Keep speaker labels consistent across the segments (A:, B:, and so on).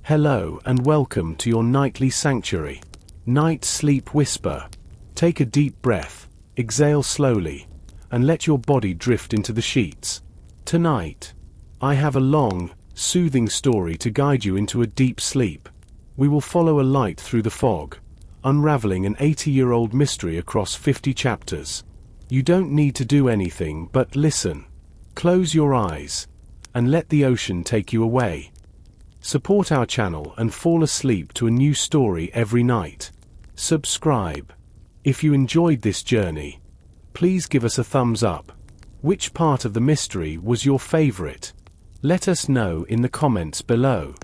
A: Hello and welcome to your nightly sanctuary. Night Sleep Whisper. Take a deep breath, exhale slowly, and let your body drift into the sheets. Tonight, I have a long, soothing story to guide you into a deep sleep. We will follow a light through the fog, unraveling an 80-year-old mystery across 50 chapters. You don't need to do anything but listen. Close your eyes, and let the ocean take you away. Support our channel and fall asleep to a new story every night. Subscribe. If you enjoyed this journey, please give us a thumbs up. Which part of the mystery was your favorite? Let us know in the comments below.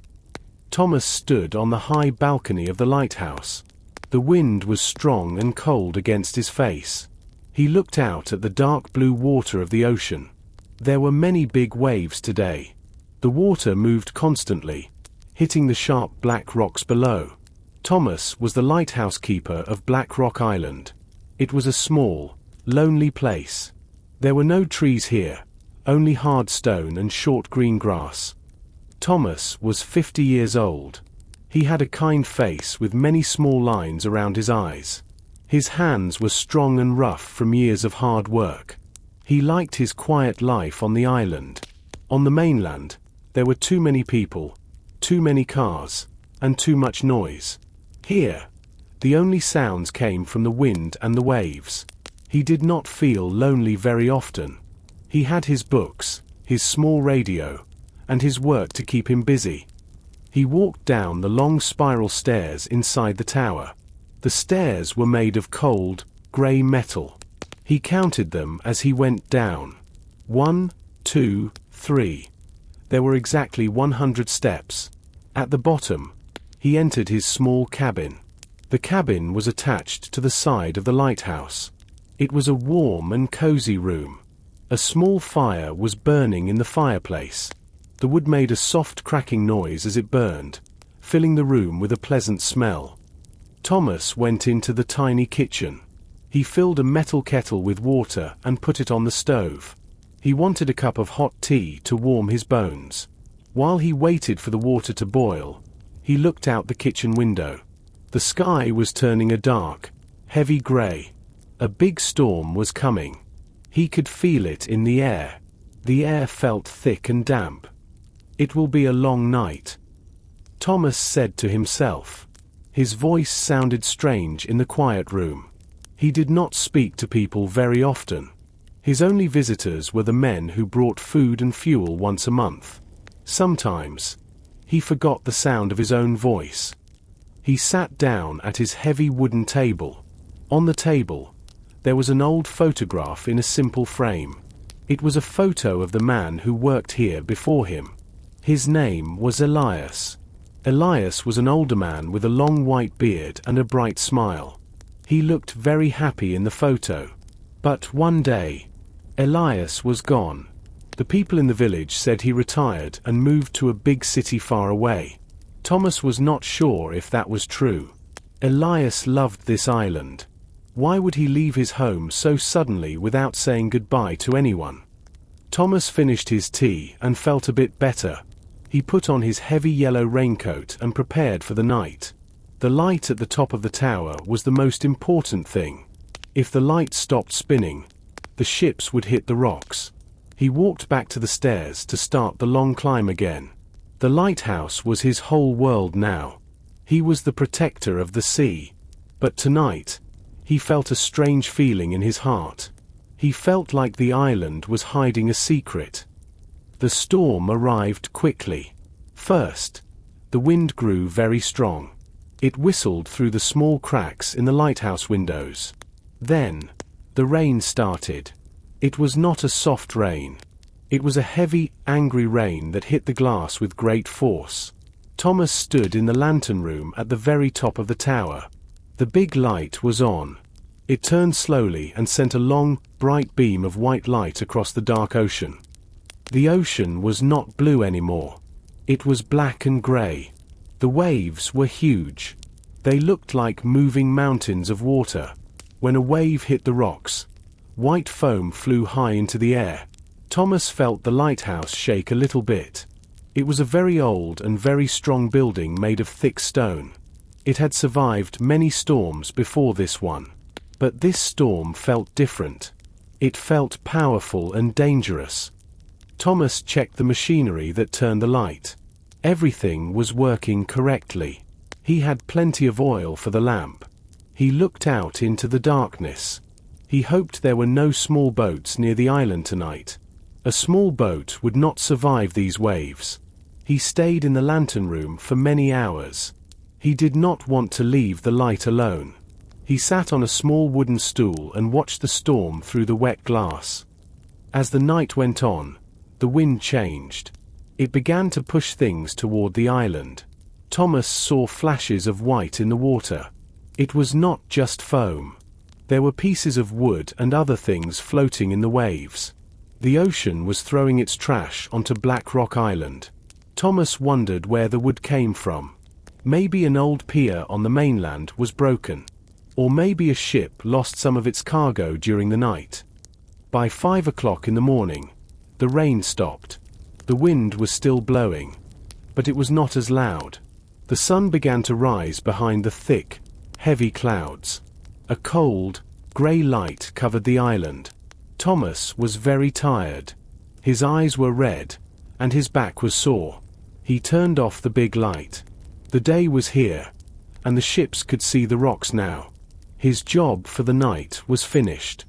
A: Thomas stood on the high balcony of the lighthouse. The wind was strong and cold against his face. He looked out at the dark blue water of the ocean. There were many big waves today. The water moved constantly, hitting the sharp black rocks below. Thomas was the lighthouse keeper of Black Rock Island. It was a small, lonely place. There were no trees here, only hard stone and short green grass. Thomas was 50 years old. He had a kind face with many small lines around his eyes. His hands were strong and rough from years of hard work. He liked his quiet life on the island. On the mainland, there were too many people, too many cars, and too much noise. Here, the only sounds came from the wind and the waves. He did not feel lonely very often. He had his books, his small radio, and his work to keep him busy. He walked down the long spiral stairs inside the tower. The stairs were made of cold, grey metal. He counted them as he went down. 1, 2, 3. There were exactly 100 steps. At the bottom, he entered his small cabin. The cabin was attached to the side of the lighthouse. It was a warm and cozy room. A small fire was burning in the fireplace. The wood made a soft cracking noise as it burned, filling the room with a pleasant smell. Thomas went into the tiny kitchen. He filled a metal kettle with water and put it on the stove. He wanted a cup of hot tea to warm his bones. While he waited for the water to boil, he looked out the kitchen window. The sky was turning a dark, heavy grey. A big storm was coming. He could feel it in the air. The air felt thick and damp. It will be a long night, Thomas said to himself. His voice sounded strange in the quiet room. He did not speak to people very often. His only visitors were the men who brought food and fuel once a month. Sometimes, he forgot the sound of his own voice. He sat down at his heavy wooden table. On the table, there was an old photograph in a simple frame. It was a photo of the man who worked here before him. His name was Elias. Elias was an older man with a long white beard and a bright smile. He looked very happy in the photo. But one day, Elias was gone. The people in the village said he retired and moved to a big city far away. Thomas was not sure if that was true. Elias loved this island. Why would he leave his home so suddenly without saying goodbye to anyone? Thomas finished his tea and felt a bit better. He put on his heavy yellow raincoat and prepared for the night. The light at the top of the tower was the most important thing. If the light stopped spinning, the ships would hit the rocks. He walked back to the stairs to start the long climb again. The lighthouse was his whole world now. He was the protector of the sea. But tonight, he felt a strange feeling in his heart. He felt like the island was hiding a secret. The storm arrived quickly. First, the wind grew very strong. It whistled through the small cracks in the lighthouse windows. Then, the rain started. It was not a soft rain. It was a heavy, angry rain that hit the glass with great force. Thomas stood in the lantern room at the very top of the tower. The big light was on. It turned slowly and sent a long, bright beam of white light across the dark ocean. The ocean was not blue anymore. It was black and grey. The waves were huge. They looked like moving mountains of water. When a wave hit the rocks, white foam flew high into the air. Thomas felt the lighthouse shake a little bit. It was a very old and very strong building made of thick stone. It had survived many storms before this one. But this storm felt different. It felt powerful and dangerous. Thomas checked the machinery that turned the light. Everything was working correctly. He had plenty of oil for the lamp. He looked out into the darkness. He hoped there were no small boats near the island tonight. A small boat would not survive these waves. He stayed in the lantern room for many hours. He did not want to leave the light alone. He sat on a small wooden stool and watched the storm through the wet glass. As the night went on, the wind changed. It began to push things toward the island. Thomas saw flashes of white in the water. It was not just foam. There were pieces of wood and other things floating in the waves. The ocean was throwing its trash onto Black Rock Island. Thomas wondered where the wood came from. Maybe an old pier on the mainland was broken. Or maybe a ship lost some of its cargo during the night. By 5 o'clock in the morning, the rain stopped. The wind was still blowing, but it was not as loud. The sun began to rise behind the thick, heavy clouds. A cold, grey light covered the island. Thomas was very tired. His eyes were red, and his back was sore. He turned off the big light. The day was here, and the ships could see the rocks now. His job for the night was finished.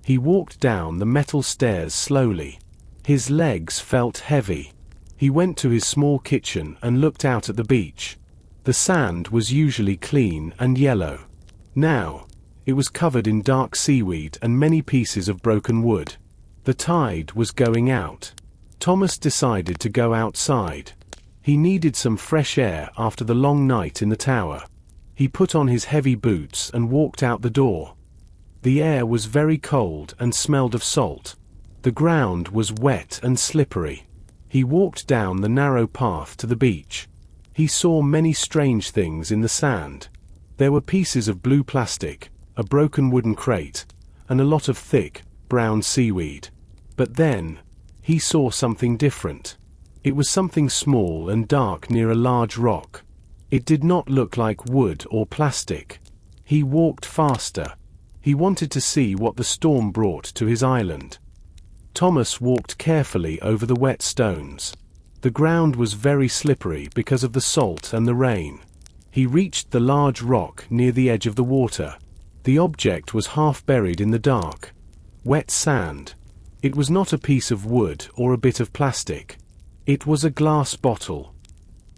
A: He walked down the metal stairs slowly. His legs felt heavy. He went to his small kitchen and looked out at the beach. The sand was usually clean and yellow. Now, it was covered in dark seaweed and many pieces of broken wood. The tide was going out. Thomas decided to go outside. He needed some fresh air after the long night in the tower. He put on his heavy boots and walked out the door. The air was very cold and smelled of salt. The ground was wet and slippery. He walked down the narrow path to the beach. He saw many strange things in the sand. There were pieces of blue plastic, a broken wooden crate, and a lot of thick, brown seaweed. But then, he saw something different. It was something small and dark near a large rock. It did not look like wood or plastic. He walked faster. He wanted to see what the storm brought to his island. Thomas walked carefully over the wet stones. The ground was very slippery because of the salt and the rain. He reached the large rock near the edge of the water. The object was half buried in the dark, wet sand. It was not a piece of wood or a bit of plastic. It was a glass bottle.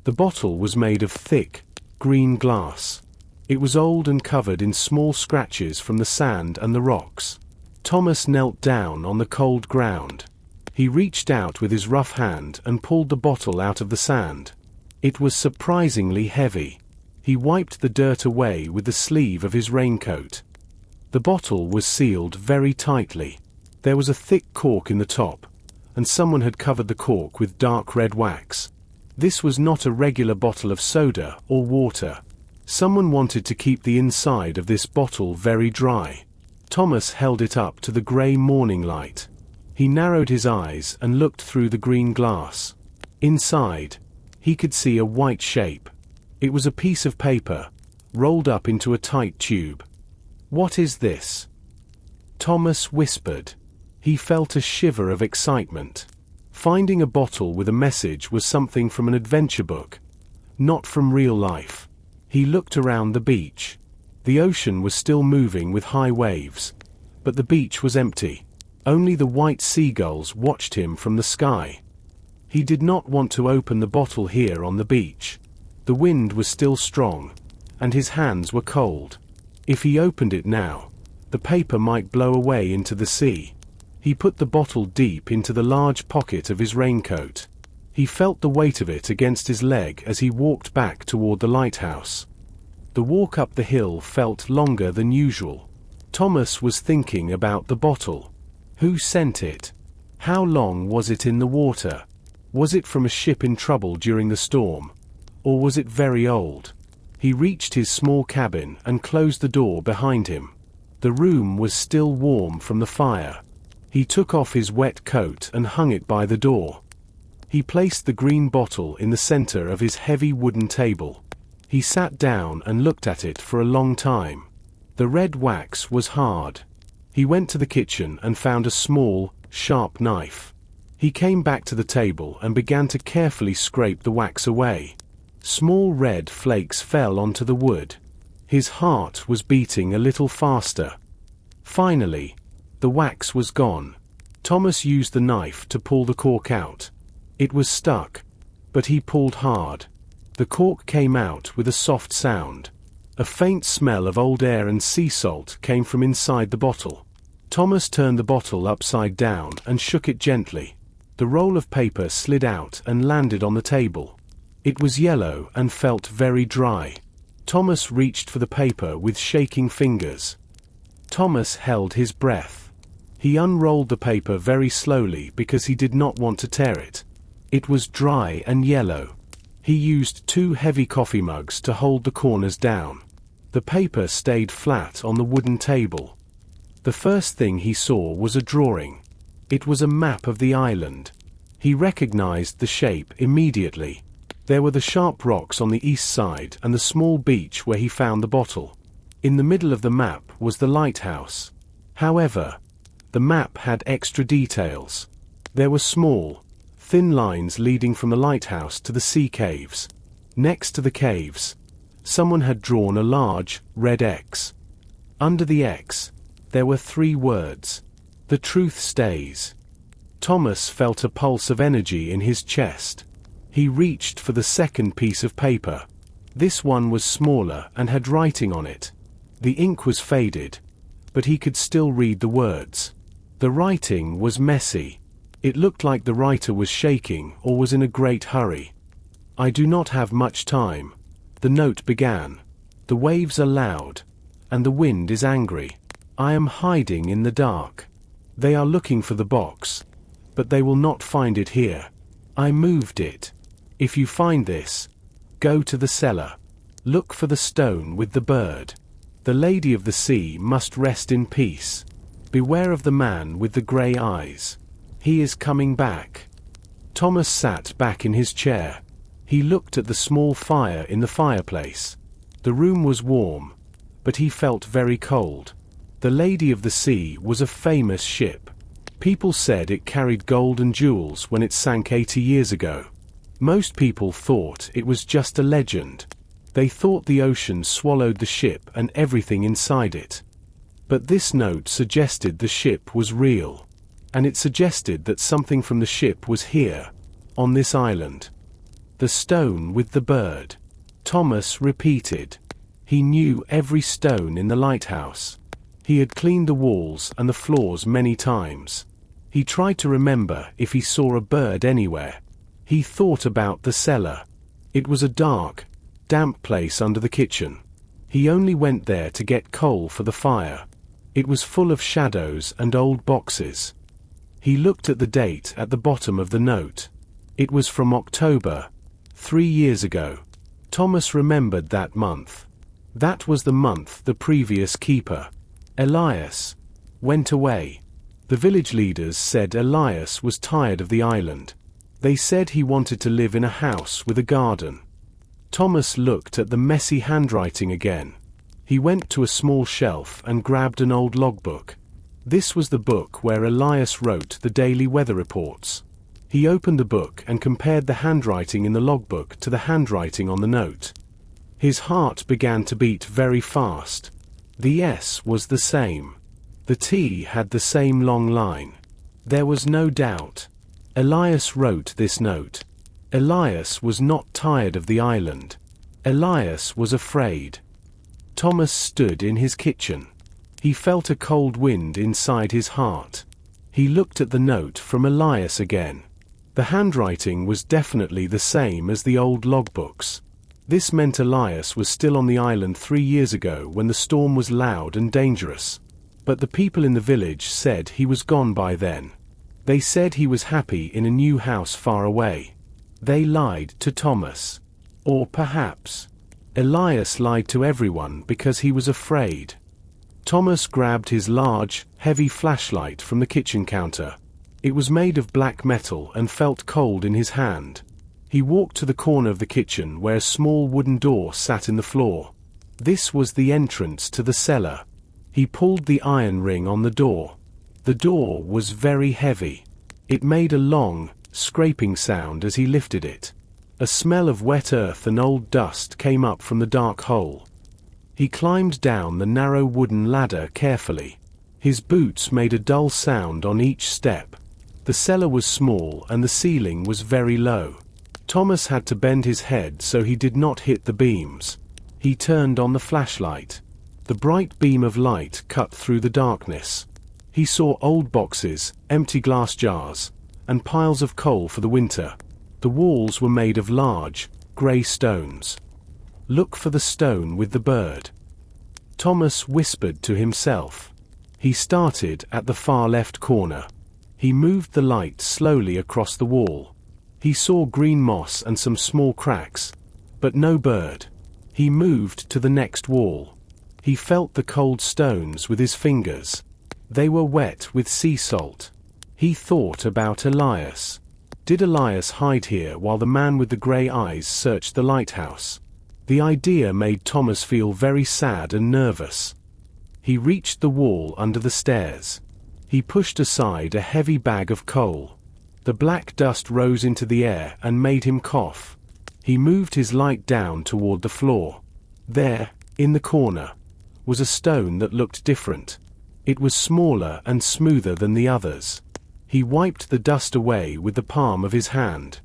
A: The bottle was made of thick, green glass. It was old and covered in small scratches from the sand and the rocks. Thomas knelt down on the cold ground. He reached out with his rough hand and pulled the bottle out of the sand. It was surprisingly heavy. He wiped the dirt away with the sleeve of his raincoat. The bottle was sealed very tightly. There was a thick cork in the top, and someone had covered the cork with dark red wax. This was not a regular bottle of soda or water. Someone wanted to keep the inside of this bottle very dry. Thomas held it up to the grey morning light. He narrowed his eyes and looked through the green glass. Inside, he could see a white shape. It was a piece of paper, rolled up into a tight tube. "What is this?" Thomas whispered. He felt a shiver of excitement. Finding a bottle with a message was something from an adventure book, not from real life. He looked around the beach. The ocean was still moving with high waves, but the beach was empty. Only the white seagulls watched him from the sky. He did not want to open the bottle here on the beach. The wind was still strong, and his hands were cold. If he opened it now, the paper might blow away into the sea. He put the bottle deep into the large pocket of his raincoat. He felt the weight of it against his leg as he walked back toward the lighthouse. The walk up the hill felt longer than usual. Thomas was thinking about the bottle. Who sent it? How long was it in the water? Was it from a ship in trouble during the storm? Or was it very old? He reached his small cabin and closed the door behind him. The room was still warm from the fire. He took off his wet coat and hung it by the door. He placed the green bottle in the center of his heavy wooden table. He sat down and looked at it for a long time. The red wax was hard. He went to the kitchen and found a small, sharp knife. He came back to the table and began to carefully scrape the wax away. Small red flakes fell onto the wood. His heart was beating a little faster. Finally, the wax was gone. Thomas used the knife to pull the cork out. It was stuck, but he pulled hard. The cork came out with a soft sound. A faint smell of old air and sea salt came from inside the bottle. Thomas turned the bottle upside down and shook it gently. The roll of paper slid out and landed on the table. It was yellow and felt very dry. Thomas reached for the paper with shaking fingers. Thomas held his breath. He unrolled the paper very slowly because he did not want to tear it. It was dry and yellow. He used 2 heavy coffee mugs to hold the corners down. The paper stayed flat on the wooden table. The first thing he saw was a drawing. It was a map of the island. He recognized the shape immediately. There were the sharp rocks on the east side and the small beach where he found the bottle. In the middle of the map was the lighthouse. However, the map had extra details. There were small, thin lines leading from the lighthouse to the sea caves. Next to the caves, someone had drawn a large, red X. Under the X, there were 3 words. The truth stays. Thomas felt a pulse of energy in his chest. He reached for the second piece of paper. This one was smaller and had writing on it. The ink was faded, but he could still read the words. The writing was messy. It looked like the writer was shaking or was in a great hurry. I do not have much time. The note began. The waves are loud, and the wind is angry. I am hiding in the dark. They are looking for the box, but they will not find it here. I moved it. If you find this, go to the cellar. Look for the stone with the bird. The lady of the sea must rest in peace. Beware of the man with the grey eyes. He is coming back. Thomas sat back in his chair. He looked at the small fire in the fireplace. The room was warm, but he felt very cold. The Lady of the Sea was a famous ship. People said it carried gold and jewels when it sank 80 years ago. Most people thought it was just a legend. They thought the ocean swallowed the ship and everything inside it. But this note suggested the ship was real. And it suggested that something from the ship was here, on this island. The stone with the bird. Thomas repeated. He knew every stone in the lighthouse. He had cleaned the walls and the floors many times. He tried to remember if he saw a bird anywhere. He thought about the cellar. It was a dark, damp place under the kitchen. He only went there to get coal for the fire. It was full of shadows and old boxes. He looked at the date at the bottom of the note. It was from October, 3 years ago. Thomas remembered that month. That was the month the previous keeper, Elias, went away. The village leaders said Elias was tired of the island. They said he wanted to live in a house with a garden. Thomas looked at the messy handwriting again. He went to a small shelf and grabbed an old logbook. This was the book where Elias wrote the daily weather reports. He opened the book and compared the handwriting in the logbook to the handwriting on the note. His heart began to beat very fast. The S was the same. The T had the same long line. There was no doubt. Elias wrote this note. Elias was not tired of the island. Elias was afraid. Thomas stood in his kitchen. He felt a cold wind inside his heart. He looked at the note from Elias again. The handwriting was definitely the same as the old logbooks. This meant Elias was still on the island 3 years ago when the storm was loud and dangerous. But the people in the village said he was gone by then. They said he was happy in a new house far away. They lied to Thomas. Or perhaps Elias lied to everyone because he was afraid. Thomas grabbed his large, heavy flashlight from the kitchen counter. It was made of black metal and felt cold in his hand. He walked to the corner of the kitchen where a small wooden door sat in the floor. This was the entrance to the cellar. He pulled the iron ring on the door. The door was very heavy. It made a long, scraping sound as he lifted it. A smell of wet earth and old dust came up from the dark hole. He climbed down the narrow wooden ladder carefully. His boots made a dull sound on each step. The cellar was small and the ceiling was very low. Thomas had to bend his head so he did not hit the beams. He turned on the flashlight. The bright beam of light cut through the darkness. He saw old boxes, empty glass jars, and piles of coal for the winter. The walls were made of large, grey stones. "Look for the stone with the bird," Thomas whispered to himself. He started at the far left corner. He moved the light slowly across the wall. He saw green moss and some small cracks, but no bird. He moved to the next wall. He felt the cold stones with his fingers. They were wet with sea salt. He thought about Elias. Did Elias hide here while the man with the grey eyes searched the lighthouse? The idea made Thomas feel very sad and nervous. He reached the wall under the stairs. He pushed aside a heavy bag of coal. The black dust rose into the air and made him cough. He moved his light down toward the floor. There, in the corner, was a stone that looked different. It was smaller and smoother than the others. He wiped the dust away with the palm of his hand.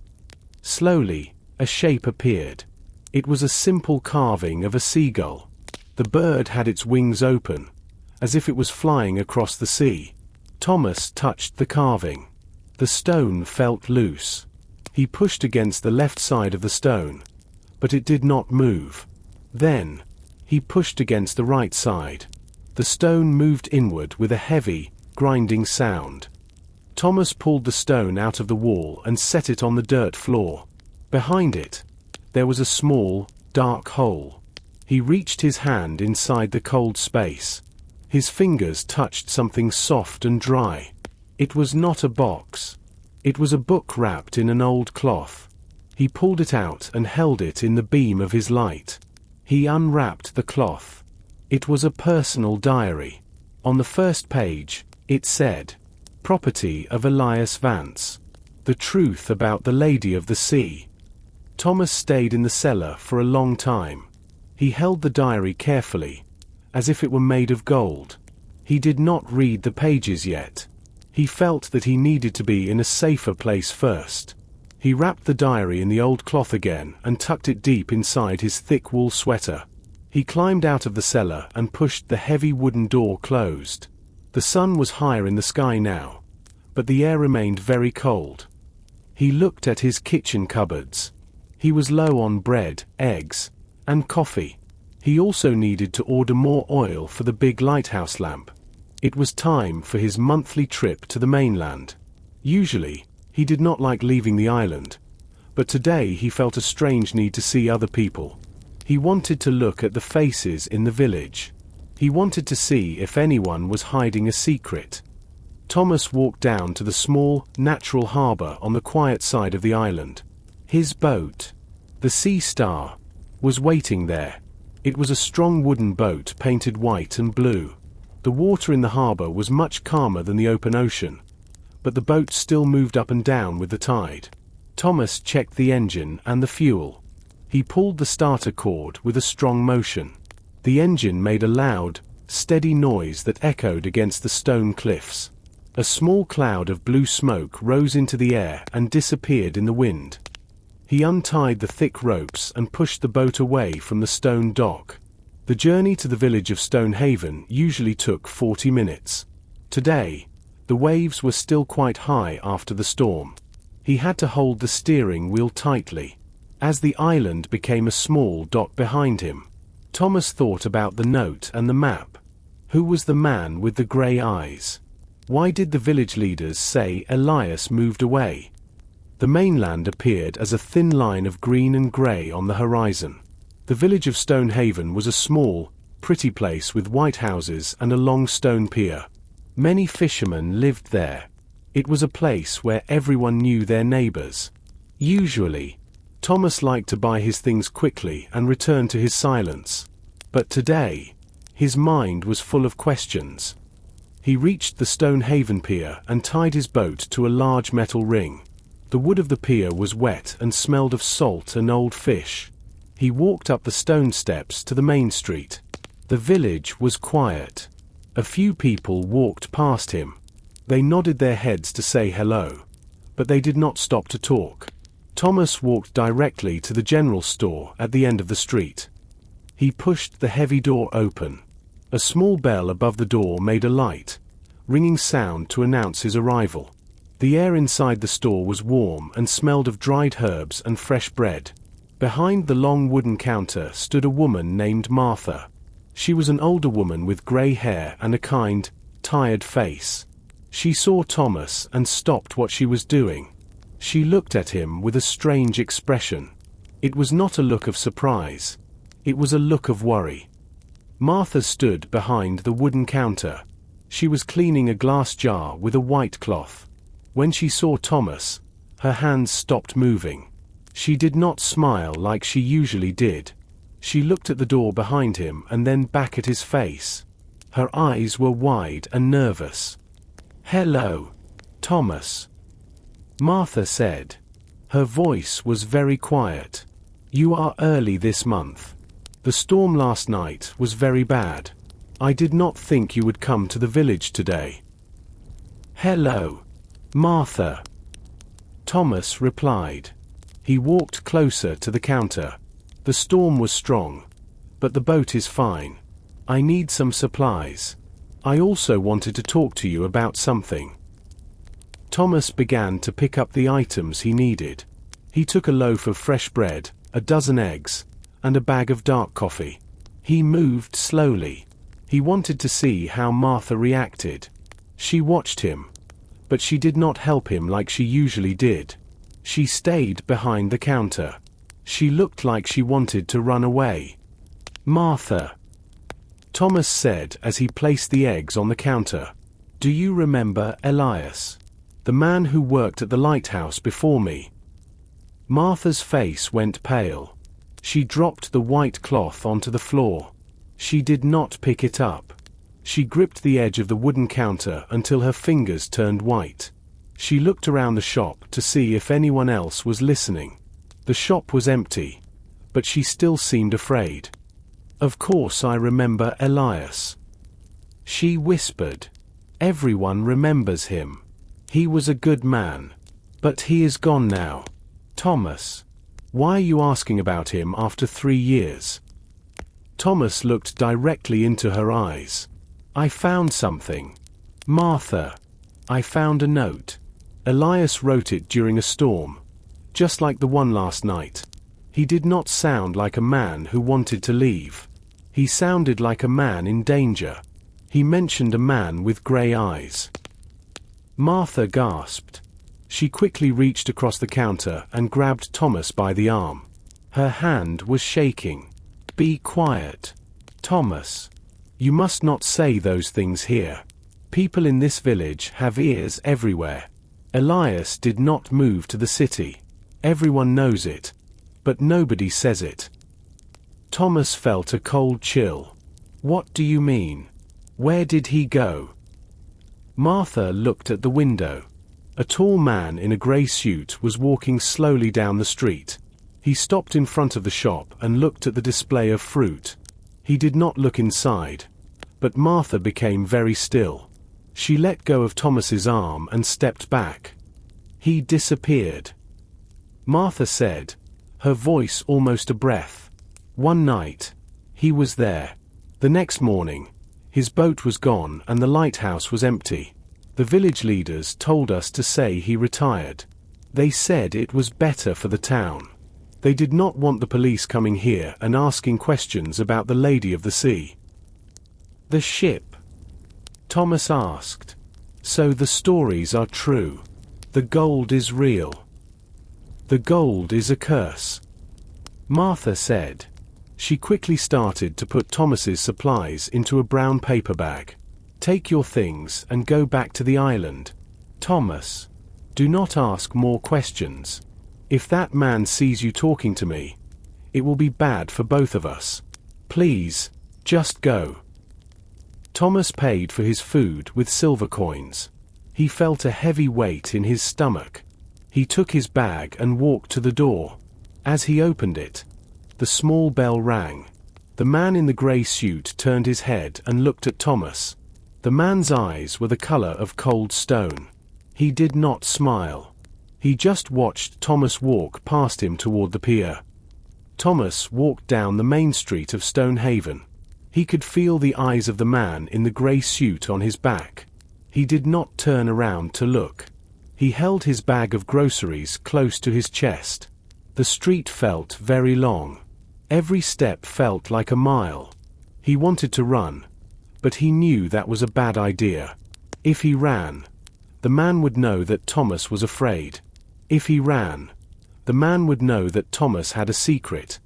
A: Slowly, a shape appeared. It was a simple carving of a seagull. The bird had its wings open, as if it was flying across the sea. Thomas touched the carving. The stone felt loose. He pushed against the left side of the stone, but it did not move. Then, he pushed against the right side. The stone moved inward with a heavy, grinding sound. Thomas pulled the stone out of the wall and set it on the dirt floor. Behind it, there was a small, dark hole. He reached his hand inside the cold space. His fingers touched something soft and dry. It was not a box. It was a book wrapped in an old cloth. He pulled it out and held it in the beam of his light. He unwrapped the cloth. It was a personal diary. On the first page, it said, "Property of Elias Vance. The truth about the Lady of the Sea." Thomas stayed in the cellar for a long time. He held the diary carefully, as if it were made of gold. He did not read the pages yet. He felt that he needed to be in a safer place first. He wrapped the diary in the old cloth again and tucked it deep inside his thick wool sweater. He climbed out of the cellar and pushed the heavy wooden door closed. The sun was higher in the sky now, but the air remained very cold. He looked at his kitchen cupboards. He was low on bread, eggs, and coffee. He also needed to order more oil for the big lighthouse lamp. It was time for his monthly trip to the mainland. Usually, he did not like leaving the island, but today he felt a strange need to see other people. He wanted to look at the faces in the village. He wanted to see if anyone was hiding a secret. Thomas walked down to the small, natural harbor on the quiet side of the island. His boat, the Sea Star, was waiting there. It was a strong wooden boat painted white and blue. The water in the harbor was much calmer than the open ocean, but the boat still moved up and down with the tide. Thomas checked the engine and the fuel. He pulled the starter cord with a strong motion. The engine made a loud, steady noise that echoed against the stone cliffs. A small cloud of blue smoke rose into the air and disappeared in the wind. He untied the thick ropes and pushed the boat away from the stone dock. The journey to the village of Stonehaven usually took 40 minutes. Today, the waves were still quite high after the storm. He had to hold the steering wheel tightly. As the island became a small dot behind him, Thomas thought about the note and the map. Who was the man with the grey eyes? Why did the village leaders say Elias moved away? The mainland appeared as a thin line of green and grey on the horizon. The village of Stonehaven was a small, pretty place with white houses and a long stone pier. Many fishermen lived there. It was a place where everyone knew their neighbors. Usually, Thomas liked to buy his things quickly and return to his silence. But today, his mind was full of questions. He reached the Stonehaven pier and tied his boat to a large metal ring. The wood of the pier was wet and smelled of salt and old fish. He walked up the stone steps to the main street. The village was quiet. A few people walked past him. They nodded their heads to say hello, but they did not stop to talk. Thomas walked directly to the general store at the end of the street. He pushed the heavy door open. A small bell above the door made a light, ringing sound to announce his arrival. The air inside the store was warm and smelled of dried herbs and fresh bread. Behind the long wooden counter stood a woman named Martha. She was an older woman with grey hair and a kind, tired face. She saw Thomas and stopped what she was doing. She looked at him with a strange expression. It was not a look of surprise. It was a look of worry. Martha stood behind the wooden counter. She was cleaning a glass jar with a white cloth. When she saw Thomas, her hands stopped moving. She did not smile like she usually did. She looked at the door behind him and then back at his face. Her eyes were wide and nervous. "Hello, Thomas," Martha said. Her voice was very quiet. "You are early this month. The storm last night was very bad. I did not think you would come to the village today." "Hello, Martha," Thomas replied. He walked closer to the counter. "The storm was strong, but the boat is fine. I need some supplies. I also wanted to talk to you about something." Thomas began to pick up the items he needed. He took a loaf of fresh bread, a dozen eggs, and a bag of dark coffee. He moved slowly. He wanted to see how Martha reacted. She watched him, but she did not help him like she usually did. She stayed behind the counter. She looked like she wanted to run away. "Martha," Thomas said as he placed the eggs on the counter, "do you remember Elias, the man who worked at the Lighthouse before me?" Martha's face went pale. She dropped the white cloth onto the floor. She did not pick it up. She gripped the edge of the wooden counter until her fingers turned white. She looked around the shop to see if anyone else was listening. The shop was empty, but she still seemed afraid. "Of course I remember Elias," she whispered. "Everyone remembers him. He was a good man. But he is gone now. Thomas, why are you asking about him after 3 years?" Thomas looked directly into her eyes. "I found something. Martha, I found a note. Elias wrote it during a storm, just like the one last night. He did not sound like a man who wanted to leave. He sounded like a man in danger. He mentioned a man with grey eyes." Martha gasped. She quickly reached across the counter and grabbed Thomas by the arm. Her hand was shaking. "Be quiet, Thomas. You must not say those things here. People in this village have ears everywhere. Elias did not move to the city. Everyone knows it, but nobody says it." Thomas felt a cold chill. "What do you mean? Where did he go?" Martha looked at the window. A tall man in a grey suit was walking slowly down the street. He stopped in front of the shop and looked at the display of fruit. He did not look inside, but Martha became very still. She let go of Thomas's arm and stepped back. "He disappeared," Martha said, her voice almost a breath. "One night, he was there. The next morning, his boat was gone and the lighthouse was empty. The village leaders told us to say he retired. They said it was better for the town. They did not want the police coming here and asking questions about the Lady of the Sea." "The ship?" Thomas asked. "So the stories are true. The gold is real." "The gold is a curse," Martha said. She quickly started to put Thomas's supplies into a brown paper bag. "Take your things and go back to the island. Thomas, do not ask more questions. If that man sees you talking to me, it will be bad for both of us. Please, just go. Thomas paid for his food with silver coins. He felt a heavy weight in his stomach. He took his bag and walked to the door. As he opened it, the small bell rang. The man in the grey suit turned his head and looked at Thomas. The man's eyes were the color of cold stone. He did not smile. He just watched Thomas walk past him toward the pier. Thomas walked down the main street of Stonehaven. He could feel the eyes of the man in the grey suit on his back. He did not turn around to look. He held his bag of groceries close to his chest. The street felt very long. Every step felt like a mile. He wanted to run, but he knew that was a bad idea. If he ran, the man would know that Thomas was afraid. If he ran, the man would know that Thomas had a secret.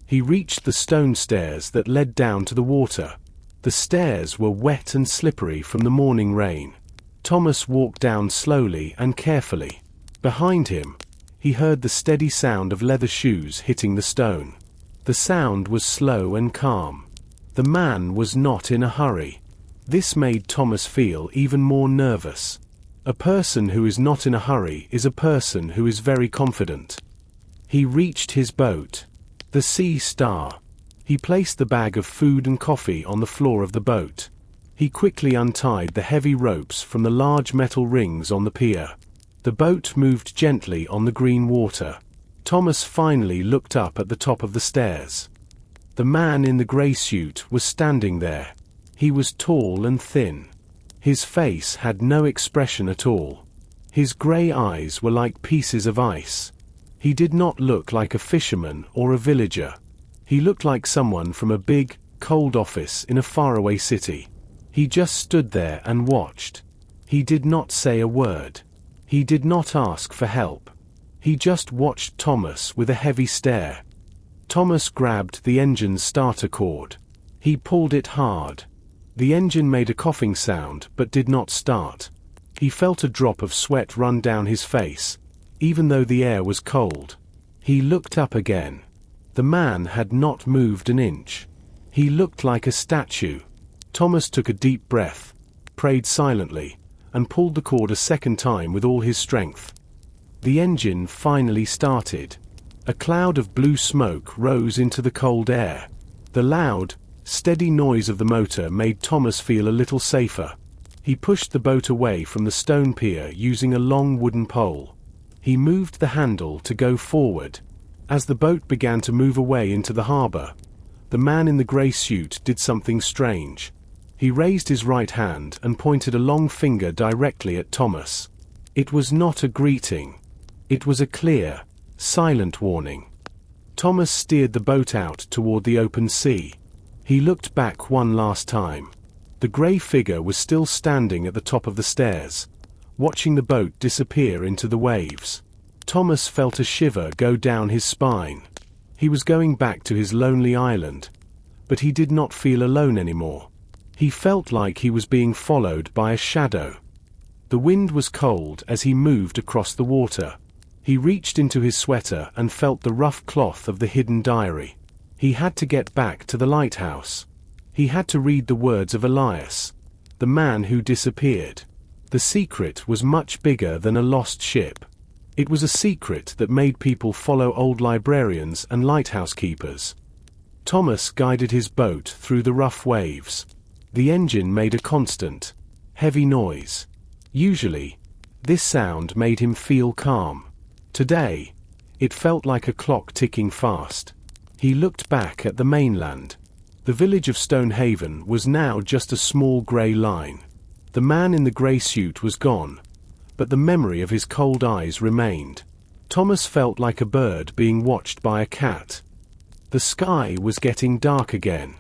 A: He reached the stone stairs that led down to the water. The stairs were wet and slippery from the morning rain. Thomas walked down slowly and carefully. Behind him, he heard the steady sound of leather shoes hitting the stone. The sound was slow and calm. The man was not in a hurry. This made Thomas feel even more nervous. A person who is not in a hurry is a person who is very confident. He reached his boat, the Sea Star. He placed the bag of food and coffee on the floor of the boat. He quickly untied the heavy ropes from the large metal rings on the pier. The boat moved gently on the green water. Thomas finally looked up at the top of the stairs. The man in the grey suit was standing there. He was tall and thin. His face had no expression at all. His grey eyes were like pieces of ice. He did not look like a fisherman or a villager. He looked like someone from a big, cold office in a faraway city. He just stood there and watched. He did not say a word. He did not ask for help. He just watched Thomas with a heavy stare. Thomas grabbed the engine's starter cord. He pulled it hard. The engine made a coughing sound but did not start. He felt a drop of sweat run down his face, even though the air was cold. He looked up again. The man had not moved an inch. He looked like a statue. Thomas took a deep breath, prayed silently, and pulled the cord a second time with all his strength. The engine finally started. A cloud of blue smoke rose into the cold air. The loud, steady noise of the motor made Thomas feel a little safer. He pushed the boat away from the stone pier using a long wooden pole. He moved the handle to go forward. As the boat began to move away into the harbor, the man in the grey suit did something strange. He raised his right hand and pointed a long finger directly at Thomas. It was not a greeting. It was a clear, silent warning. Thomas steered the boat out toward the open sea. He looked back one last time. The grey figure was still standing at the top of the stairs, watching the boat disappear into the waves. Thomas felt a shiver go down his spine. He was going back to his lonely island, but he did not feel alone anymore. He felt like he was being followed by a shadow. The wind was cold as he moved across the water. He reached into his sweater and felt the rough cloth of the hidden diary. He had to get back to the lighthouse. He had to read the words of Elias, the man who disappeared. The secret was much bigger than a lost ship. It was a secret that made people follow old librarians and lighthouse keepers. Thomas guided his boat through the rough waves. The engine made a constant, heavy noise. Usually, this sound made him feel calm. Today, it felt like a clock ticking fast. He looked back at the mainland. The village of Stonehaven was now just a small grey line. The man in the grey suit was gone, but the memory of his cold eyes remained. Thomas felt like a bird being watched by a cat. The sky was getting dark again.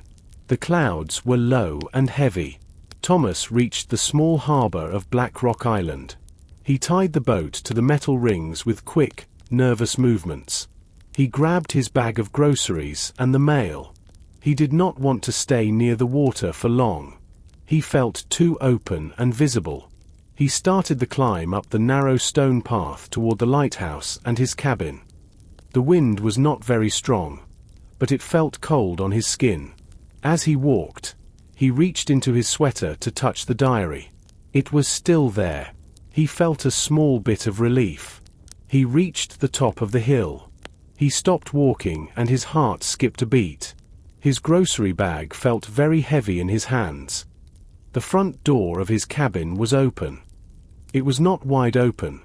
A: The clouds were low and heavy. Thomas reached the small harbor of Black Rock Island. He tied the boat to the metal rings with quick, nervous movements. He grabbed his bag of groceries and the mail. He did not want to stay near the water for long. He felt too open and visible. He started the climb up the narrow stone path toward the lighthouse and his cabin. The wind was not very strong, but it felt cold on his skin. As he walked, he reached into his sweater to touch the diary. It was still there. He felt a small bit of relief. He reached the top of the hill. He stopped walking and his heart skipped a beat. His grocery bag felt very heavy in his hands. The front door of his cabin was open. It was not wide open,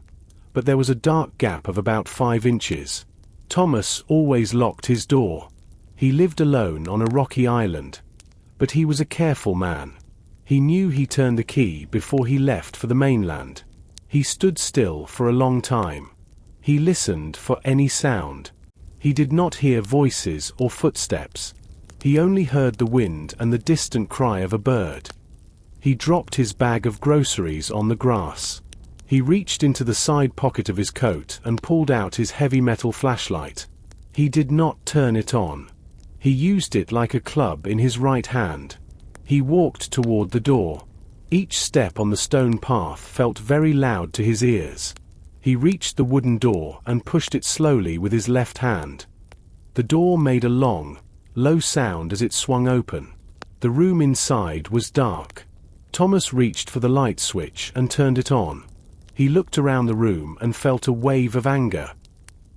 A: but there was a dark gap of about 5 inches. Thomas always locked his door. He lived alone on a rocky island, but he was a careful man. He knew he turned the key before he left for the mainland. He stood still for a long time. He listened for any sound. He did not hear voices or footsteps. He only heard the wind and the distant cry of a bird. He dropped his bag of groceries on the grass. He reached into the side pocket of his coat and pulled out his heavy metal flashlight. He did not turn it on. He used it like a club in his right hand. He walked toward the door. Each step on the stone path felt very loud to his ears. He reached the wooden door and pushed it slowly with his left hand. The door made a long, low sound as it swung open. The room inside was dark. Thomas reached for the light switch and turned it on. He looked around the room and felt a wave of anger.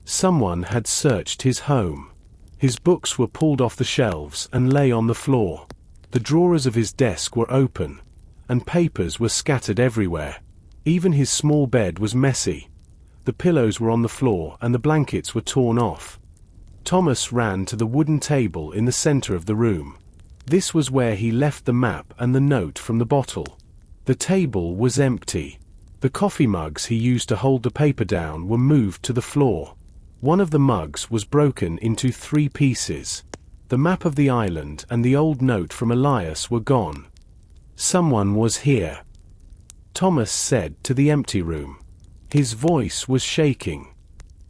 A: Someone had searched his home. His books were pulled off the shelves and lay on the floor. The drawers of his desk were open, and papers were scattered everywhere. Even his small bed was messy. The pillows were on the floor and the blankets were torn off. Thomas ran to the wooden table in the center of the room. This was where he left the map and the note from the bottle. The table was empty. The coffee mugs he used to hold the paper down were moved to the floor. One of the mugs was broken into 3 pieces. The map of the island and the old note from Elias were gone. Someone was here, Thomas said to the empty room. His voice was shaking.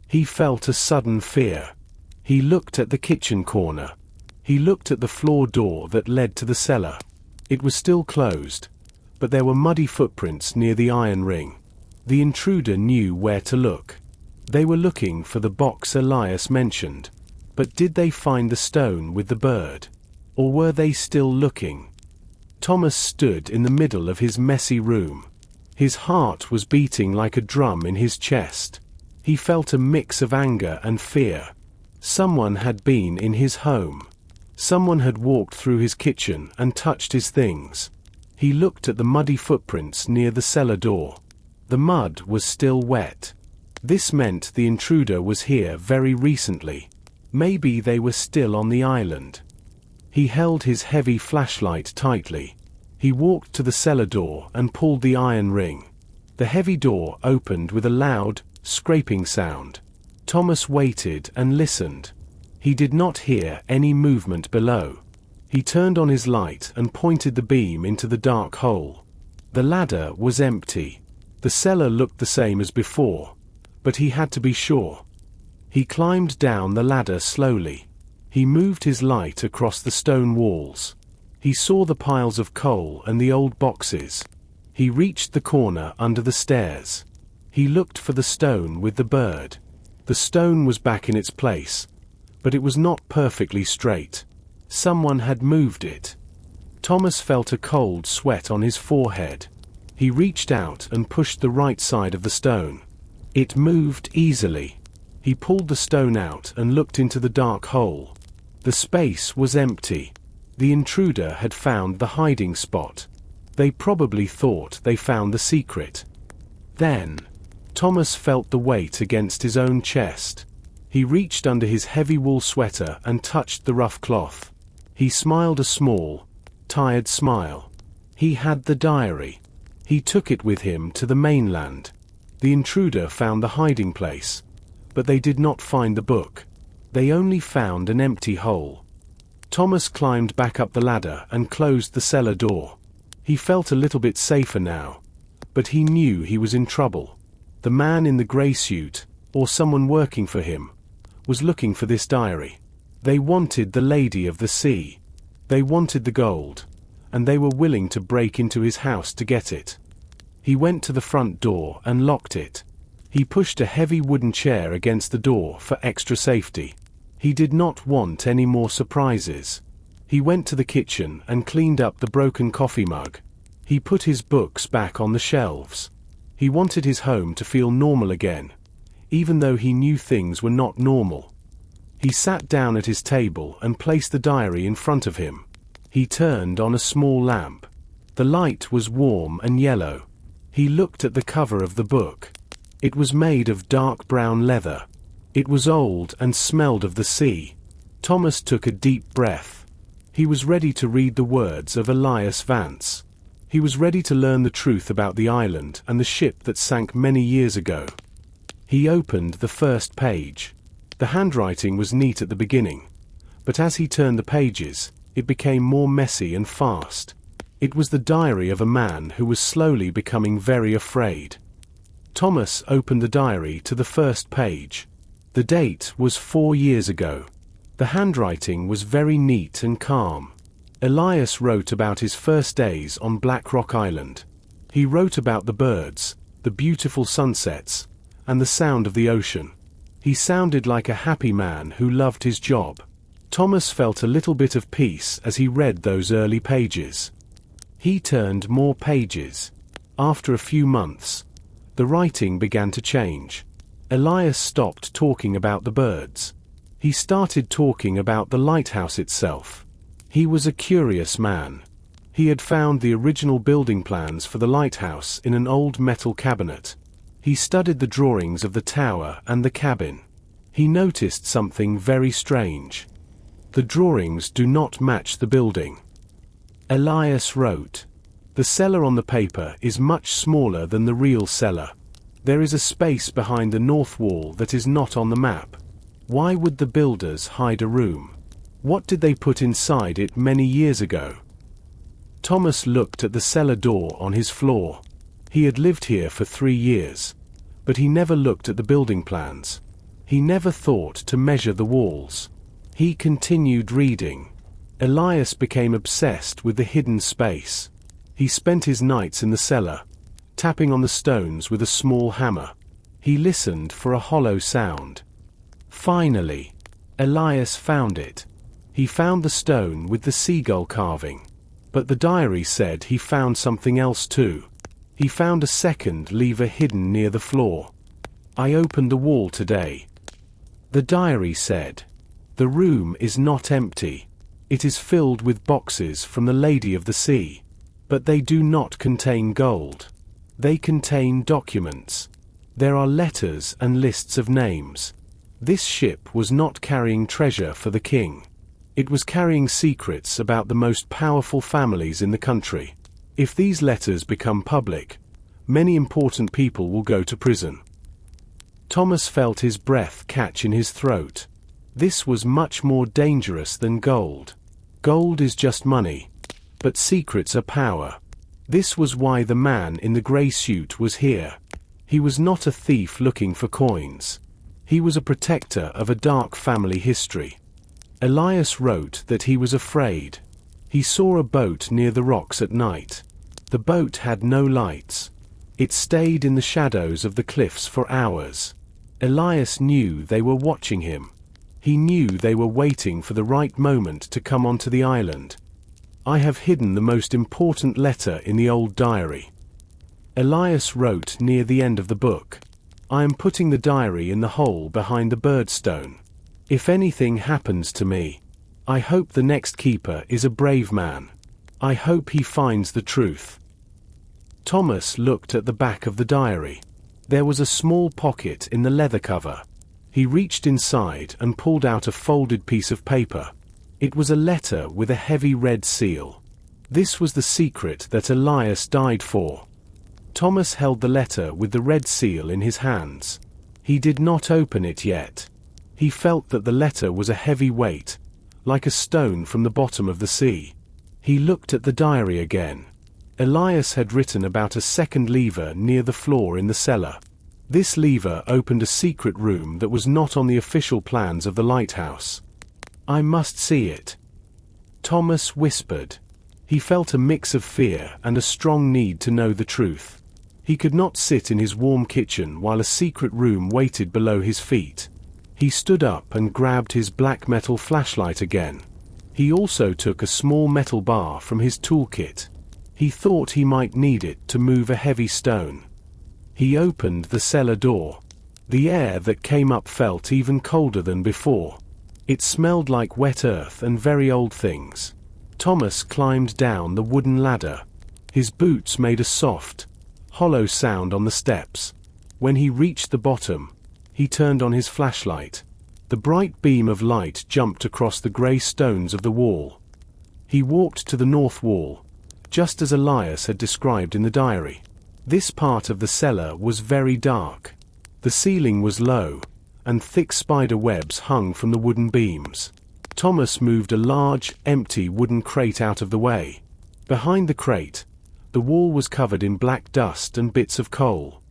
A: He felt a sudden fear. He looked at the kitchen corner. He looked at the floor door that led to the cellar. It was still closed, but there were muddy footprints near the iron ring. The intruder knew where to look. They were looking for the box Elias mentioned. But did they find the stone with the bird? Or were they still looking? Thomas stood in the middle of his messy room. His heart was beating like a drum in his chest. He felt a mix of anger and fear. Someone had been in his home. Someone had walked through his kitchen and touched his things. He looked at the muddy footprints near the cellar door. The mud was still wet. This meant the intruder was here very recently. Maybe they were still on the island. He held his heavy flashlight tightly. He walked to the cellar door and pulled the iron ring. The heavy door opened with a loud, scraping sound. Thomas waited and listened. He did not hear any movement below. He turned on his light and pointed the beam into the dark hole. The ladder was empty. The cellar looked the same as before, but he had to be sure. He climbed down the ladder slowly. He moved his light across the stone walls. He saw the piles of coal and the old boxes. He reached the corner under the stairs. He looked for the stone with the bird. The stone was back in its place, but it was not perfectly straight. Someone had moved it. Thomas felt a cold sweat on his forehead. He reached out and pushed the right side of the stone. It moved easily. He pulled the stone out and looked into the dark hole. The space was empty. The intruder had found the hiding spot. They probably thought they found the secret. Then, Thomas felt the weight against his own chest. He reached under his heavy wool sweater and touched the rough cloth. He smiled a small, tired smile. He had the diary. He took it with him to the mainland. The intruder found the hiding place, but they did not find the book. They only found an empty hole. Thomas climbed back up the ladder and closed the cellar door. He felt a little bit safer now, but he knew he was in trouble. The man in the grey suit, or someone working for him, was looking for this diary. They wanted the Lady of the Sea. They wanted the gold, and they were willing to break into his house to get it. He went to the front door and locked it. He pushed a heavy wooden chair against the door for extra safety. He did not want any more surprises. He went to the kitchen and cleaned up the broken coffee mug. He put his books back on the shelves. He wanted his home to feel normal again, even though he knew things were not normal. He sat down at his table and placed the diary in front of him. He turned on a small lamp. The light was warm and yellow. He looked at the cover of the book. It was made of dark brown leather. It was old and smelled of the sea. Thomas took a deep breath. He was ready to read the words of Elias Vance. He was ready to learn the truth about the island and the ship that sank many years ago. He opened the first page. The handwriting was neat at the beginning, but as he turned the pages, it became more messy and fast. It was the diary of a man who was slowly becoming very afraid. Thomas opened the diary to the first page. The date was 4 years ago. The handwriting was very neat and calm. Elias wrote about his first days on Black Rock Island. He wrote about the birds, the beautiful sunsets, and the sound of the ocean. He sounded like a happy man who loved his job. Thomas felt a little bit of peace as he read those early pages. He turned more pages. After a few months, the writing began to change. Elias stopped talking about the birds. He started talking about the lighthouse itself. He was a curious man. He had found the original building plans for the lighthouse in an old metal cabinet. He studied the drawings of the tower and the cabin. He noticed something very strange. The drawings do not match the building. Elias wrote, "The cellar on the paper is much smaller than the real cellar. There is a space behind the north wall that is not on the map. Why would the builders hide a room? What did they put inside it many years ago?" Thomas looked at the cellar door on his floor. He had lived here for 3 years, but he never looked at the building plans. He never thought to measure the walls. He continued reading. Elias became obsessed with the hidden space. He spent his nights in the cellar, tapping on the stones with a small hammer. He listened for a hollow sound. Finally, Elias found it. He found the stone with the seagull carving. But the diary said he found something else too. He found a second lever hidden near the floor. "I opened the wall today." The diary said, "The room is not empty. It is filled with boxes from the Lady of the Sea. But they do not contain gold. They contain documents. There are letters and lists of names. This ship was not carrying treasure for the king. It was carrying secrets about the most powerful families in the country. If these letters become public, many important people will go to prison." Thomas felt his breath catch in his throat. This was much more dangerous than gold. Gold is just money, but secrets are power. This was why the man in the grey suit was here. He was not a thief looking for coins. He was a protector of a dark family history. Elias wrote that he was afraid. He saw a boat near the rocks at night. The boat had no lights. It stayed in the shadows of the cliffs for hours. Elias knew they were watching him. He knew they were waiting for the right moment to come onto the island. "I have hidden the most important letter in the old diary." Elias wrote near the end of the book, "I am putting the diary in the hole behind the birdstone. If anything happens to me, I hope the next keeper is a brave man. I hope he finds the truth." Thomas looked at the back of the diary. There was a small pocket in the leather cover. He reached inside and pulled out a folded piece of paper. It was a letter with a heavy red seal. This was the secret that Elias died for. Thomas held the letter with the red seal in his hands. He did not open it yet. He felt that the letter was a heavy weight, like a stone from the bottom of the sea. He looked at the diary again. Elias had written about a second lever near the floor in the cellar. This lever opened a secret room that was not on the official plans of the lighthouse. "I must see it," Thomas whispered. He felt a mix of fear and a strong need to know the truth. He could not sit in his warm kitchen while a secret room waited below his feet. He stood up and grabbed his black metal flashlight again. He also took a small metal bar from his toolkit. He thought he might need it to move a heavy stone. He opened the cellar door. The air that came up felt even colder than before. It smelled like wet earth and very old things. Thomas climbed down the wooden ladder. His boots made a soft, hollow sound on the steps. When he reached the bottom, he turned on his flashlight. The bright beam of light jumped across the grey stones of the wall. He walked to the north wall, just as Elias had described in the diary. This part of the cellar was very dark. The ceiling was low, and thick spider webs hung from the wooden beams. Thomas moved a large, empty wooden crate out of the way. Behind the crate, the wall was covered in black dust and bits of coal.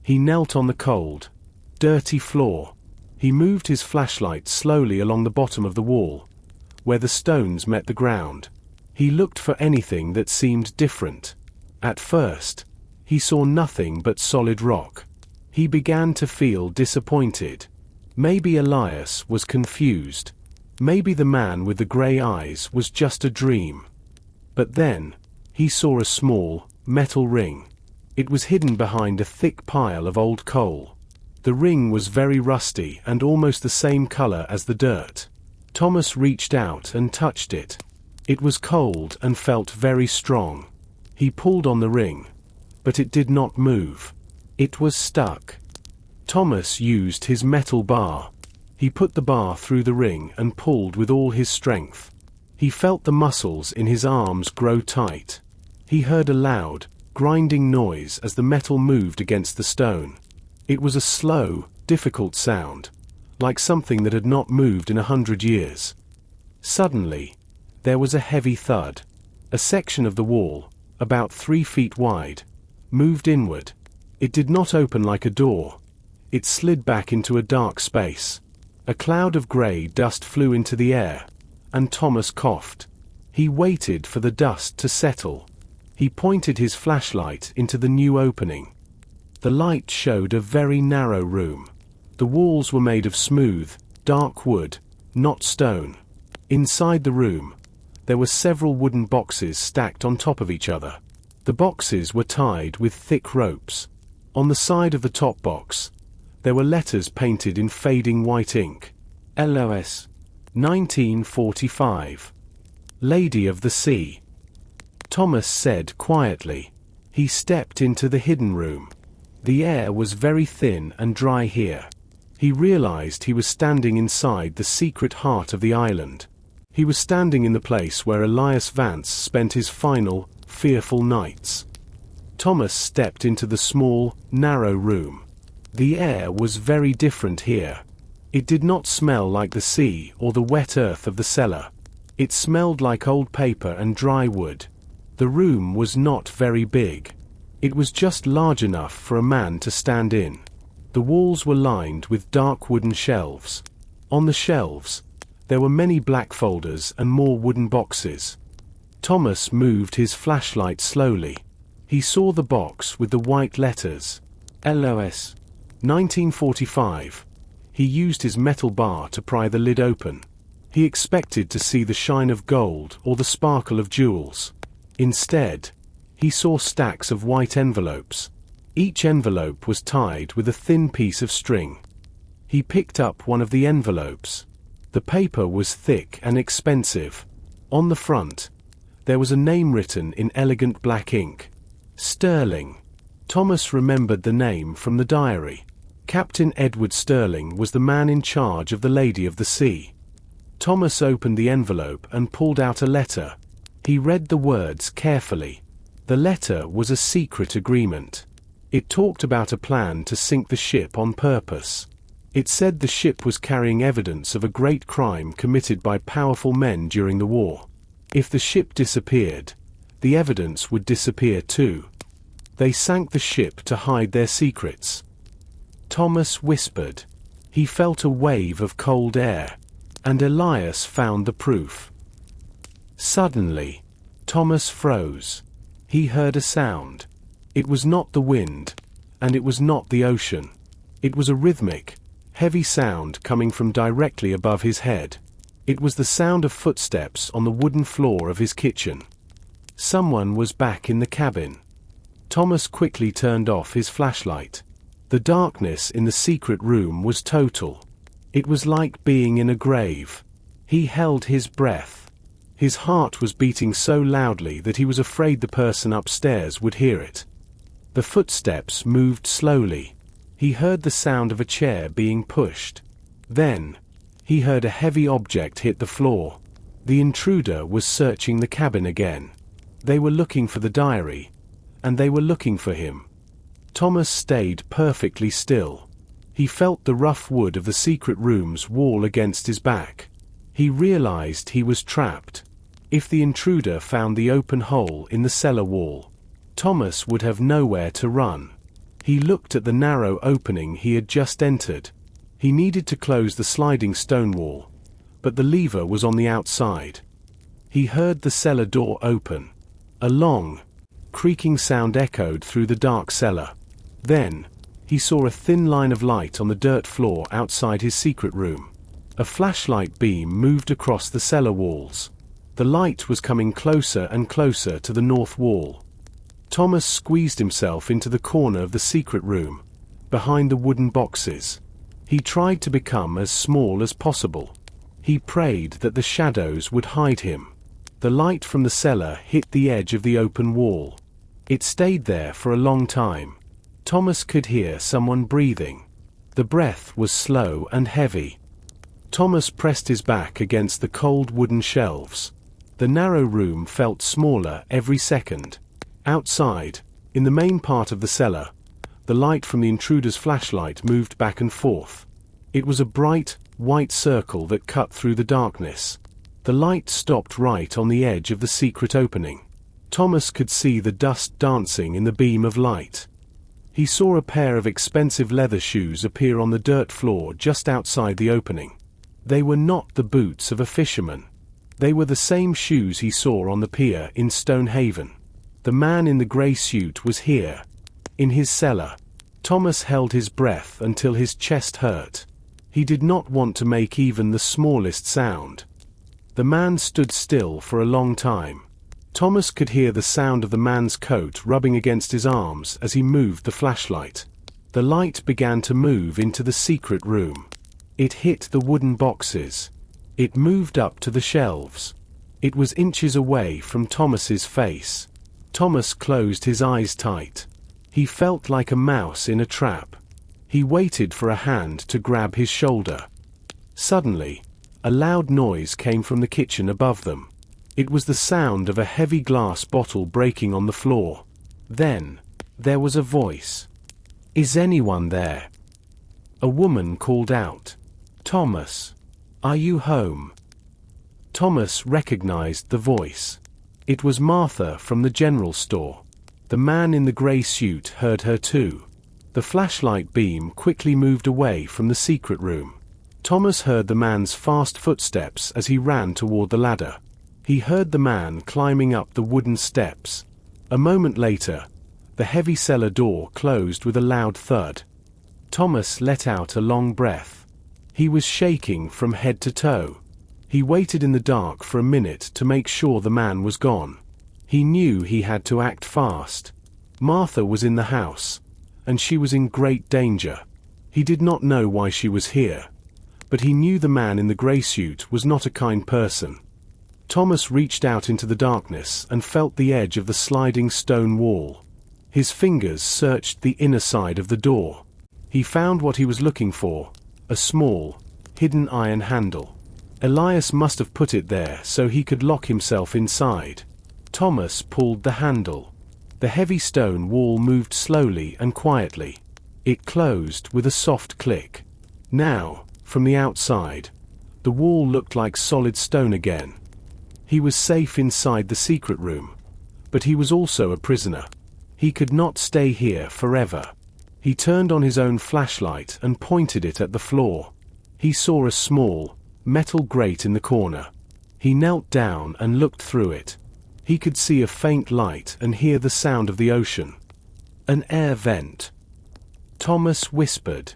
A: He knelt on the cold, dirty floor. He moved his flashlight slowly along the bottom of the wall, where the stones met the ground. He looked for anything that seemed different. At first, he saw nothing but solid rock. He began to feel disappointed. Maybe Elias was confused. Maybe the man with the grey eyes was just a dream. But then, he saw a small, metal ring. It was hidden behind a thick pile of old coal. The ring was very rusty and almost the same color as the dirt. Thomas reached out and touched it. It was cold and felt very strong. He pulled on the ring, but it did not move. It was stuck. Thomas used his metal bar. He put the bar through the ring and pulled with all his strength. He felt the muscles in his arms grow tight. He heard a loud, grinding noise as the metal moved against the stone. It was a slow, difficult sound, like something that had not moved in 100 years. Suddenly, there was a heavy thud. A section of the wall, about 3 feet wide, moved inward. It did not open like a door. It slid back into a dark space. A cloud of grey dust flew into the air, and Thomas coughed. He waited for the dust to settle. He pointed his flashlight into the new opening. The light showed a very narrow room. The walls were made of smooth, dark wood, not stone. Inside the room, there were several wooden boxes stacked on top of each other. The boxes were tied with thick ropes. On the side of the top box, there were letters painted in fading white ink. LOS 1945. Lady of the Sea. Thomas said quietly. He stepped into the hidden room. The air was very thin and dry here. He realized he was standing inside the secret heart of the island. He was standing in the place where Elias Vance spent his final, fearful nights. Thomas stepped into the small, narrow room. The air was very different here. It did not smell like the sea or the wet earth of the cellar. It smelled like old paper and dry wood. The room was not very big. It was just large enough for a man to stand in. The walls were lined with dark wooden shelves. On the shelves, there were many black folders and more wooden boxes. Thomas moved his flashlight slowly. He saw the box with the white letters. LOS 1945. He used his metal bar to pry the lid open. He expected to see the shine of gold or the sparkle of jewels. Instead, he saw stacks of white envelopes. Each envelope was tied with a thin piece of string. He picked up one of the envelopes. The paper was thick and expensive. On the front, there was a name written in elegant black ink. Sterling. Thomas remembered the name from the diary. Captain Edward Sterling was the man in charge of the Lady of the Sea. Thomas opened the envelope and pulled out a letter. He read the words carefully. The letter was a secret agreement. It talked about a plan to sink the ship on purpose. It said the ship was carrying evidence of a great crime committed by powerful men during the war. If the ship disappeared, the evidence would disappear too. They sank the ship to hide their secrets. Thomas whispered. He felt a wave of cold air, and Elias found the proof. Suddenly, Thomas froze. He heard a sound. It was not the wind, and it was not the ocean. It was a rhythmic, heavy sound coming from directly above his head. It was the sound of footsteps on the wooden floor of his kitchen. Someone was back in the cabin. Thomas quickly turned off his flashlight. The darkness in the secret room was total. It was like being in a grave. He held his breath. His heart was beating so loudly that he was afraid the person upstairs would hear it. The footsteps moved slowly. He heard the sound of a chair being pushed. Then, he heard a heavy object hit the floor. The intruder was searching the cabin again. They were looking for the diary, and they were looking for him. Thomas stayed perfectly still. He felt the rough wood of the secret room's wall against his back. He realized he was trapped. If the intruder found the open hole in the cellar wall, Thomas would have nowhere to run. He looked at the narrow opening he had just entered. He needed to close the sliding stone wall, but the lever was on the outside. He heard the cellar door open. A long, creaking sound echoed through the dark cellar. Then, he saw a thin line of light on the dirt floor outside his secret room. A flashlight beam moved across the cellar walls. The light was coming closer and closer to the north wall. Thomas squeezed himself into the corner of the secret room, behind the wooden boxes. He tried to become as small as possible. He prayed that the shadows would hide him. The light from the cellar hit the edge of the open wall. It stayed there for a long time. Thomas could hear someone breathing. The breath was slow and heavy. Thomas pressed his back against the cold wooden shelves. The narrow room felt smaller every second. Outside, in the main part of the cellar, the light from the intruder's flashlight moved back and forth. It was a bright, white circle that cut through the darkness. The light stopped right on the edge of the secret opening. Thomas could see the dust dancing in the beam of light. He saw a pair of expensive leather shoes appear on the dirt floor just outside the opening. They were not the boots of a fisherman. They were the same shoes he saw on the pier in Stonehaven. The man in the grey suit was here, in his cellar. Thomas held his breath until his chest hurt. He did not want to make even the smallest sound. The man stood still for a long time. Thomas could hear the sound of the man's coat rubbing against his arms as he moved the flashlight. The light began to move into the secret room. It hit the wooden boxes. It moved up to the shelves. It was inches away from Thomas's face. Thomas closed his eyes tight. He felt like a mouse in a trap. He waited for a hand to grab his shoulder. Suddenly, a loud noise came from the kitchen above them. It was the sound of a heavy glass bottle breaking on the floor. Then, there was a voice. "Is anyone there?" A woman called out, "Thomas, are you home?" Thomas recognized the voice. It was Martha from the general store. The man in the grey suit heard her too. The flashlight beam quickly moved away from the secret room. Thomas heard the man's fast footsteps as he ran toward the ladder. He heard the man climbing up the wooden steps. A moment later, the heavy cellar door closed with a loud thud. Thomas let out a long breath. He was shaking from head to toe. He waited in the dark for a minute to make sure the man was gone. He knew he had to act fast. Martha was in the house, and she was in great danger. He did not know why she was here, but he knew the man in the grey suit was not a kind person. Thomas reached out into the darkness and felt the edge of the sliding stone wall. His fingers searched the inner side of the door. He found what he was looking for, a small, hidden iron handle. Elias must have put it there so he could lock himself inside. Thomas pulled the handle. The heavy stone wall moved slowly and quietly. It closed with a soft click. Now, from the outside, the wall looked like solid stone again. He was safe inside the secret room, but he was also a prisoner. He could not stay here forever. He turned on his own flashlight and pointed it at the floor. He saw a small, metal grate in the corner. He knelt down and looked through it. He could see a faint light and hear the sound of the ocean. An air vent. Thomas whispered.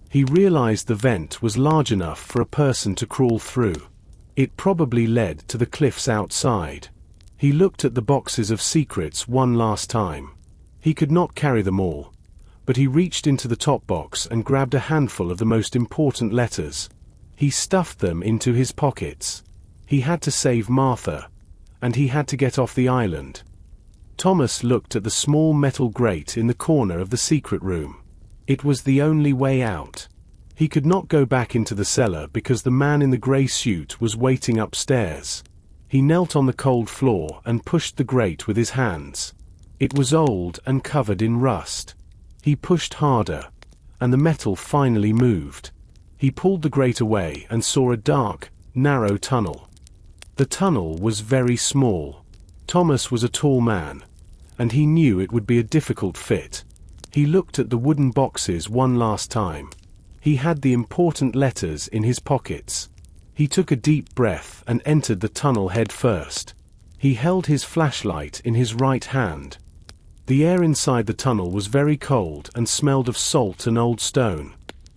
A: He realized the vent was large enough for a person to crawl through. It probably led to the cliffs outside. He looked at the boxes of secrets one last time. He could not carry them all, but he reached into the top box and grabbed a handful of the most important letters. He stuffed them into his pockets. He had to save Martha, and he had to get off the island. Thomas looked at the small metal grate in the corner of the secret room. It was the only way out. He could not go back into the cellar because the man in the grey suit was waiting upstairs. He knelt on the cold floor and pushed the grate with his hands. It was old and covered in rust. He pushed harder, and the metal finally moved. He pulled the grate away and saw a dark, narrow tunnel. The tunnel was very small. Thomas was a tall man, and he knew it would be a difficult fit. He looked at the wooden boxes one last time. He had the important letters in his pockets. He took a deep breath and entered the tunnel head first. He held his flashlight in his right hand. The air inside the tunnel was very cold and smelled of salt and old stone.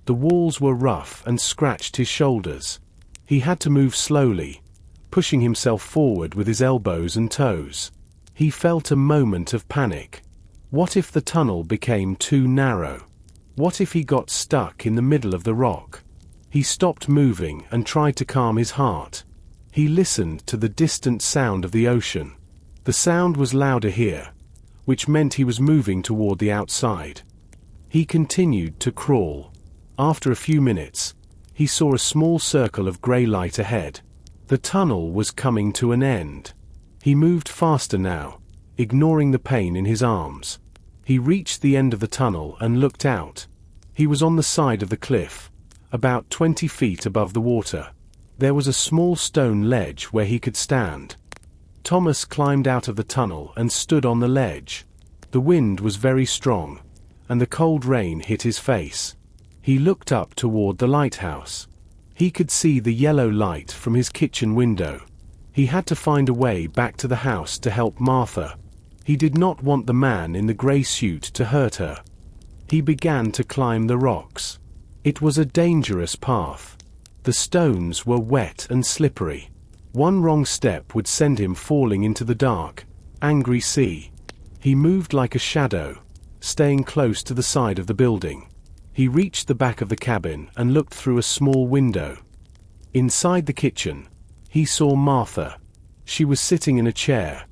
A: The walls were rough and scratched his shoulders. He had to move slowly, pushing himself forward with his elbows and toes. He felt a moment of panic. What if the tunnel became too narrow? What if he got stuck in the middle of the rock? He stopped moving and tried to calm his heart. He listened to the distant sound of the ocean. The sound was louder here, which meant he was moving toward the outside. He continued to crawl. After a few minutes, he saw a small circle of grey light ahead. The tunnel was coming to an end. He moved faster now, ignoring the pain in his arms. He reached the end of the tunnel and looked out. He was on the side of the cliff, about 20 feet above the water. There was a small stone ledge where he could stand. Thomas climbed out of the tunnel and stood on the ledge. The wind was very strong, and the cold rain hit his face. He looked up toward the lighthouse. He could see the yellow light from his kitchen window. He had to find a way back to the house to help Martha. He did not want the man in the grey suit to hurt her. He began to climb the rocks. It was a dangerous path. The stones were wet and slippery. One wrong step would send him falling into the dark, angry sea. He moved like a shadow, staying close to the side of the building. He reached the back of the cabin and looked through a small window. Inside the kitchen, he saw Martha. She was sitting in a chair,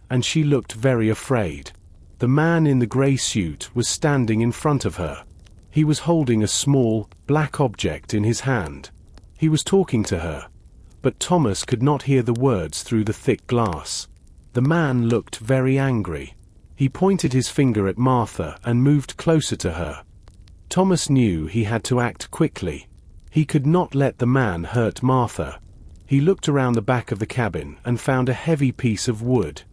A: and she looked very afraid. The man in the grey suit was standing in front of her. He was holding a small, black object in his hand. He was talking to her, but Thomas could not hear the words through the thick glass. The man looked very angry. He pointed his finger at Martha and moved closer to her. Thomas knew he had to act quickly. He could not let the man hurt Martha. He looked around the back of the cabin and found a heavy piece of wood.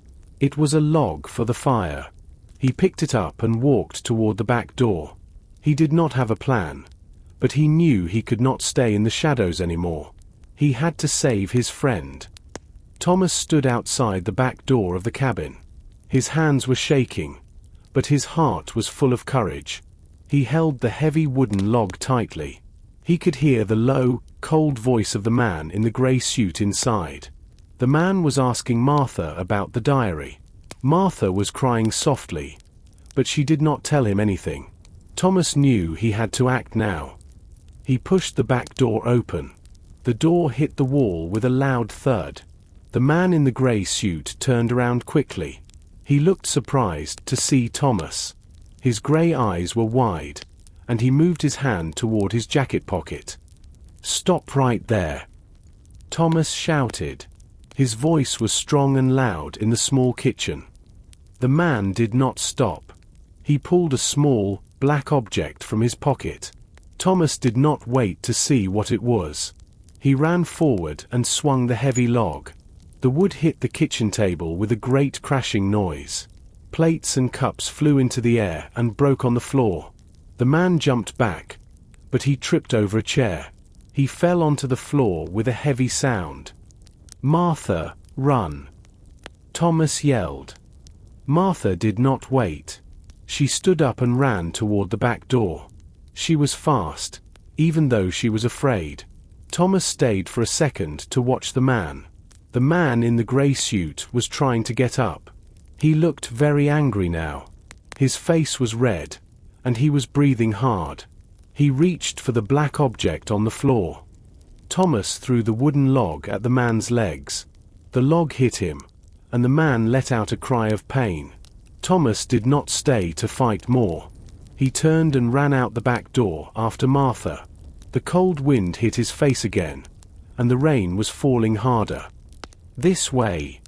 A: It was a log for the fire. He picked it up and walked toward the back door. He did not have a plan, but he knew he could not stay in the shadows anymore. He had to save his friend. Thomas stood outside the back door of the cabin. His hands were shaking, but his heart was full of courage. He held the heavy wooden log tightly. He could hear the low, cold voice of the man in the grey suit inside. The man was asking Martha about the diary. Martha was crying softly, but she did not tell him anything. Thomas knew he had to act now. He pushed the back door open. The door hit the wall with a loud thud. The man in the grey suit turned around quickly. He looked surprised to see Thomas. His grey eyes were wide, and he moved his hand toward his jacket pocket. "Stop right there!" Thomas shouted. His voice was strong and loud in the small kitchen. The man did not stop. He pulled a small, black object from his pocket. Thomas did not wait to see what it was. He ran forward and swung the heavy log. The wood hit the kitchen table with a great crashing noise. Plates and cups flew into the air and broke on the floor. The man jumped back, but he tripped over a chair. He fell onto the floor with a heavy sound. "Martha, run!" Thomas yelled. Martha did not wait. She stood up and ran toward the back door. She was fast, even though she was afraid. Thomas stayed for a second to watch the man. The man in the gray suit was trying to get up. He looked very angry now. His face was red, and he was breathing hard. He reached for the black object on the floor. Thomas threw the wooden log at the man's legs. The log hit him, and the man let out a cry of pain. Thomas did not stay to fight more. He turned and ran out the back door after Martha. The cold wind hit his face again, and the rain was falling harder. "This way,"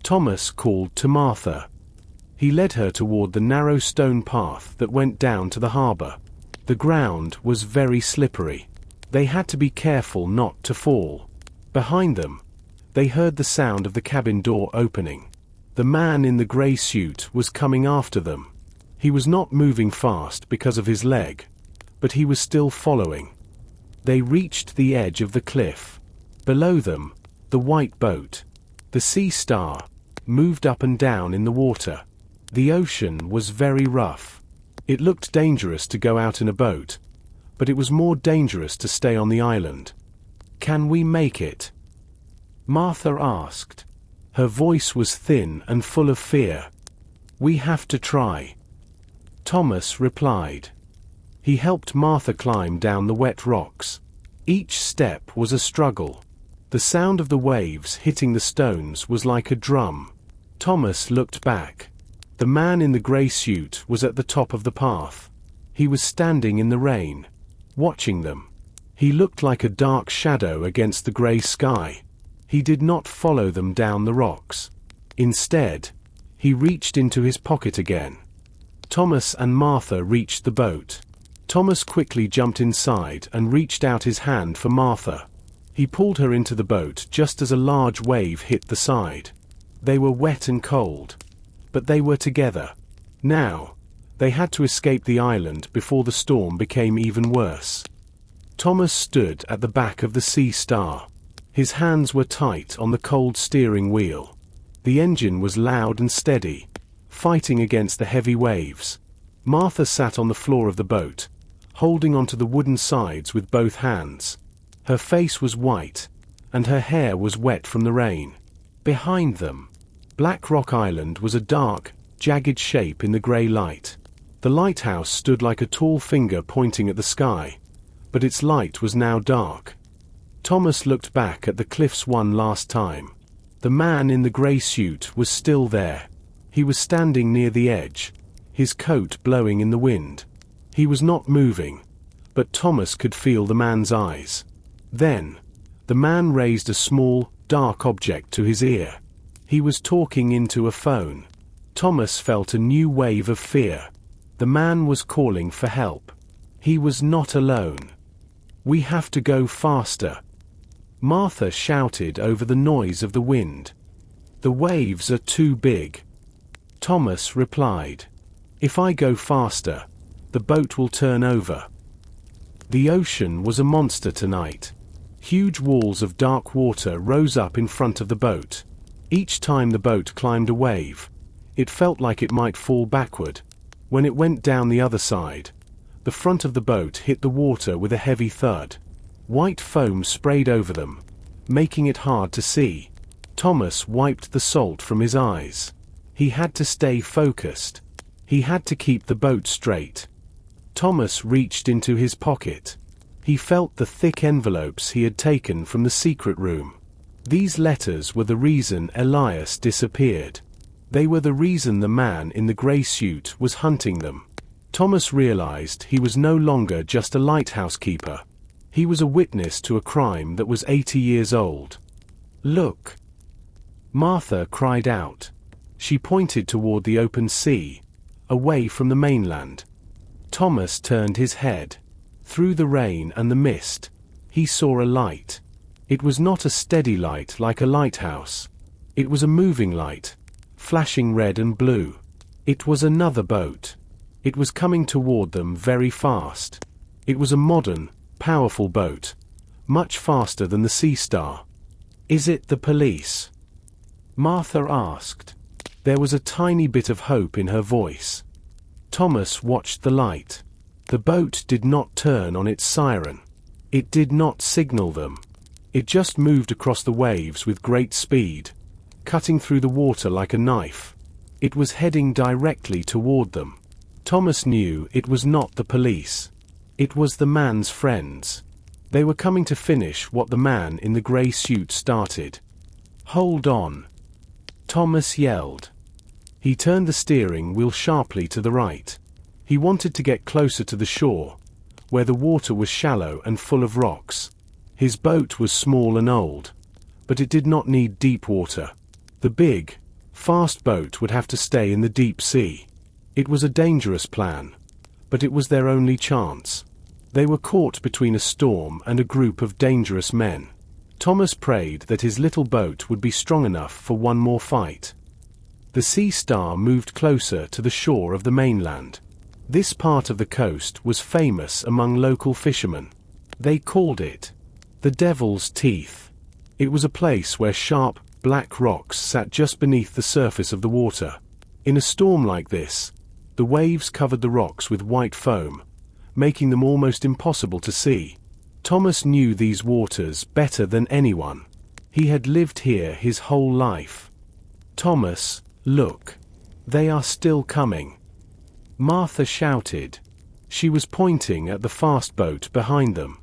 A: Thomas called to Martha. He led her toward the narrow stone path that went down to the harbor. The ground was very slippery. They had to be careful not to fall. Behind them, they heard the sound of the cabin door opening. The man in the gray suit was coming after them. He was not moving fast because of his leg, but he was still following. They reached the edge of the cliff. Below them, the white boat, the Sea Star, moved up and down in the water. The ocean was very rough. It looked dangerous to go out in a boat, but it was more dangerous to stay on the island. "Can we make it?" Martha asked. Her voice was thin and full of fear. "We have to try," Thomas replied. He helped Martha climb down the wet rocks. Each step was a struggle. The sound of the waves hitting the stones was like a drum. Thomas looked back. The man in the gray suit was at the top of the path. He was standing in the rain, watching them. He looked like a dark shadow against the gray sky. He did not follow them down the rocks. Instead, he reached into his pocket again. Thomas and Martha reached the boat. Thomas quickly jumped inside and reached out his hand for Martha. He pulled her into the boat just as a large wave hit the side. They were wet and cold, but they were together. Now, they had to escape the island before the storm became even worse. Thomas stood at the back of the Sea Star. His hands were tight on the cold steering wheel. The engine was loud and steady, fighting against the heavy waves. Martha sat on the floor of the boat, holding onto the wooden sides with both hands. Her face was white, and her hair was wet from the rain. Behind them, Black Rock Island was a dark, jagged shape in the gray light. The lighthouse stood like a tall finger pointing at the sky, but its light was now dark. Thomas looked back at the cliffs one last time. The man in the gray suit was still there. He was standing near the edge, his coat blowing in the wind. He was not moving, but Thomas could feel the man's eyes. Then, the man raised a small, dark object to his ear. He was talking into a phone. Thomas felt a new wave of fear. The man was calling for help. He was not alone. "We have to go faster," Martha shouted over the noise of the wind. "The waves are too big," Thomas replied. "If I go faster, the boat will turn over." The ocean was a monster tonight. Huge walls of dark water rose up in front of the boat. Each time the boat climbed a wave, it felt like it might fall backward. When it went down the other side, the front of the boat hit the water with a heavy thud. White foam sprayed over them, making it hard to see. Thomas wiped the salt from his eyes. He had to stay focused. He had to keep the boat straight. Thomas reached into his pocket. He felt the thick envelopes he had taken from the secret room. These letters were the reason Elias disappeared. They were the reason the man in the gray suit was hunting them. Thomas realized he was no longer just a lighthouse keeper. He was a witness to a crime that was 80 years old. "Look!" Martha cried out. She pointed toward the open sea, away from the mainland. Thomas turned his head. Through the rain and the mist, he saw a light. It was not a steady light like a lighthouse. It was a moving light, flashing red and blue. It was another boat. It was coming toward them very fast. It was a modern, powerful boat, much faster than the Sea Star. "Is it the police?" Martha asked. There was a tiny bit of hope in her voice. Thomas watched the light. The boat did not turn on its siren. It did not signal them. It just moved across the waves with great speed, cutting through the water like a knife. It was heading directly toward them. Thomas knew it was not the police. It was the man's friends. They were coming to finish what the man in the grey suit started. "Hold on!" Thomas yelled. He turned the steering wheel sharply to the right. He wanted to get closer to the shore, where the water was shallow and full of rocks. His boat was small and old, but it did not need deep water. The big, fast boat would have to stay in the deep sea. It was a dangerous plan, but it was their only chance. They were caught between a storm and a group of dangerous men. Thomas prayed that his little boat would be strong enough for one more fight. The Sea Star moved closer to the shore of the mainland. This part of the coast was famous among local fishermen. They called it the Devil's Teeth. It was a place where sharp, black rocks sat just beneath the surface of the water. In a storm like this, the waves covered the rocks with white foam, making them almost impossible to see. Thomas knew these waters better than anyone. He had lived here his whole life. "Thomas, look. They are still coming," Martha shouted. She was pointing at the fast boat behind them.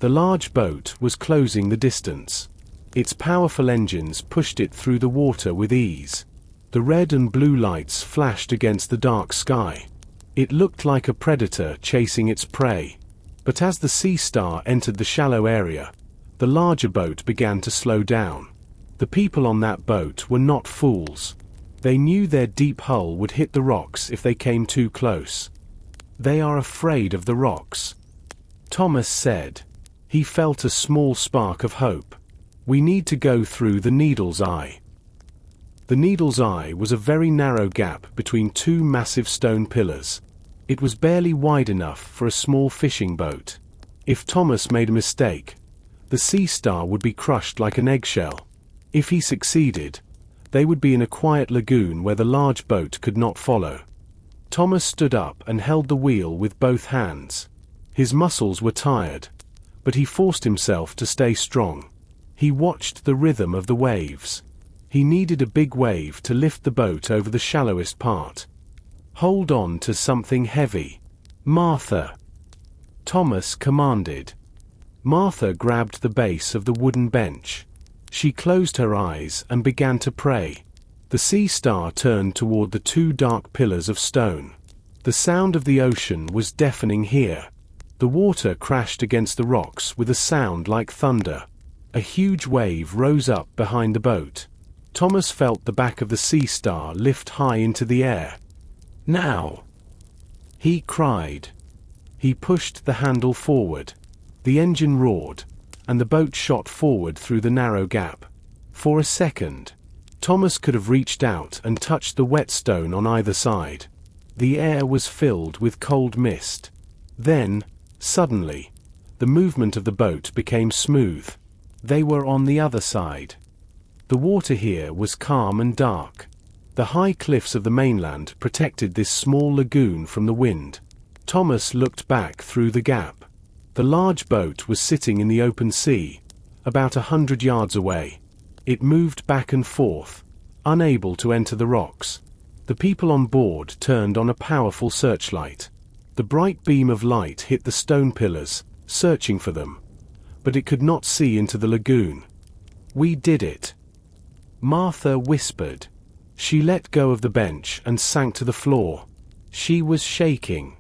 A: The large boat was closing the distance. Its powerful engines pushed it through the water with ease. The red and blue lights flashed against the dark sky. It looked like a predator chasing its prey. But as the Sea Star entered the shallow area, the larger boat began to slow down. The people on that boat were not fools. They knew their deep hull would hit the rocks if they came too close. "They are afraid of the rocks," Thomas said. He felt a small spark of hope. "We need to go through the Needle's Eye." The Needle's Eye was a very narrow gap between two massive stone pillars. It was barely wide enough for a small fishing boat. If Thomas made a mistake, the Sea Star would be crushed like an eggshell. If he succeeded, they would be in a quiet lagoon where the large boat could not follow. Thomas stood up and held the wheel with both hands. His muscles were tired, but he forced himself to stay strong. He watched the rhythm of the waves. He needed a big wave to lift the boat over the shallowest part. "Hold on to something heavy, Martha," Thomas commanded. Martha grabbed the base of the wooden bench. She closed her eyes and began to pray. The Sea Star turned toward the two dark pillars of stone. The sound of the ocean was deafening here. The water crashed against the rocks with a sound like thunder. A huge wave rose up behind the boat. Thomas felt the back of the Sea Star lift high into the air. "Now!" he cried. He pushed the handle forward. The engine roared, and the boat shot forward through the narrow gap. For a second, Thomas could have reached out and touched the wet stone on either side. The air was filled with cold mist. Then, suddenly, the movement of the boat became smooth. They were on the other side. The water here was calm and dark. The high cliffs of the mainland protected this small lagoon from the wind. Thomas looked back through the gap. The large boat was sitting in the open sea, about 100 yards away. It moved back and forth, unable to enter the rocks. The people on board turned on a powerful searchlight. The bright beam of light hit the stone pillars, searching for them. But it could not see into the lagoon. "We did it," Martha whispered. She let go of the bench and sank to the floor. She was shaking.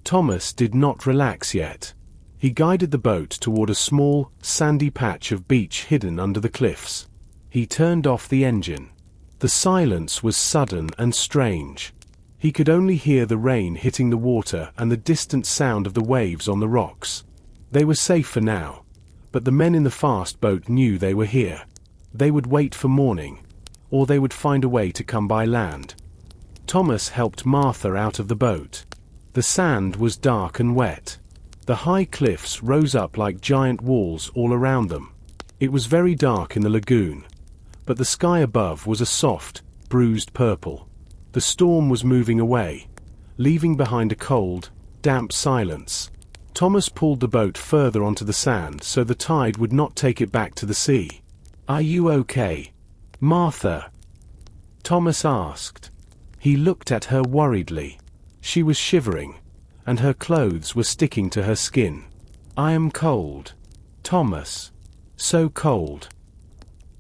A: Thomas did not relax yet. He guided the boat toward a small, sandy patch of beach hidden under the cliffs. He turned off the engine. The silence was sudden and strange. He could only hear the rain hitting the water and the distant sound of the waves on the rocks. They were safe for now, but the men in the fast boat knew they were here. They would wait for morning, or they would find a way to come by land. Thomas helped Martha out of the boat. The sand was dark and wet. The high cliffs rose up like giant walls all around them. It was very dark in the lagoon, but the sky above was a soft, bruised purple. The storm was moving away, leaving behind a cold, damp silence. Thomas pulled the boat further onto the sand so the tide would not take it back to the sea. "Are you okay, Martha?" Thomas asked. He looked at her worriedly. She was shivering, and her clothes were sticking to her skin. "I am cold, Thomas. So cold,"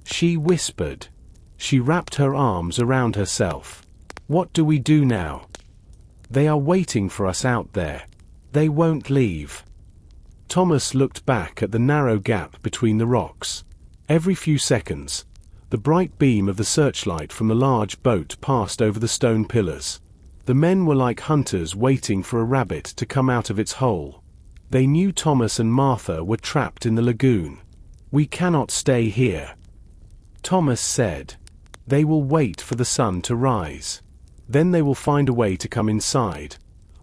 A: she whispered. She wrapped her arms around herself. "What do we do now? They are waiting for us out there. They won't leave." Thomas looked back at the narrow gap between the rocks. Every few seconds, the bright beam of the searchlight from the large boat passed over the stone pillars. The men were like hunters waiting for a rabbit to come out of its hole. They knew Thomas and Martha were trapped in the lagoon. "We cannot stay here," Thomas said. "They will wait for the sun to rise. Then they will find a way to come inside,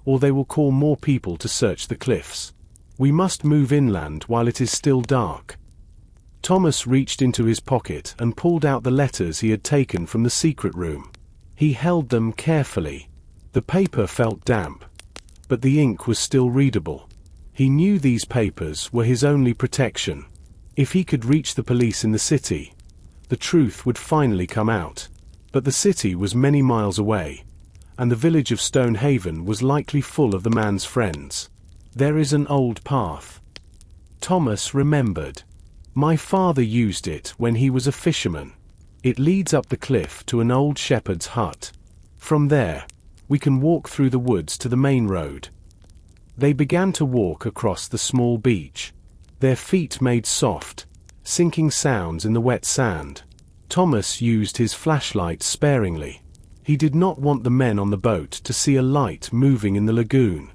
A: or they will call more people to search the cliffs. We must move inland while it is still dark." Thomas reached into his pocket and pulled out the letters he had taken from the secret room. He held them carefully. The paper felt damp, but the ink was still readable. He knew these papers were his only protection. If he could reach the police in the city, the truth would finally come out. But the city was many miles away, and the village of Stonehaven was likely full of the man's friends. "There is an old path," Thomas remembered. "My father used it when he was a fisherman. It leads up the cliff to an old shepherd's hut. From there, we can walk through the woods to the main road." They began to walk across the small beach. Their feet made soft, sinking sounds in the wet sand. Thomas used his flashlight sparingly. He did not want the men on the boat to see a light moving in the lagoon.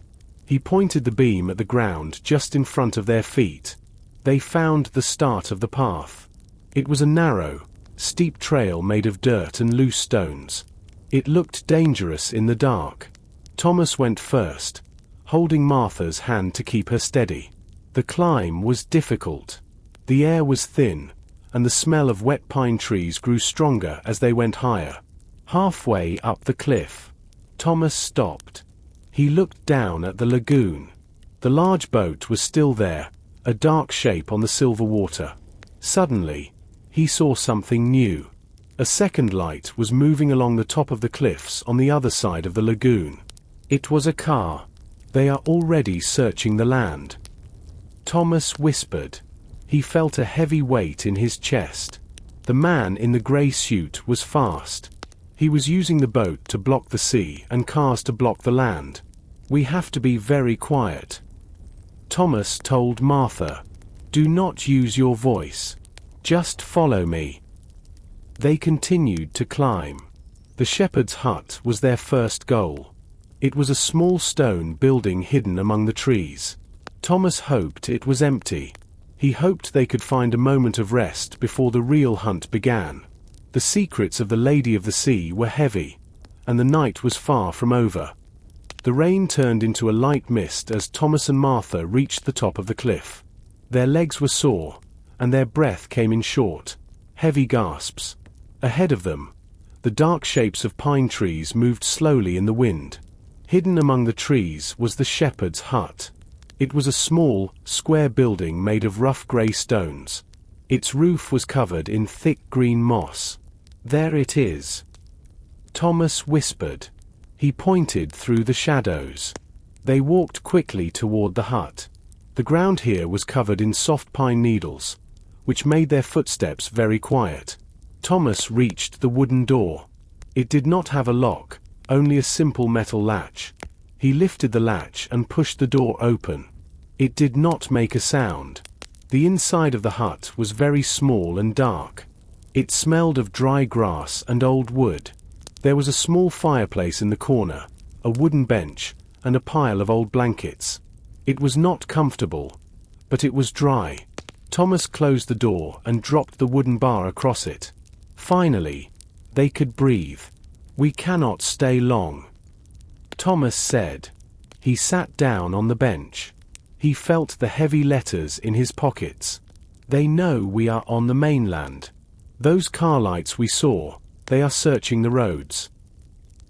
A: He pointed the beam at the ground just in front of their feet. They found the start of the path. It was a narrow, steep trail made of dirt and loose stones. It looked dangerous in the dark. Thomas went first, holding Martha's hand to keep her steady. The climb was difficult. The air was thin, and the smell of wet pine trees grew stronger as they went higher. Halfway up the cliff, Thomas stopped. He looked down at the lagoon. The large boat was still there, a dark shape on the silver water. Suddenly, he saw something new. A second light was moving along the top of the cliffs on the other side of the lagoon. It was a car. "They are already searching the land," Thomas whispered. He felt a heavy weight in his chest. The man in the grey suit was fast. He was using the boat to block the sea and cars to block the land. "We have to be very quiet," Thomas told Martha. "Do not use your voice. Just follow me." They continued to climb. The shepherd's hut was their first goal. It was a small stone building hidden among the trees. Thomas hoped it was empty. He hoped they could find a moment of rest before the real hunt began. The secrets of the Lady of the Sea were heavy, and the night was far from over. The rain turned into a light mist as Thomas and Martha reached the top of the cliff. Their legs were sore, and their breath came in short, heavy gasps. Ahead of them, the dark shapes of pine trees moved slowly in the wind. Hidden among the trees was the shepherd's hut. It was a small, square building made of rough grey stones. Its roof was covered in thick green moss. "There it is," Thomas whispered. He pointed through the shadows. They walked quickly toward the hut. The ground here was covered in soft pine needles, which made their footsteps very quiet. Thomas reached the wooden door. It did not have a lock, only a simple metal latch. He lifted the latch and pushed the door open. It did not make a sound. The inside of the hut was very small and dark. It smelled of dry grass and old wood. There was a small fireplace in the corner, a wooden bench, and a pile of old blankets. It was not comfortable, but it was dry. Thomas closed the door and dropped the wooden bar across it. Finally, they could breathe. "We cannot stay long," Thomas said. He sat down on the bench. He felt the heavy letters in his pockets. "They know we are on the mainland. Those car lights we saw, they are searching the roads."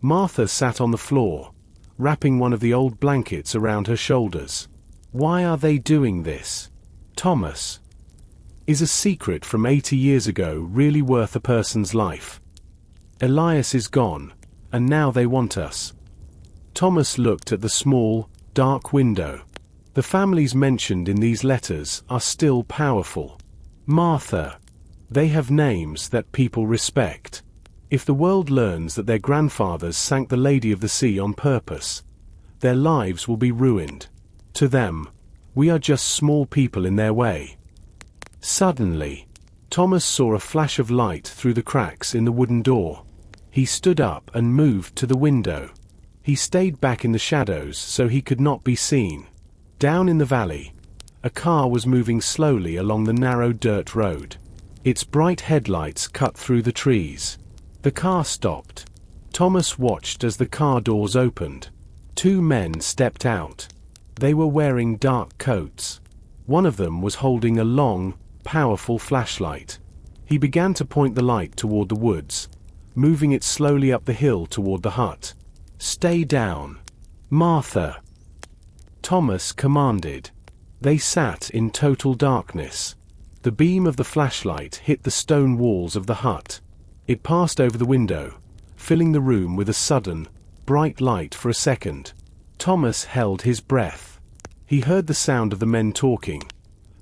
A: Martha sat on the floor, wrapping one of the old blankets around her shoulders. Why are they doing this? Thomas. Is a secret from 80 years ago really worth a person's life? Elias is gone, and now they want us. Thomas looked at the small, dark window. The families mentioned in these letters are still powerful. Martha. They have names that people respect. If the world learns that their grandfathers sank the Lady of the Sea on purpose, their lives will be ruined. To them, we are just small people in their way. Suddenly, Thomas saw a flash of light through the cracks in the wooden door. He stood up and moved to the window. He stayed back in the shadows so he could not be seen. Down in the valley, a car was moving slowly along the narrow dirt road. Its bright headlights cut through the trees. The car stopped. Thomas watched as the car doors opened. Two men stepped out. They were wearing dark coats. One of them was holding a long, powerful flashlight. He began to point the light toward the woods, moving it slowly up the hill toward the hut. "Stay down, Martha," Thomas commanded. They sat in total darkness. The beam of the flashlight hit the stone walls of the hut. It passed over the window, filling the room with a sudden, bright light for a second. Thomas held his breath. He heard the sound of the men talking,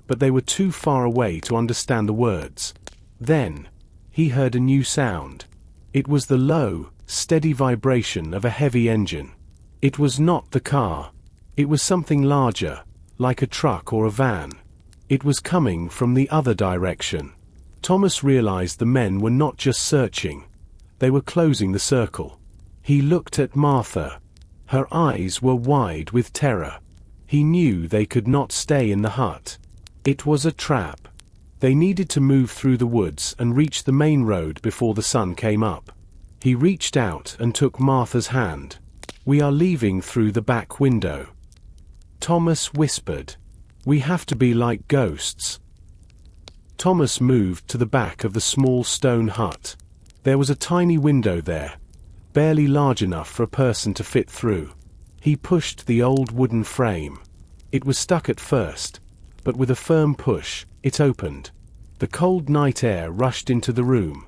A: but they were too far away to understand the words. Then, he heard a new sound. It was the low, steady vibration of a heavy engine. It was not the car. It was something larger, like a truck or a van. It was coming from the other direction. Thomas realized the men were not just searching. They were closing the circle. He looked at Martha. Her eyes were wide with terror. He knew they could not stay in the hut. It was a trap. They needed to move through the woods and reach the main road before the sun came up. He reached out and took Martha's hand. "We are leaving through the back window," Thomas whispered. "We have to be like ghosts." Thomas moved to the back of the small stone hut. There was a tiny window there, barely large enough for a person to fit through. He pushed the old wooden frame. It was stuck at first, but with a firm push, it opened. The cold night air rushed into the room.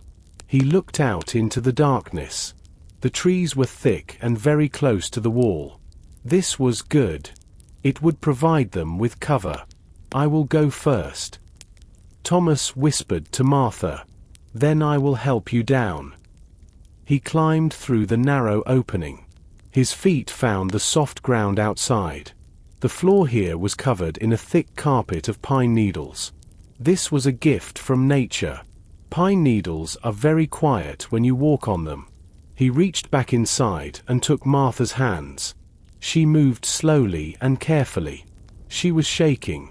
A: He looked out into the darkness. The trees were thick and very close to the wall. This was good. It would provide them with cover. "I will go first," Thomas whispered to Martha. "Then I will help you down." He climbed through the narrow opening. His feet found the soft ground outside. The floor here was covered in a thick carpet of pine needles. This was a gift from nature. Pine needles are very quiet when you walk on them. He reached back inside and took Martha's hands. She moved slowly and carefully. She was shaking,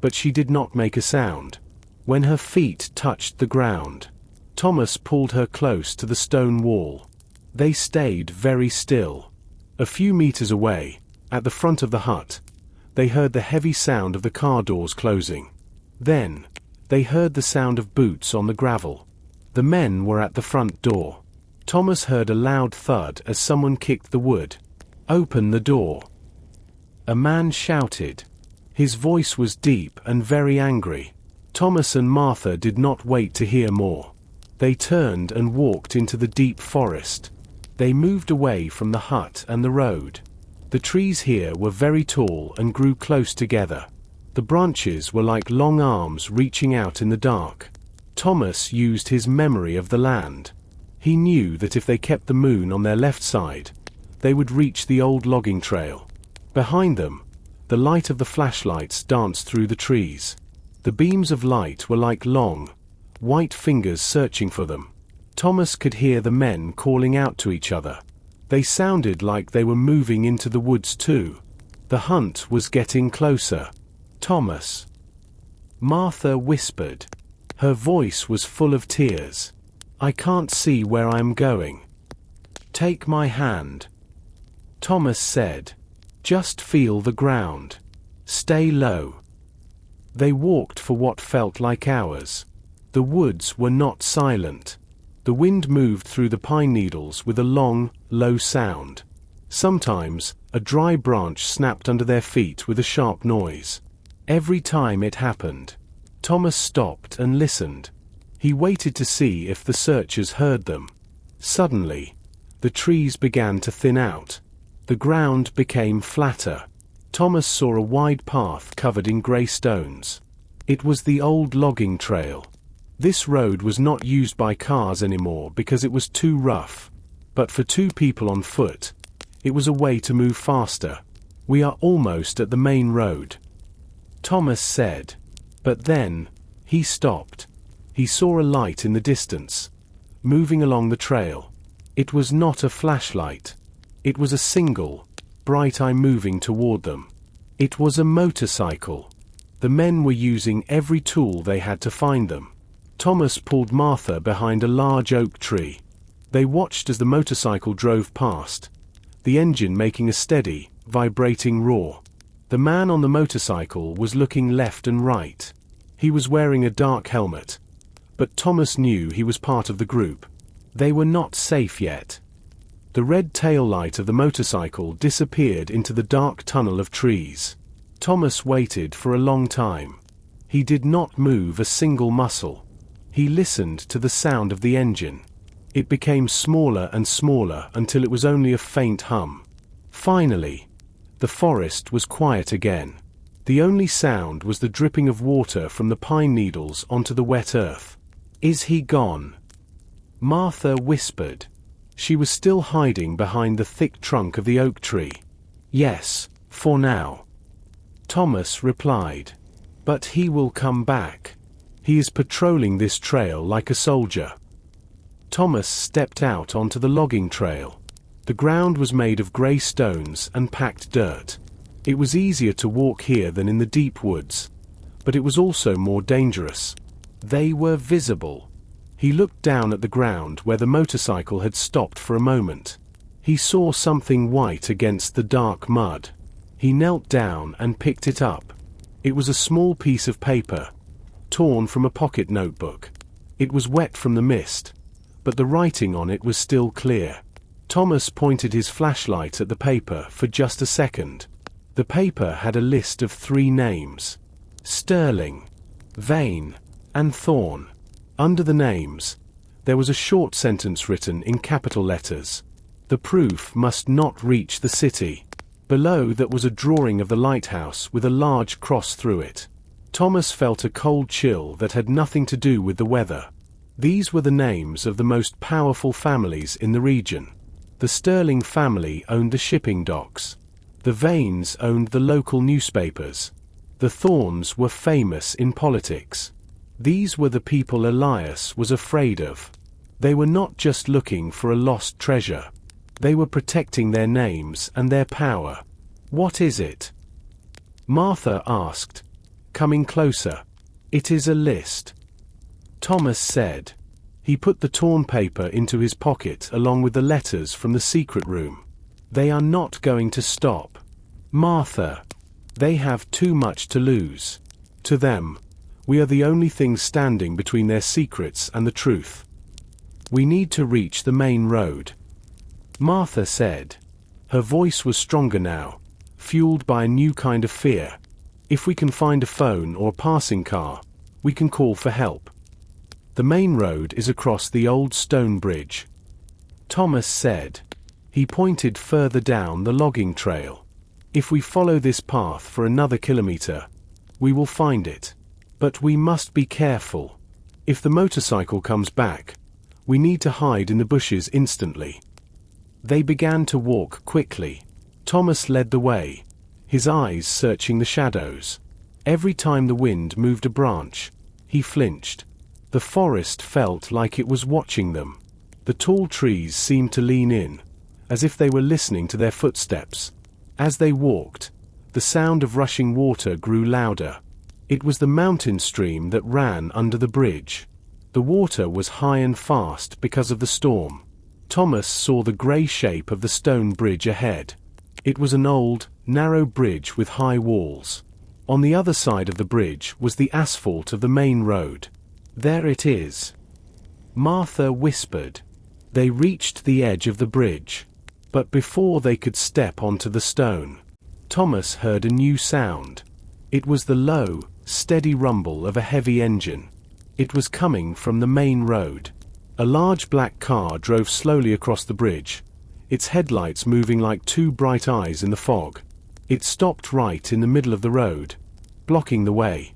A: but she did not make a sound. When her feet touched the ground, Thomas pulled her close to the stone wall. They stayed very still. A few meters away, at the front of the hut, they heard the heavy sound of the car doors closing. Then, they heard the sound of boots on the gravel. The men were at the front door. Thomas heard a loud thud as someone kicked the wood. "Open the door," a man shouted. His voice was deep and very angry. Thomas and Martha did not wait to hear more. They turned and walked into the deep forest. They moved away from the hut and the road. The trees here were very tall and grew close together. The branches were like long arms reaching out in the dark. Thomas used his memory of the land. He knew that if they kept the moon on their left side, they would reach the old logging trail. Behind them, the light of the flashlights danced through the trees. The beams of light were like long, white fingers searching for them. Thomas could hear the men calling out to each other. They sounded like they were moving into the woods too. The hunt was getting closer. "Thomas," Martha whispered. Her voice was full of tears. "I can't see where I'm going." "Take my hand," Thomas said. "Just feel the ground. Stay low." They walked for what felt like hours. The woods were not silent. The wind moved through the pine needles with a long, low sound. Sometimes, a dry branch snapped under their feet with a sharp noise. Every time it happened, Thomas stopped and listened. He waited to see if the searchers heard them. Suddenly, the trees began to thin out. The ground became flatter. Thomas saw a wide path covered in grey stones. It was the old logging trail. This road was not used by cars anymore because it was too rough. But for two people on foot, it was a way to move faster. "We are almost at the main road," Thomas said. But then, he stopped. He saw a light in the distance, moving along the trail. It was not a flashlight. It was a single, bright eye moving toward them. It was a motorcycle. The men were using every tool they had to find them. Thomas pulled Martha behind a large oak tree. They watched as the motorcycle drove past, the engine making a steady, vibrating roar. The man on the motorcycle was looking left and right. He was wearing a dark helmet, but Thomas knew he was part of the group. They were not safe yet. The red tail light of the motorcycle disappeared into the dark tunnel of trees. Thomas waited for a long time. He did not move a single muscle. He listened to the sound of the engine. It became smaller and smaller until it was only a faint hum. Finally, the forest was quiet again. The only sound was the dripping of water from the pine needles onto the wet earth. "Is he gone?" Martha whispered. She was still hiding behind the thick trunk of the oak tree. "Yes, for now," Thomas replied. "But he will come back. He is patrolling this trail like a soldier." Thomas stepped out onto the logging trail. The ground was made of grey stones and packed dirt. It was easier to walk here than in the deep woods, but it was also more dangerous. They were visible. He looked down at the ground where the motorcycle had stopped for a moment. He saw something white against the dark mud. He knelt down and picked it up. It was a small piece of paper, torn from a pocket notebook. It was wet from the mist, but the writing on it was still clear. Thomas pointed his flashlight at the paper for just a second. The paper had a list of 3 names: Sterling, Vane, and Thorne. Under the names, there was a short sentence written in capital letters. The proof must not reach the city. Below that was a drawing of the lighthouse with a large cross through it. Thomas felt a cold chill that had nothing to do with the weather. These were the names of the most powerful families in the region. The Sterling family owned the shipping docks. The Vanes owned the local newspapers. The Thorns were famous in politics. These were the people Elias was afraid of. They were not just looking for a lost treasure. They were protecting their names and their power. "What is it?" Martha asked, coming closer. "It is a list," Thomas said. He put the torn paper into his pocket along with the letters from the secret room. "They are not going to stop, Martha. They have too much to lose. To them, we are the only thing standing between their secrets and the truth. We need to reach the main road," Martha said. Her voice was stronger now, fueled by a new kind of fear. "If we can find a phone or a passing car, we can call for help. The main road is across the old stone bridge," Thomas said. He pointed further down the logging trail. "If we follow this path for another kilometer, we will find it. But we must be careful. If the motorcycle comes back, we need to hide in the bushes instantly." They began to walk quickly. Thomas led the way, his eyes searching the shadows. Every time the wind moved a branch, he flinched. The forest felt like it was watching them. The tall trees seemed to lean in, as if they were listening to their footsteps. As they walked, the sound of rushing water grew louder. It was the mountain stream that ran under the bridge. The water was high and fast because of the storm. Thomas saw the grey shape of the stone bridge ahead. It was an old, narrow bridge with high walls. On the other side of the bridge was the asphalt of the main road. "There it is," Martha whispered. They reached the edge of the bridge. But before they could step onto the stone, Thomas heard a new sound. It was the low, steady rumble of a heavy engine. It was coming from the main road. A large black car drove slowly across the bridge, its headlights moving like two bright eyes in the fog. It stopped right in the middle of the road, blocking the way.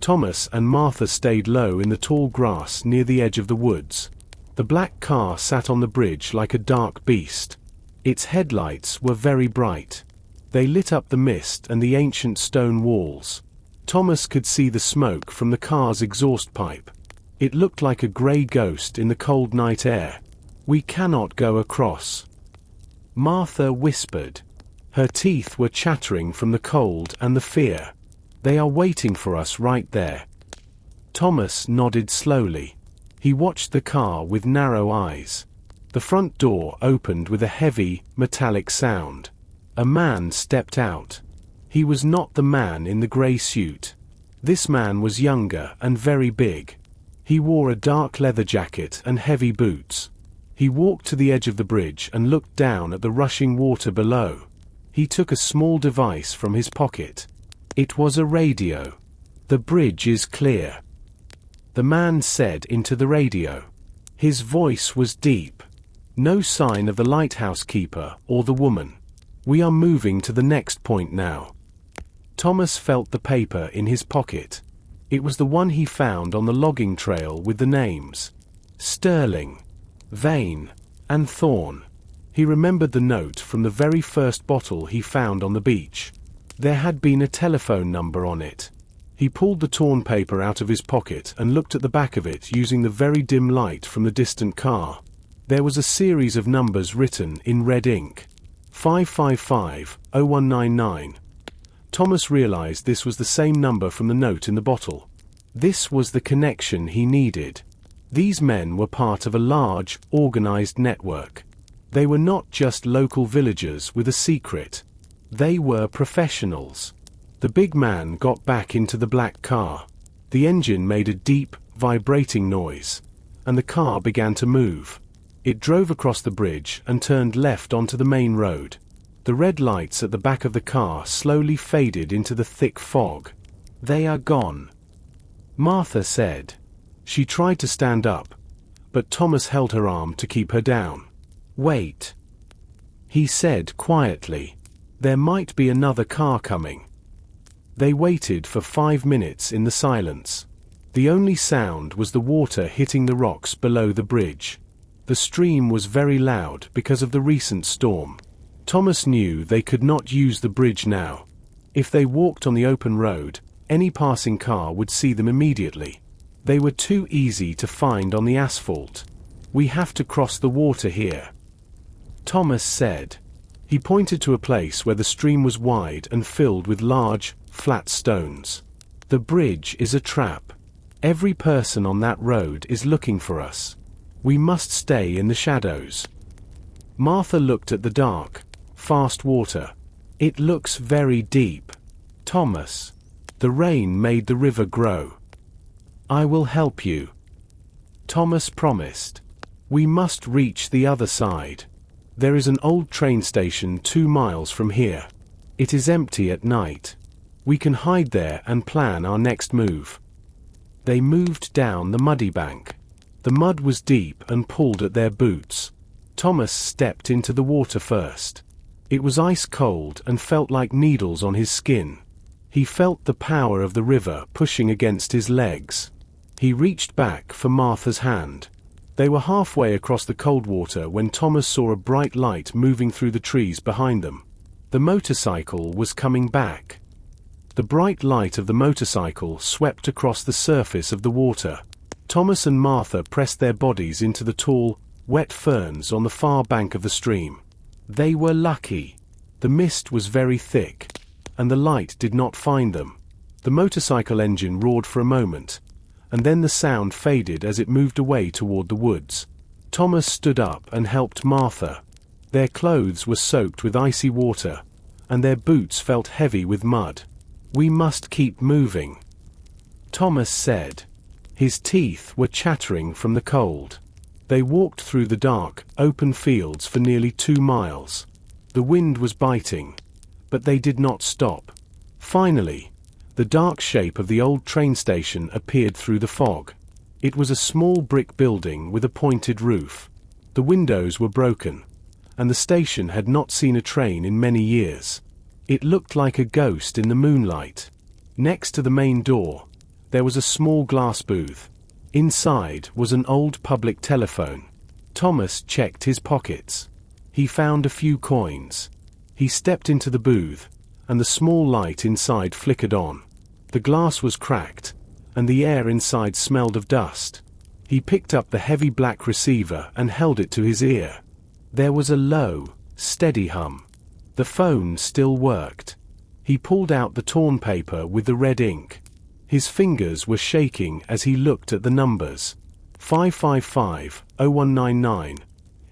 A: Thomas and Martha stayed low in the tall grass near the edge of the woods. The black car sat on the bridge like a dark beast. Its headlights were very bright. They lit up the mist and the ancient stone walls. Thomas could see the smoke from the car's exhaust pipe. It looked like a grey ghost in the cold night air. "We cannot go across," Martha whispered. Her teeth were chattering from the cold and the fear. "They are waiting for us right there." Thomas nodded slowly. He watched the car with narrow eyes. The front door opened with a heavy, metallic sound. A man stepped out. He was not the man in the grey suit. This man was younger and very big. He wore a dark leather jacket and heavy boots. He walked to the edge of the bridge and looked down at the rushing water below. He took a small device from his pocket. It was a radio. "The bridge is clear," the man said into the radio. His voice was deep. No sign of the lighthouse keeper or the woman. "We are moving to the next point now." Thomas felt the paper in his pocket. It was the one he found on the logging trail with the names Sterling, Vane, and Thorn. He remembered the note from the very first bottle he found on the beach. There had been a telephone number on it. He pulled the torn paper out of his pocket and looked at the back of it using the very dim light from the distant car. There was a series of numbers written in red ink. 555-0199. Thomas realized this was the same number from the note in the bottle. This was the connection he needed. These men were part of a large, organized network. They were not just local villagers with a secret. They were professionals. The big man got back into the black car. The engine made a deep, vibrating noise, and the car began to move. It drove across the bridge and turned left onto the main road. The red lights at the back of the car slowly faded into the thick fog. "They are gone," Martha said. She tried to stand up, but Thomas held her arm to keep her down. "Wait," he said quietly. "There might be another car coming." They waited for 5 minutes in the silence. The only sound was the water hitting the rocks below the bridge. The stream was very loud because of the recent storm. Thomas knew they could not use the bridge now. If they walked on the open road, any passing car would see them immediately. They were too easy to find on the asphalt. "We have to cross the water here," Thomas said. He pointed to a place where the stream was wide and filled with large, flat stones. "The bridge is a trap. Every person on that road is looking for us. We must stay in the shadows." Martha looked at the dark, fast water. "It looks very deep." "Thomas." The rain made the river grow. "I will help you," Thomas promised. "We must reach the other side. There is an old train station 2 miles from here. It is empty at night. We can hide there and plan our next move." They moved down the muddy bank. The mud was deep and pulled at their boots. Thomas stepped into the water first. It was ice cold and felt like needles on his skin. He felt the power of the river pushing against his legs. He reached back for Martha's hand. They were halfway across the cold water when Thomas saw a bright light moving through the trees behind them. The motorcycle was coming back. The bright light of the motorcycle swept across the surface of the water. Thomas and Martha pressed their bodies into the tall, wet ferns on the far bank of the stream. They were lucky. The mist was very thick, and the light did not find them. The motorcycle engine roared for a moment, and then the sound faded as it moved away toward the woods. Thomas stood up and helped Martha. Their clothes were soaked with icy water, and their boots felt heavy with mud. "We must keep moving," Thomas said. His teeth were chattering from the cold. They walked through the dark, open fields for nearly 2 miles. The wind was biting, but they did not stop. Finally, the dark shape of the old train station appeared through the fog. It was a small brick building with a pointed roof. The windows were broken, and the station had not seen a train in many years. It looked like a ghost in the moonlight. Next to the main door, there was a small glass booth. Inside was an old public telephone. Thomas checked his pockets. He found a few coins. He stepped into the booth, and the small light inside flickered on. The glass was cracked, and the air inside smelled of dust. He picked up the heavy black receiver and held it to his ear. There was a low, steady hum. The phone still worked. He pulled out the torn paper with the red ink. His fingers were shaking as he looked at the numbers. 555-0199.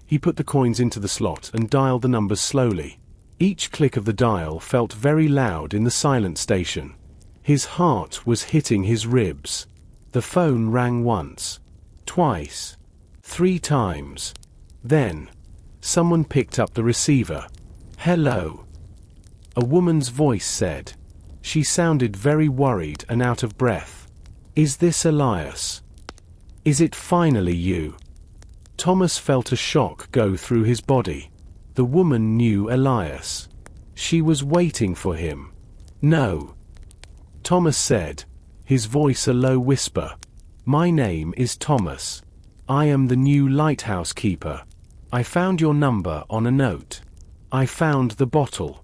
A: He put the coins into the slot and dialed the numbers slowly. Each click of the dial felt very loud in the silent station. His heart was hitting his ribs. The phone rang once, twice, 3 times. Then, someone picked up the receiver. "Hello," a woman's voice said. She sounded very worried and out of breath. "Is this Elias? Is it finally you?" Thomas felt a shock go through his body. The woman knew Elias. She was waiting for him. "No," Thomas said, his voice a low whisper. "My name is Thomas. I am the new lighthouse keeper. I found your number on a note. I found the bottle."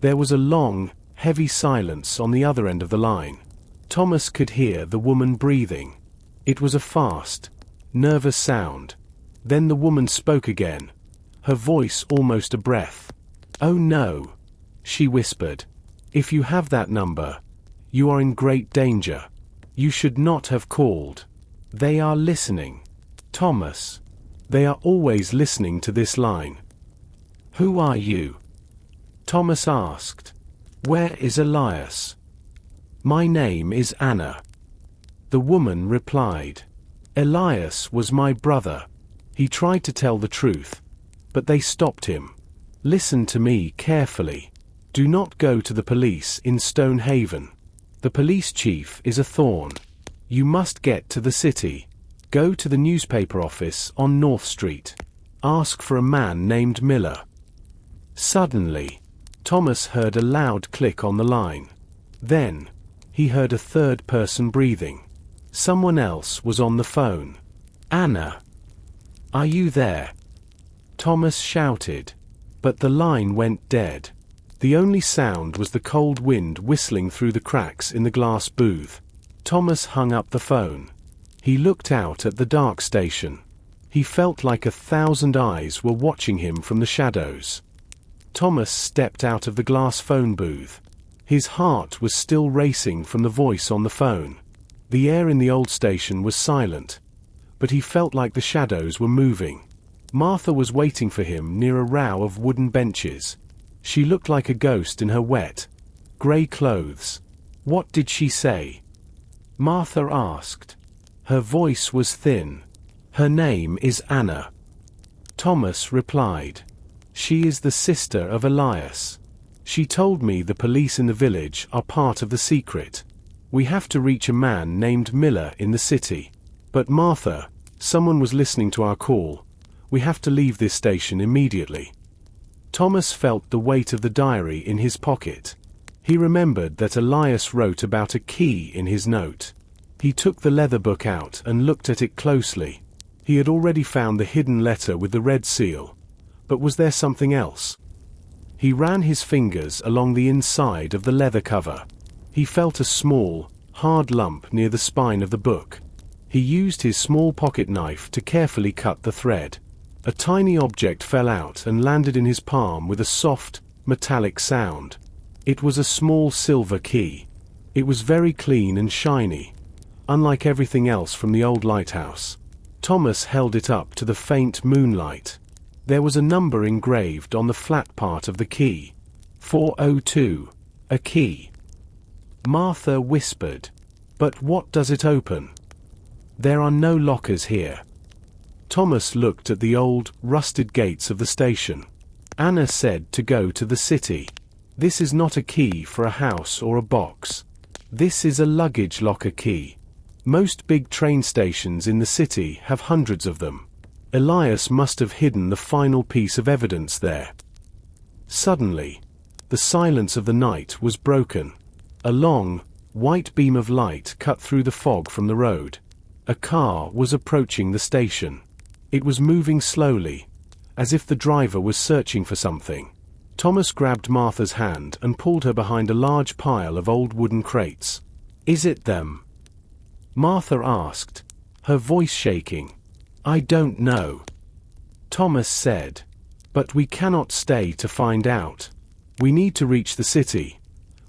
A: There was a long, heavy silence on the other end of the line. Thomas could hear the woman breathing. It was a fast, nervous sound. Then the woman spoke again, her voice almost a breath. "Oh no," she whispered. "If you have that number, you are in great danger. You should not have called. They are listening. Thomas. They are always listening to this line." "Who are you?" Thomas asked. "Where is Elias?" "My name is Anna." The woman replied. "Elias was my brother. He tried to tell the truth, but they stopped him. Listen to me carefully. Do not go to the police in Stonehaven. The police chief is a thorn. You must get to the city. Go to the newspaper office on North Street. Ask for a man named Miller." Suddenly, Thomas heard a loud click on the line. Then, he heard a third person breathing. Someone else was on the phone. "Anna, are you there?" Thomas shouted. But the line went dead. The only sound was the cold wind whistling through the cracks in the glass booth. Thomas hung up the phone. He looked out at the dark station. He felt like 1,000 eyes were watching him from the shadows. Thomas stepped out of the glass phone booth. His heart was still racing from the voice on the phone. The air in the old station was silent, but he felt like the shadows were moving. Martha was waiting for him near a row of wooden benches. She looked like a ghost in her wet, grey clothes. "What did she say?" Martha asked. Her voice was thin. "Her name is Anna." Thomas replied. "She is the sister of Elias. She told me the police in the village are part of the secret. We have to reach a man named Miller in the city. But Martha, someone was listening to our call. We have to leave this station immediately." Thomas felt the weight of the diary in his pocket. He remembered that Elias wrote about a key in his note. He took the leather book out and looked at it closely. He had already found the hidden letter with the red seal. But was there something else? He ran his fingers along the inside of the leather cover. He felt a small, hard lump near the spine of the book. He used his small pocket knife to carefully cut the thread. A tiny object fell out and landed in his palm with a soft, metallic sound. It was a small silver key. It was very clean and shiny, unlike everything else from the old lighthouse. Thomas held it up to the faint moonlight. There was a number engraved on the flat part of the key. 402. A key. Martha whispered. "But what does it open?" "There are no lockers here." Thomas looked at the old, rusted gates of the station. Anna said to go to the city. This is not a key for a house or a box. This is a luggage locker key. Most big train stations in the city have hundreds of them. Elias must have hidden the final piece of evidence there. Suddenly, the silence of the night was broken. A long, white beam of light cut through the fog from the road. A car was approaching the station. It was moving slowly, as if the driver was searching for something. Thomas grabbed Martha's hand and pulled her behind a large pile of old wooden crates. "Is it them?" Martha asked, her voice shaking. "I don't know," Thomas said. "But we cannot stay to find out. We need to reach the city,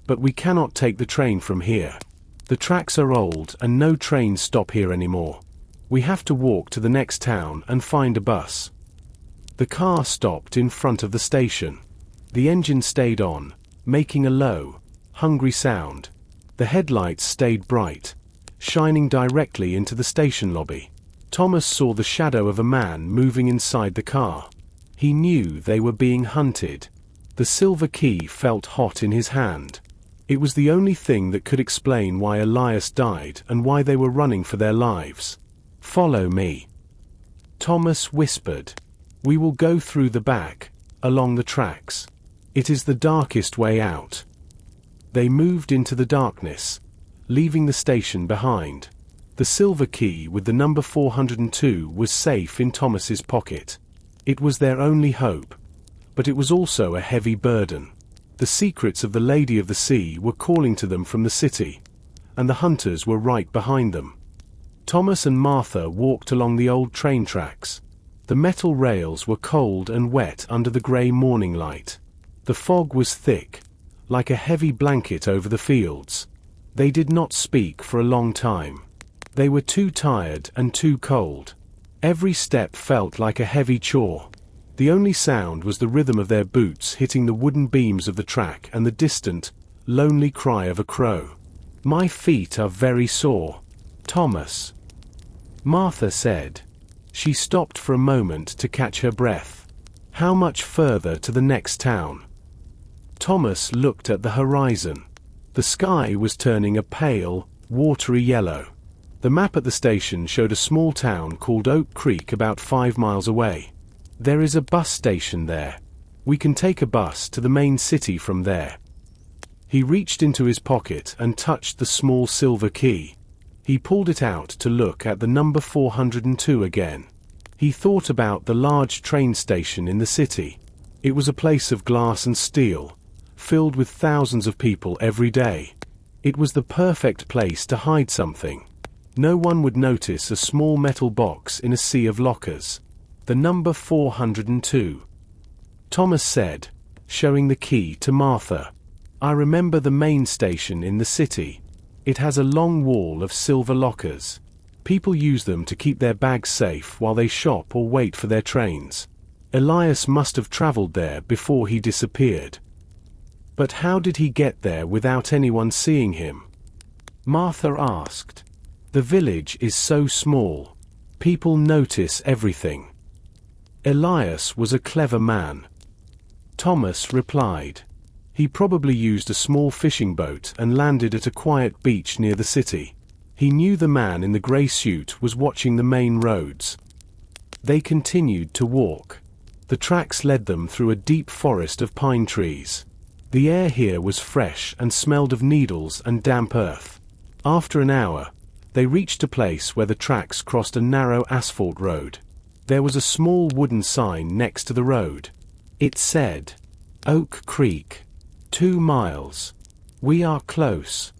A: but we cannot take the train from here. The tracks are old and no trains stop here anymore. We have to walk to the next town and find a bus." The car stopped in front of the station. The engine stayed on, making a low, hungry sound. The headlights stayed bright, shining directly into the station lobby. Thomas saw the shadow of a man moving inside the car. He knew they were being hunted. The silver key felt hot in his hand. It was the only thing that could explain why Elias died and why they were running for their lives. "Follow me," Thomas whispered. "We will go through the back, along the tracks. It is the darkest way out." They moved into the darkness, leaving the station behind. The silver key with the number 402 was safe in Thomas's pocket. It was their only hope, but it was also a heavy burden. The secrets of the Lady of the Sea were calling to them from the city, and the hunters were right behind them. Thomas and Martha walked along the old train tracks. The metal rails were cold and wet under the grey morning light. The fog was thick, like a heavy blanket over the fields. They did not speak for a long time. They were too tired and too cold. Every step felt like a heavy chore. The only sound was the rhythm of their boots hitting the wooden beams of the track and the distant, lonely cry of a crow. "My feet are very sore, Thomas," Martha said. She stopped for a moment to catch her breath. "How much further to the next town?" Thomas looked at the horizon. The sky was turning a pale, watery yellow. The map at the station showed a small town called Oak Creek about 5 miles away. "There is a bus station there. We can take a bus to the main city from there." He reached into his pocket and touched the small silver key. He pulled it out to look at the number 402 again. He thought about the large train station in the city. It was a place of glass and steel, filled with thousands of people every day. It was the perfect place to hide something. No one would notice a small metal box in a sea of lockers. "The number 402. Thomas said, showing the key to Martha. "I remember the main station in the city. It has a long wall of silver lockers. People use them to keep their bags safe while they shop or wait for their trains. Elias must have traveled there before he disappeared. But how did he get there without anyone seeing him?" Martha asked. "The village is so small. People notice everything." "Elias was a clever man," Thomas replied. "He probably used a small fishing boat and landed at a quiet beach near the city. He knew the man in the grey suit was watching the main roads." They continued to walk. The tracks led them through a deep forest of pine trees. The air here was fresh and smelled of needles and damp earth. After an hour, they reached a place where the tracks crossed a narrow asphalt road. There was a small wooden sign next to the road. It said, "Oak Creek, 2 miles. We are close,"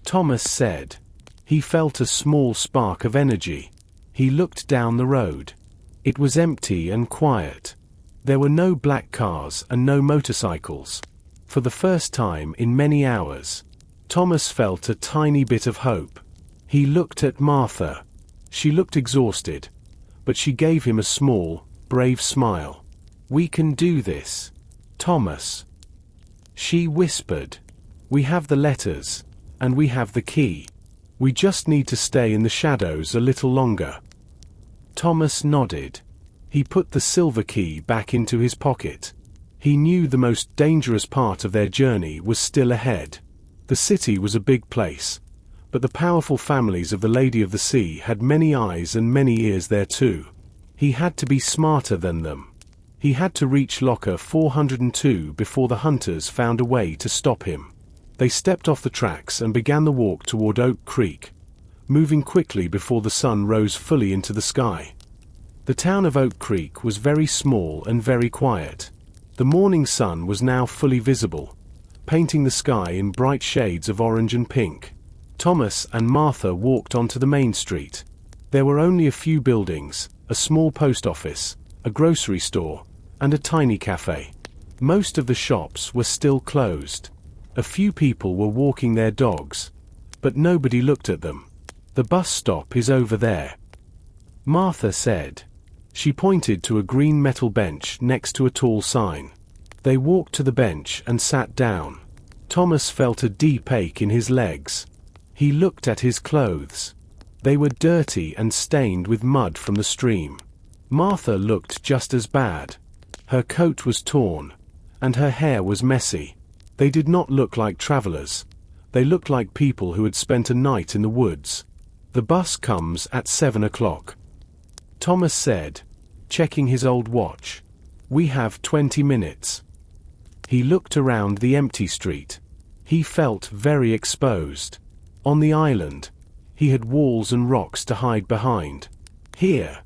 A: Thomas said. He felt a small spark of energy. He looked down the road. It was empty and quiet. There were no black cars and no motorcycles. For the first time in many hours, Thomas felt a tiny bit of hope. He looked at Martha. She looked exhausted, but she gave him a small, brave smile. "We can do this, Thomas," she whispered. "We have the letters, and we have the key. We just need to stay in the shadows a little longer." Thomas nodded. He put the silver key back into his pocket. He knew the most dangerous part of their journey was still ahead. The city was a big place, but the powerful families of the Lady of the Sea had many eyes and many ears there too. He had to be smarter than them. He had to reach locker 402 before the hunters found a way to stop him. They stepped off the tracks and began the walk toward Oak Creek, moving quickly before the sun rose fully into the sky. The town of Oak Creek was very small and very quiet. The morning sun was now fully visible, painting the sky in bright shades of orange and pink. Thomas and Martha walked onto the main street. There were only a few buildings, a small post office, a grocery store, and a tiny cafe. Most of the shops were still closed. A few people were walking their dogs, but nobody looked at them. The bus stop is over there, Martha said. She pointed to a green metal bench next to a tall sign. They walked to the bench and sat down. Thomas felt a deep ache in his legs. He looked at his clothes. They were dirty and stained with mud from the stream. Martha looked just as bad. Her coat was torn, and her hair was messy. They did not look like travelers. They looked like people who had spent a night in the woods. The bus comes at 7 o'clock, Thomas said, checking his old watch. We have 20 minutes. He looked around the empty street. He felt very exposed. On the island, he had walls and rocks to hide behind. Here,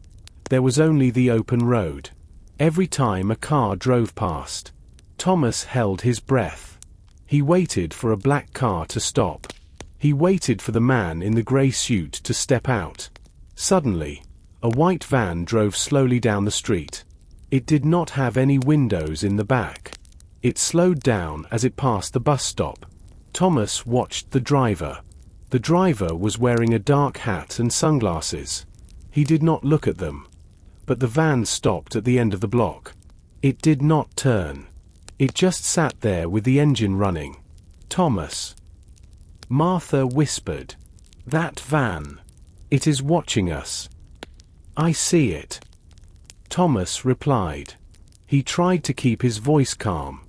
A: there was only the open road. Every time a car drove past, Thomas held his breath. He waited for a black car to stop. He waited for the man in the grey suit to step out. Suddenly, a white van drove slowly down the street. It did not have any windows in the back. It slowed down as it passed the bus stop. Thomas watched the driver. The driver was wearing a dark hat and sunglasses. He did not look at them. But the van stopped at the end of the block. It did not turn. It just sat there with the engine running. Thomas. Martha whispered. That van. It is watching us. I see it. Thomas replied. He tried to keep his voice calm.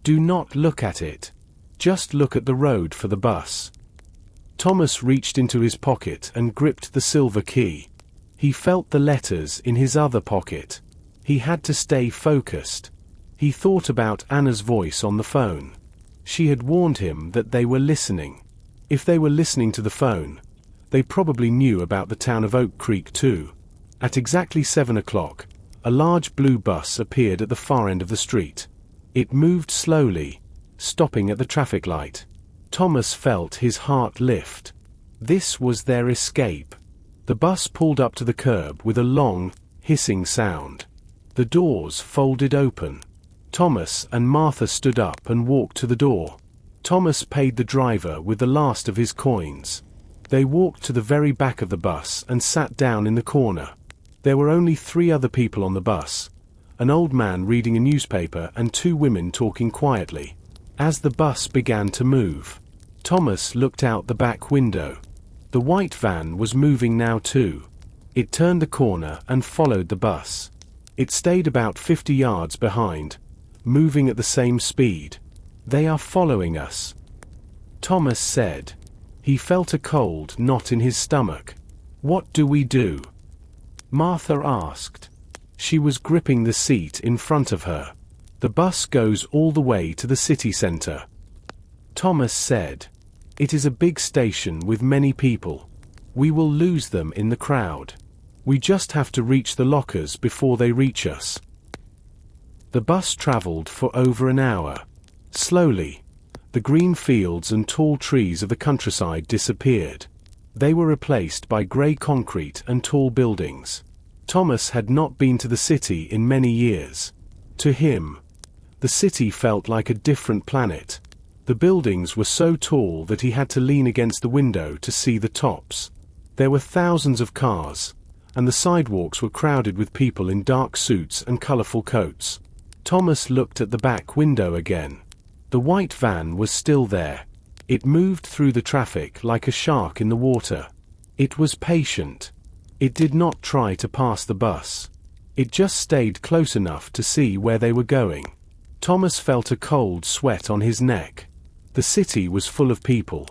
A: Do not look at it. Just look at the road for the bus. Thomas reached into his pocket and gripped the silver key. He felt the letters in his other pocket. He had to stay focused. He thought about Anna's voice on the phone. She had warned him that they were listening. If they were listening to the phone, they probably knew about the town of Oak Creek too. At exactly 7 o'clock, a large blue bus appeared at the far end of the street. It moved slowly, stopping at the traffic light. Thomas felt his heart lift. This was their escape. The bus pulled up to the curb with a long, hissing sound. The doors folded open. Thomas and Martha stood up and walked to the door. Thomas paid the driver with the last of his coins. They walked to the very back of the bus and sat down in the corner. There were only 3 other people on the bus, an old man reading a newspaper and 2 women talking quietly. As the bus began to move, Thomas looked out the back window. The white van was moving now too. It turned the corner and followed the bus. It stayed about 50 yards behind, moving at the same speed. They are following us, Thomas said. He felt a cold knot in his stomach. What do we do? Martha asked. She was gripping the seat in front of her. The bus goes all the way to the city center, Thomas said. It is a big station with many people. We will lose them in the crowd. We just have to reach the lockers before they reach us. The bus traveled for over an hour. Slowly, the green fields and tall trees of the countryside disappeared. They were replaced by grey concrete and tall buildings. Thomas had not been to the city in many years. To him, the city felt like a different planet. The buildings were so tall that he had to lean against the window to see the tops. There were thousands of cars, and the sidewalks were crowded with people in dark suits and colorful coats. Thomas looked at the back window again. The white van was still there. It moved through the traffic like a shark in the water. It was patient. It did not try to pass the bus. It just stayed close enough to see where they were going. Thomas felt a cold sweat on his neck. The city was full of people,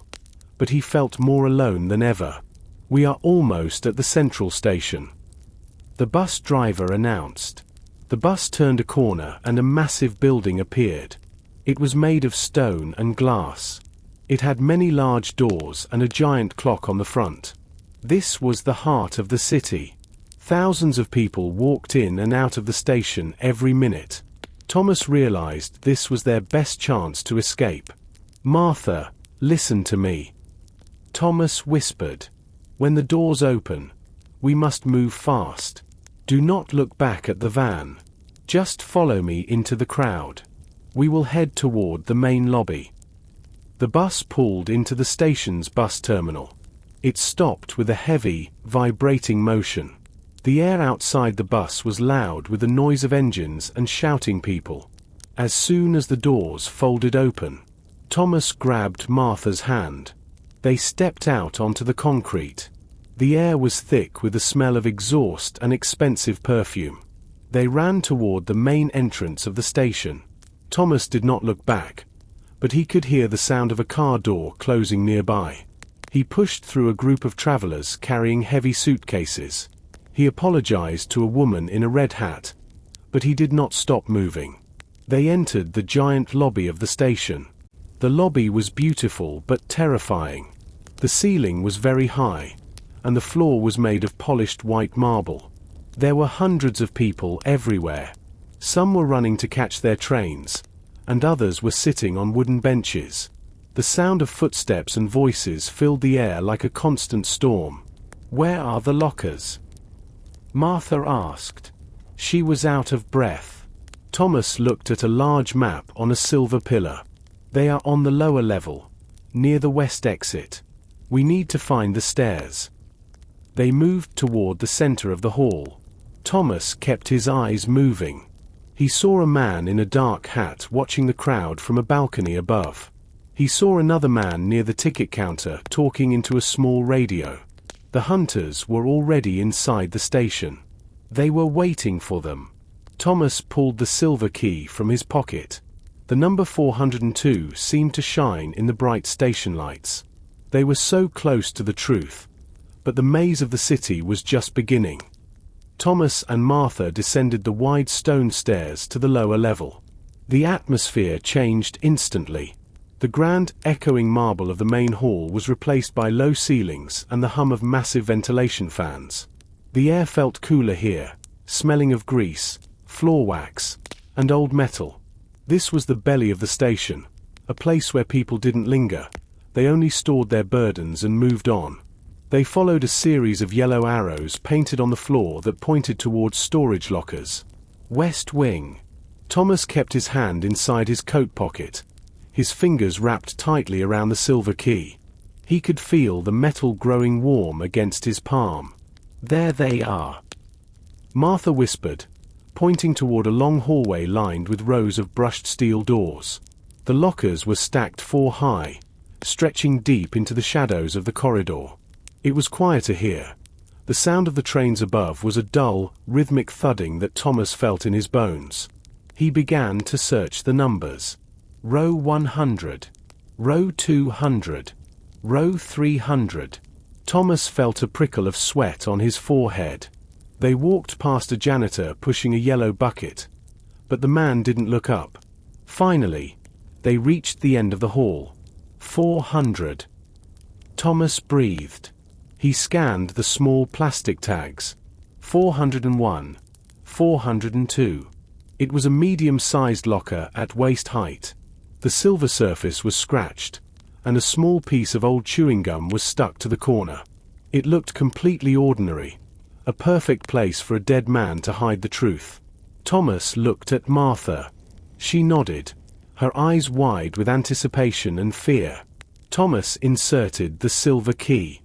A: but he felt more alone than ever. "We are almost at the central station," the bus driver announced. The bus turned a corner and a massive building appeared. It was made of stone and glass. It had many large doors and a giant clock on the front. This was the heart of the city. Thousands of people walked in and out of the station every minute. Thomas realized this was their best chance to escape. "Martha, listen to me," Thomas whispered. "When the doors open, we must move fast. Do not look back at the van. Just follow me into the crowd. We will head toward the main lobby." The bus pulled into the station's bus terminal. It stopped with a heavy, vibrating motion. The air outside the bus was loud with the noise of engines and shouting people. As soon as the doors folded open, Thomas grabbed Martha's hand. They stepped out onto the concrete. The air was thick with the smell of exhaust and expensive perfume. They ran toward the main entrance of the station. Thomas did not look back, but he could hear the sound of a car door closing nearby. He pushed through a group of travelers carrying heavy suitcases. He apologized to a woman in a red hat, but he did not stop moving. They entered the giant lobby of the station. The lobby was beautiful but terrifying. The ceiling was very high, and the floor was made of polished white marble. There were hundreds of people everywhere. Some were running to catch their trains, and others were sitting on wooden benches. The sound of footsteps and voices filled the air like a constant storm. "Where are the lockers?" Martha asked. She was out of breath. Thomas looked at a large map on a silver pillar. "They are on the lower level, near the west exit. We need to find the stairs." They moved toward the center of the hall. Thomas kept his eyes moving. He saw a man in a dark hat watching the crowd from a balcony above. He saw another man near the ticket counter talking into a small radio. The hunters were already inside the station. They were waiting for them. Thomas pulled the silver key from his pocket. The number 402 seemed to shine in the bright station lights. They were so close to the truth, but the maze of the city was just beginning. Thomas and Martha descended the wide stone stairs to the lower level. The atmosphere changed instantly. The grand, echoing marble of the main hall was replaced by low ceilings and the hum of massive ventilation fans. The air felt cooler here, smelling of grease, floor wax, and old metal. This was the belly of the station, a place where people didn't linger. They only stored their burdens and moved on. They followed a series of yellow arrows painted on the floor that pointed towards storage lockers. West Wing. Thomas kept his hand inside his coat pocket, his fingers wrapped tightly around the silver key. He could feel the metal growing warm against his palm. "There they are," Martha whispered, pointing toward a long hallway lined with rows of brushed steel doors. The lockers were stacked 4 high, stretching deep into the shadows of the corridor. It was quieter here. The sound of the trains above was a dull, rhythmic thudding that Thomas felt in his bones. He began to search the numbers. Row 100. Row 200. Row 300. Thomas felt a prickle of sweat on his forehead. They walked past a janitor pushing a yellow bucket, but the man didn't look up. Finally, they reached the end of the hall. 400. Thomas breathed. He scanned the small plastic tags. 401. 402. It was a medium-sized locker at waist height. The silver surface was scratched, and a small piece of old chewing gum was stuck to the corner. It looked completely ordinary, a perfect place for a dead man to hide the truth. Thomas looked at Martha. She nodded, her eyes wide with anticipation and fear. Thomas inserted the silver key.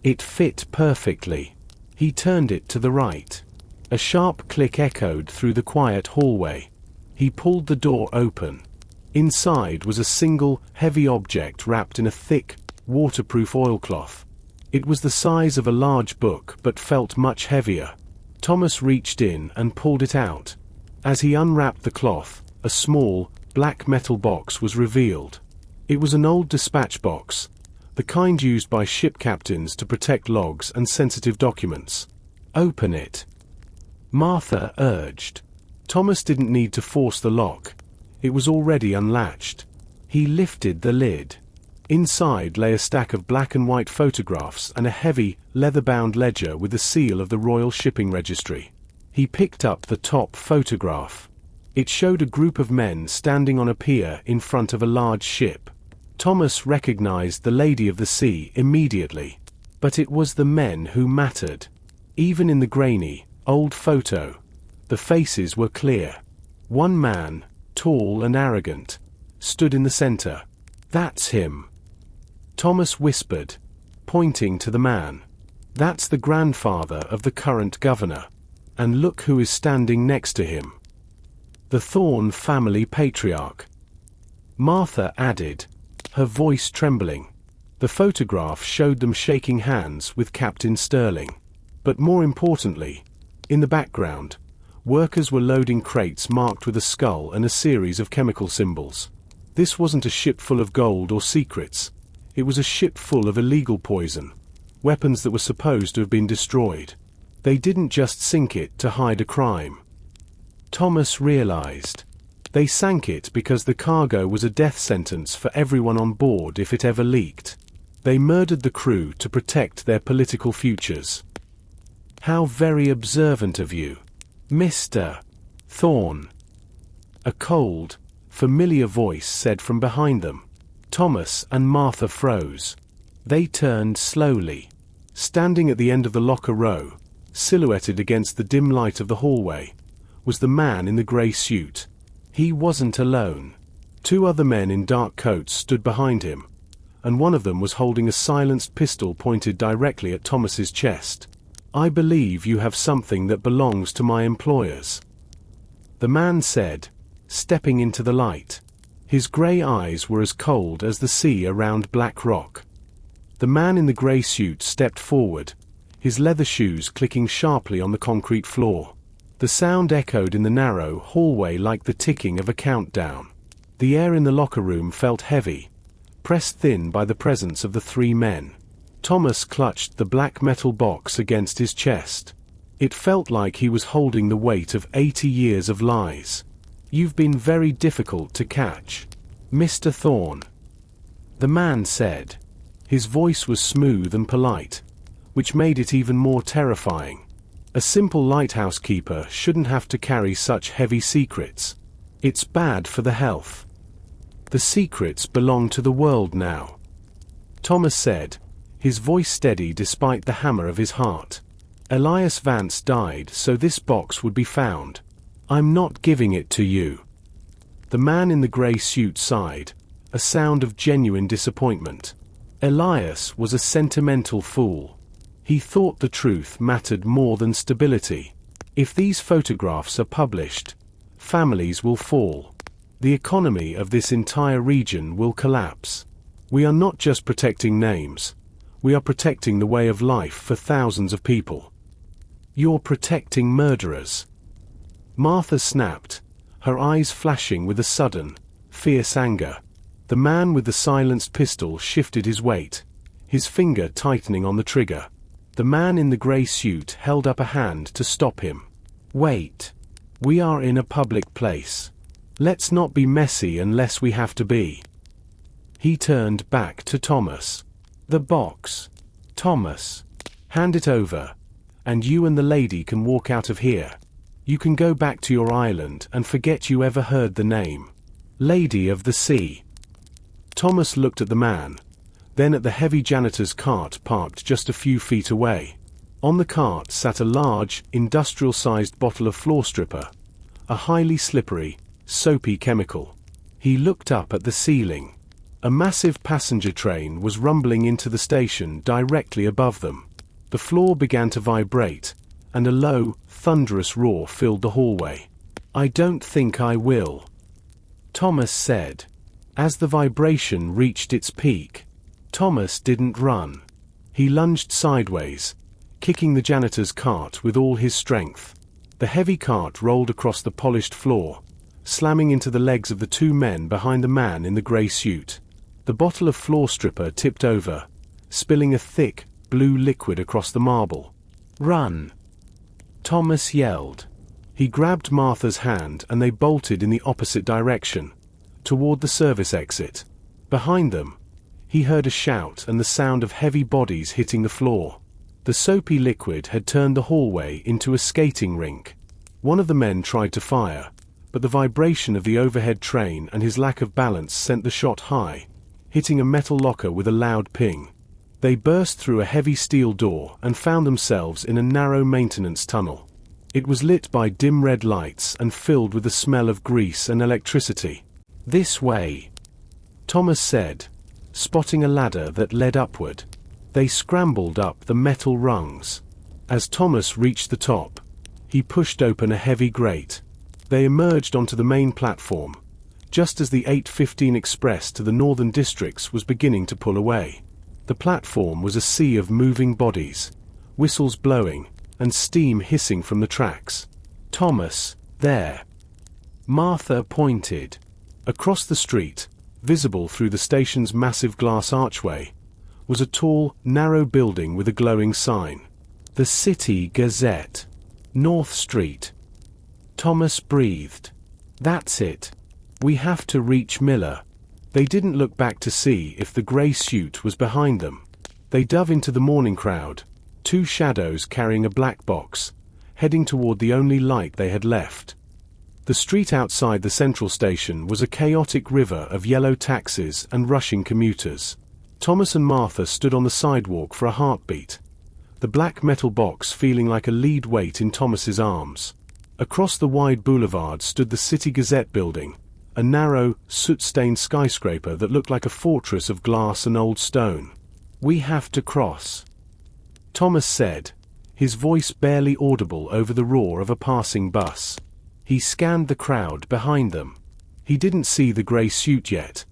A: It fit perfectly. He turned it to the right. A sharp click echoed through the quiet hallway. He pulled the door open. Inside was a single, heavy object wrapped in a thick, waterproof oilcloth. It was the size of a large book but felt much heavier. Thomas reached in and pulled it out. As he unwrapped the cloth, a small, black metal box was revealed. It was an old dispatch box, the kind used by ship captains to protect logs and sensitive documents. "Open it," Martha urged. Thomas didn't need to force the lock. It was already unlatched. He lifted the lid. Inside lay a stack of black and white photographs and a heavy, leather-bound ledger with the seal of the Royal Shipping Registry. He picked up the top photograph. It showed a group of men standing on a pier in front of a large ship. Thomas recognized the Lady of the Sea immediately. But it was the men who mattered. Even in the grainy, old photo, the faces were clear. One man, tall and arrogant, stood in the center. "That's him," Thomas whispered, pointing to the man. "That's the grandfather of the current governor. And look who is standing next to him. The Thorne family patriarch," Martha added, her voice trembling. The photograph showed them shaking hands with Captain Sterling. But more importantly, in the background, workers were loading crates marked with a skull and a series of chemical symbols. This wasn't a ship full of gold or secrets. It was a ship full of illegal poison, weapons that were supposed to have been destroyed. They didn't just sink it to hide a crime. Thomas realized. They sank it because the cargo was a death sentence for everyone on board if it ever leaked. They murdered the crew to protect their political futures. "How very observant of you, Mr. Thorne," a cold, familiar voice said from behind them. Thomas and Martha froze. They turned slowly. Standing at the end of the locker row, silhouetted against the dim light of the hallway, was the man in the grey suit. He wasn't alone. Two other men in dark coats stood behind him, and one of them was holding a silenced pistol pointed directly at Thomas's chest. "I believe you have something that belongs to my employers," the man said, stepping into the light. His grey eyes were as cold as the sea around Black Rock. The man in the grey suit stepped forward, his leather shoes clicking sharply on the concrete floor. The sound echoed in the narrow hallway like the ticking of a countdown. The air in the locker room felt heavy, pressed thin by the presence of the three men. Thomas clutched the black metal box against his chest. It felt like he was holding the weight of 80 years of lies. "You've been very difficult to catch, Mr. Thorne," the man said. His voice was smooth and polite, which made it even more terrifying. A simple lighthouse keeper shouldn't have to carry such heavy secrets. It's bad for the health. "The secrets belong to the world now," Thomas said, his voice steady despite the hammer of his heart. "Elias Vance died so this box would be found. I'm not giving it to you." The man in the grey suit sighed, a sound of genuine disappointment. Elias was a sentimental fool. He thought the truth mattered more than stability. If these photographs are published, families will fall. The economy of this entire region will collapse. We are not just protecting names. We are protecting the way of life for thousands of people. "You're protecting murderers," Martha snapped, her eyes flashing with a sudden, fierce anger. The man with the silenced pistol shifted his weight, his finger tightening on the trigger. The man in the grey suit held up a hand to stop him. "Wait. We are in a public place. Let's not be messy unless we have to be." He turned back to Thomas. "The box. Thomas. Hand it over, and you and the lady can walk out of here. You can go back to your island and forget you ever heard the name. Lady of the Sea." Thomas looked at the man, then at the heavy janitor's cart parked just a few feet away. On the cart sat a large, industrial-sized bottle of floor stripper, a highly slippery, soapy chemical. He looked up at the ceiling. A massive passenger train was rumbling into the station directly above them. The floor began to vibrate, and a low, thunderous roar filled the hallway. "I don't think I will," Thomas said. As the vibration reached its peak, Thomas didn't run. He lunged sideways, kicking the janitor's cart with all his strength. The heavy cart rolled across the polished floor, slamming into the legs of the two men behind the man in the grey suit. The bottle of floor stripper tipped over, spilling a thick, blue liquid across the marble. "Run!" Thomas yelled. He grabbed Martha's hand and they bolted in the opposite direction, toward the service exit. Behind them, he heard a shout and the sound of heavy bodies hitting the floor. The soapy liquid had turned the hallway into a skating rink. One of the men tried to fire, but the vibration of the overhead train and his lack of balance sent the shot high, hitting a metal locker with a loud ping. They burst through a heavy steel door and found themselves in a narrow maintenance tunnel. It was lit by dim red lights and filled with the smell of grease and electricity. "This way," Thomas said, spotting a ladder that led upward. They scrambled up the metal rungs. As Thomas reached the top, he pushed open a heavy grate. They emerged onto the main platform, just as the 8:15 express to the northern districts was beginning to pull away. The platform was a sea of moving bodies, whistles blowing, and steam hissing from the tracks. "Thomas, there." Martha pointed. Across the street, visible through the station's massive glass archway, was a tall, narrow building with a glowing sign. "The City Gazette. North Street." Thomas breathed. "That's it. We have to reach Miller." They didn't look back to see if the grey suit was behind them. They dove into the morning crowd, two shadows carrying a black box, heading toward the only light they had left. The street outside the central station was a chaotic river of yellow taxis and rushing commuters. Thomas and Martha stood on the sidewalk for a heartbeat, the black metal box feeling like a lead weight in Thomas's arms. Across the wide boulevard stood the City Gazette building, a narrow, soot-stained skyscraper that looked like a fortress of glass and old stone. "We have to cross," Thomas said, his voice barely audible over the roar of a passing bus. He scanned the crowd behind them. He didn't see the grey suit yet,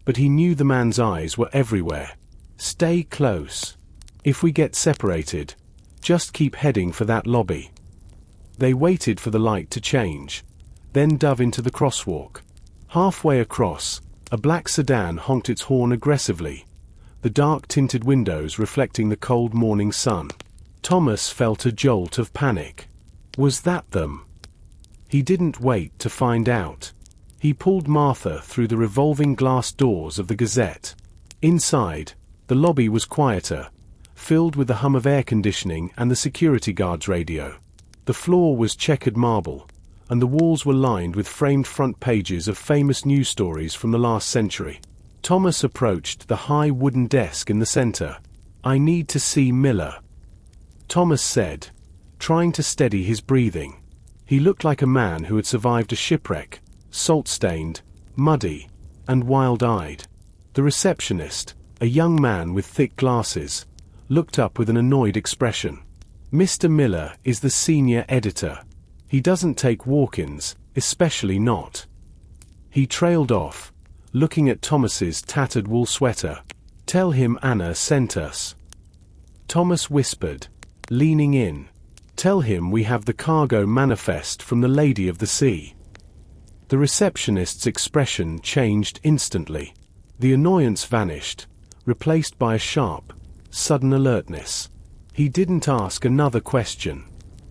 A: but he knew the man's eyes were everywhere. "Stay close. If we get separated, just keep heading for that lobby." They waited for the light to change, then dove into the crosswalk. Halfway across, a black sedan honked its horn aggressively, the dark-tinted windows reflecting the cold morning sun. Thomas felt a jolt of panic. Was that them? He didn't wait to find out. He pulled Martha through the revolving glass doors of the Gazette. Inside, the lobby was quieter, filled with the hum of air conditioning and the security guard's radio. The floor was checkered marble, and the walls were lined with framed front pages of famous news stories from the last century. Thomas approached the high wooden desk in the center. "I need to see Miller," Thomas said, trying to steady his breathing. He looked like a man who had survived a shipwreck, salt-stained, muddy, and wild-eyed. The receptionist, a young man with thick glasses, looked up with an annoyed expression. "Mr. Miller is the senior editor. He doesn't take walk-ins, especially not." He trailed off, looking at Thomas's tattered wool sweater. "Tell him Anna sent us," Thomas whispered, leaning in. "Tell him we have the cargo manifest from the Lady of the Sea." The receptionist's expression changed instantly. The annoyance vanished, replaced by a sharp, sudden alertness. He didn't ask another question.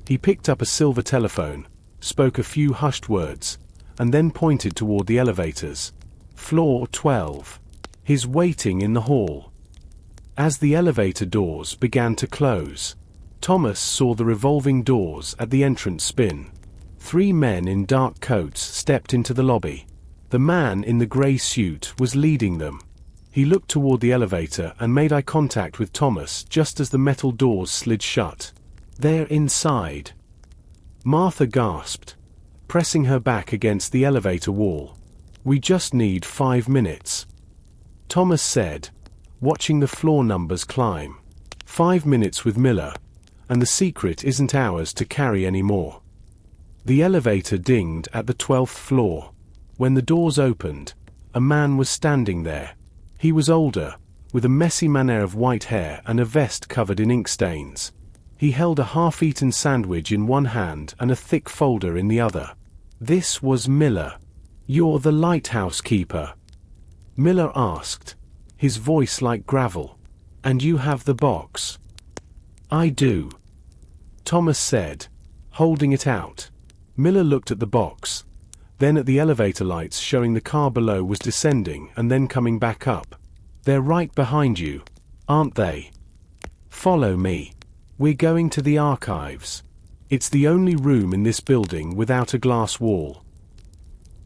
A: He picked up a silver telephone, spoke a few hushed words, and then pointed toward the elevators. "Floor 12. He's waiting in the hall." As the elevator doors began to close, Thomas saw the revolving doors at the entrance spin. 3 men in dark coats stepped into the lobby. The man in the grey suit was leading them. He looked toward the elevator and made eye contact with Thomas just as the metal doors slid shut. "They're inside," Martha gasped, pressing her back against the elevator wall. "We just need 5 minutes," Thomas said, watching the floor numbers climb. 5 minutes with Miller, and the secret isn't ours to carry anymore. The elevator dinged at the 12th floor. When the doors opened, a man was standing there. He was older, with a messy mane of white hair and a vest covered in ink stains. He held a half-eaten sandwich in one hand and a thick folder in the other. This was Miller. "You're the lighthouse keeper?" Miller asked, his voice like gravel. "And you have the box?" "I do," Thomas said, holding it out. Miller looked at the box, then at the elevator lights showing the car below was descending and then coming back up. "They're right behind you, aren't they? Follow me. We're going to the archives. It's the only room in this building without a glass wall."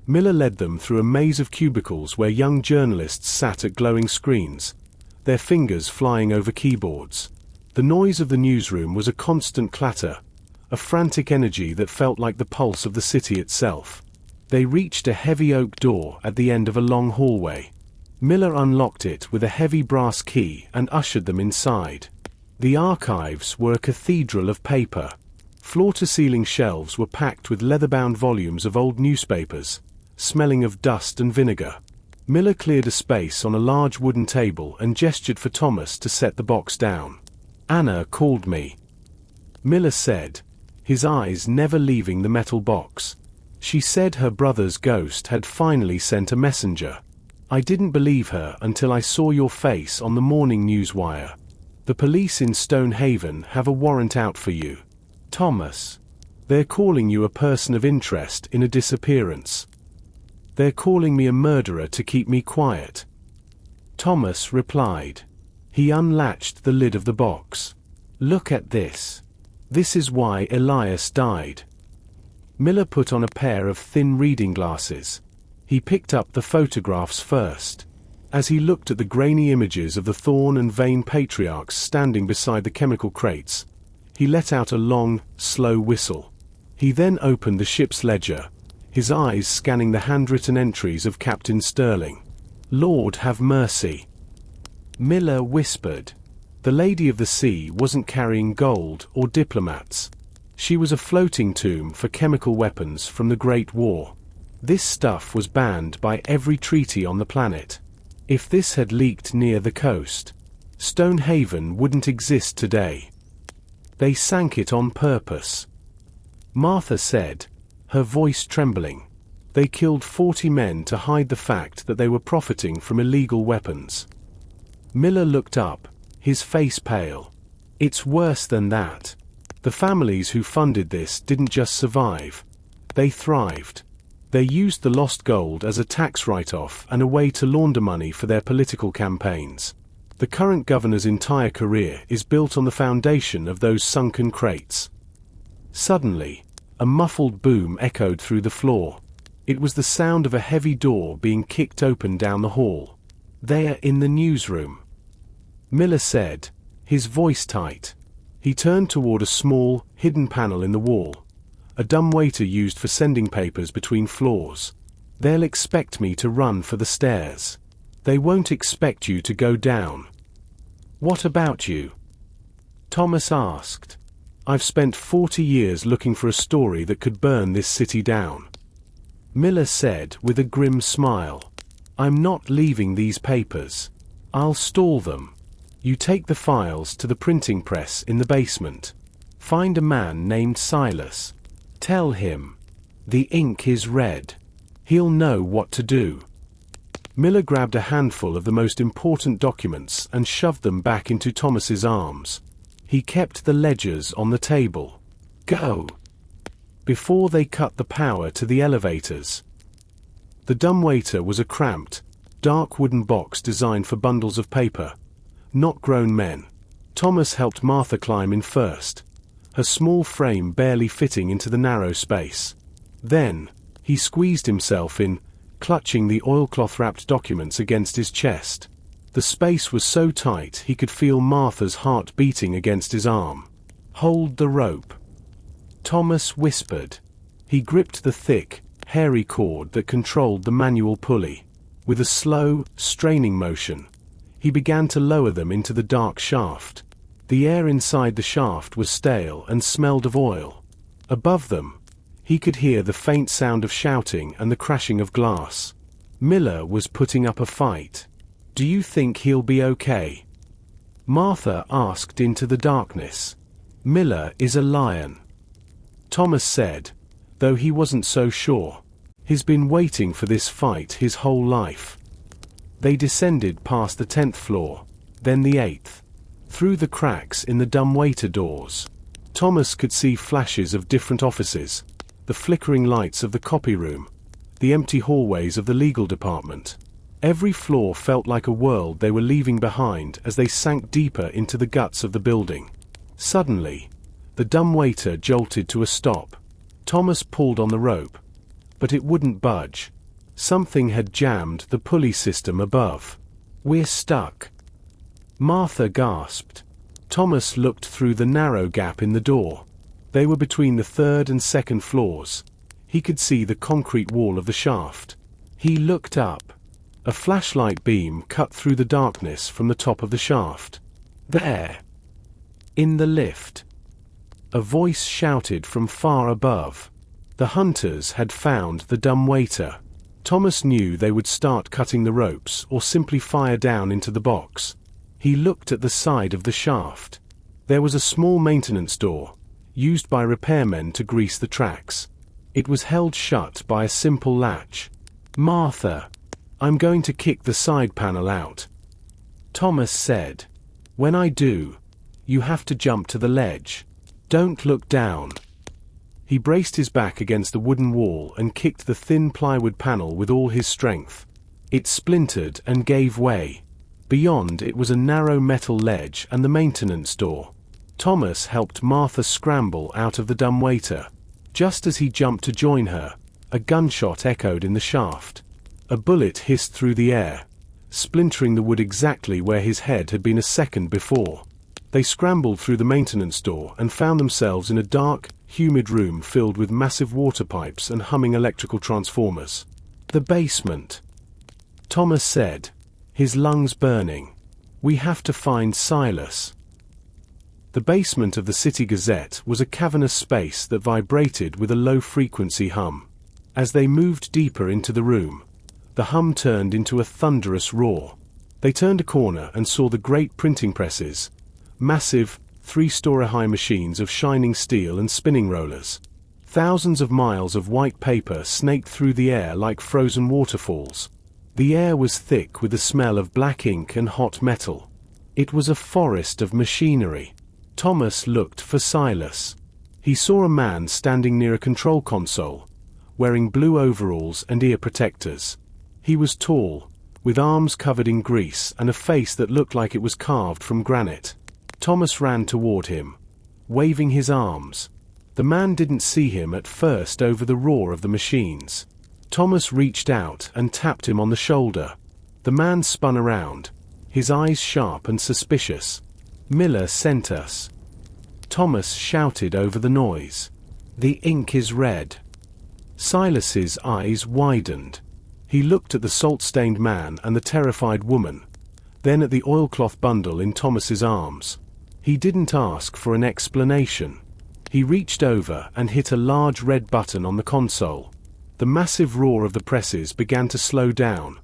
A: Miller led them through a maze of cubicles where young journalists sat at glowing screens, their fingers flying over keyboards. The noise of the newsroom was a constant clatter, a frantic energy that felt like the pulse of the city itself. They reached a heavy oak door at the end of a long hallway. Miller unlocked it with a heavy brass key and ushered them inside. The archives were a cathedral of paper. Floor-to-ceiling shelves were packed with leather-bound volumes of old newspapers, smelling of dust and vinegar. Miller cleared a space on a large wooden table and gestured for Thomas to set the box down. "Anna called me," Miller said, his eyes never leaving the metal box. "She said her brother's ghost had finally sent a messenger. I didn't believe her until I saw your face on the morning news wire. The police in Stonehaven have a warrant out for you, Thomas. They're calling you a person of interest in a disappearance. They're calling me a murderer to keep me quiet," Thomas replied. He unlatched the lid of the box. "Look at this. This is why Elias died." Miller put on a pair of thin reading glasses. He picked up the photographs first. As he looked at the grainy images of the Thorn and Vane patriarchs standing beside the chemical crates, he let out a long, slow whistle. He then opened the ship's ledger, his eyes scanning the handwritten entries of Captain Sterling. "Lord have mercy," Miller whispered. The Lady of the Sea wasn't carrying gold or diplomats. She was a floating tomb for chemical weapons from the Great War. This stuff was banned by every treaty on the planet. If this had leaked near the coast, Stonehaven wouldn't exist today. They sank it on purpose, Martha said, her voice trembling. They killed 40 men to hide the fact that they were profiting from illegal weapons. Miller looked up, his face pale. "It's worse than that. The families who funded this didn't just survive. They thrived. They used the lost gold as a tax write-off and a way to launder money for their political campaigns. The current governor's entire career is built on the foundation of those sunken crates." Suddenly, a muffled boom echoed through the floor. It was the sound of a heavy door being kicked open down the hall. "They're in the newsroom," Miller said, his voice tight. He turned toward a small, hidden panel in the wall. A dumbwaiter used for sending papers between floors. "They'll expect me to run for the stairs. They won't expect you to go down." "What about you?" Thomas asked. "I've spent 40 years looking for a story that could burn this city down," Miller said with a grim smile. "I'm not leaving these papers. I'll stall them. You take the files to the printing press in the basement. Find a man named Silas. Tell him, the ink is red. He'll know what to do." Miller grabbed a handful of the most important documents and shoved them back into Thomas's arms. He kept the ledgers on the table. "Go!" Before they cut the power to the elevators. The dumbwaiter was a cramped, dark wooden box designed for bundles of paper, not grown men. Thomas helped Martha climb in first, her small frame barely fitting into the narrow space. Then, he squeezed himself in, clutching the oilcloth-wrapped documents against his chest. The space was so tight he could feel Martha's heart beating against his arm. "Hold the rope," Thomas whispered. He gripped the thick, hairy cord that controlled the manual pulley. With a slow, straining motion, he began to lower them into the dark shaft. The air inside the shaft was stale and smelled of oil. Above them, he could hear the faint sound of shouting and the crashing of glass. Miller was putting up a fight. Do you think he'll be okay? Martha asked into the darkness. Miller is a lion, Thomas said, though he wasn't so sure. He's been waiting for this fight his whole life. They descended past the 10th floor, then the 8th. Through the cracks in the dumbwaiter doors, Thomas could see flashes of different offices, the flickering lights of the copy room, the empty hallways of the legal department. Every floor felt like a world they were leaving behind as they sank deeper into the guts of the building. Suddenly, the dumbwaiter jolted to a stop. Thomas pulled on the rope, but it wouldn't budge. Something had jammed the pulley system above. We're stuck, Martha gasped. Thomas looked through the narrow gap in the door. They were between the 3rd and 2nd floors. He could see the concrete wall of the shaft. He looked up. A flashlight beam cut through the darkness from the top of the shaft. There! In the lift! A voice shouted from far above. The hunters had found the dumbwaiter. Thomas knew they would start cutting the ropes or simply fire down into the box. He looked at the side of the shaft. There was a small maintenance door, used by repairmen to grease the tracks. It was held shut by a simple latch. Martha, I'm going to kick the side panel out, Thomas said. When I do, you have to jump to the ledge. Don't look down. He braced his back against the wooden wall and kicked the thin plywood panel with all his strength. It splintered and gave way. Beyond it was a narrow metal ledge and the maintenance door. Thomas helped Martha scramble out of the dumbwaiter. Just as he jumped to join her, a gunshot echoed in the shaft. A bullet hissed through the air, splintering the wood exactly where his head had been a second before. They scrambled through the maintenance door and found themselves in a dark, humid room filled with massive water pipes and humming electrical transformers. The basement, Thomas said, his lungs burning. We have to find Silas. The basement of the City Gazette was a cavernous space that vibrated with a low-frequency hum. As they moved deeper into the room, the hum turned into a thunderous roar. They turned a corner and saw the great printing presses, massive, 3-story-high machines of shining steel and spinning rollers. Thousands of miles of white paper snaked through the air like frozen waterfalls. The air was thick with the smell of black ink and hot metal. It was a forest of machinery. Thomas looked for Silas. He saw a man standing near a control console, wearing blue overalls and ear protectors. He was tall, with arms covered in grease and a face that looked like it was carved from granite. Thomas ran toward him, waving his arms. The man didn't see him at first over the roar of the machines. Thomas reached out and tapped him on the shoulder. The man spun around, his eyes sharp and suspicious. Miller sent us, Thomas shouted over the noise. The ink is red. Silas's eyes widened. He looked at the salt-stained man and the terrified woman, then at the oilcloth bundle in Thomas's arms. He didn't ask for an explanation. He reached over and hit a large red button on the console. The massive roar of the presses began to slow down,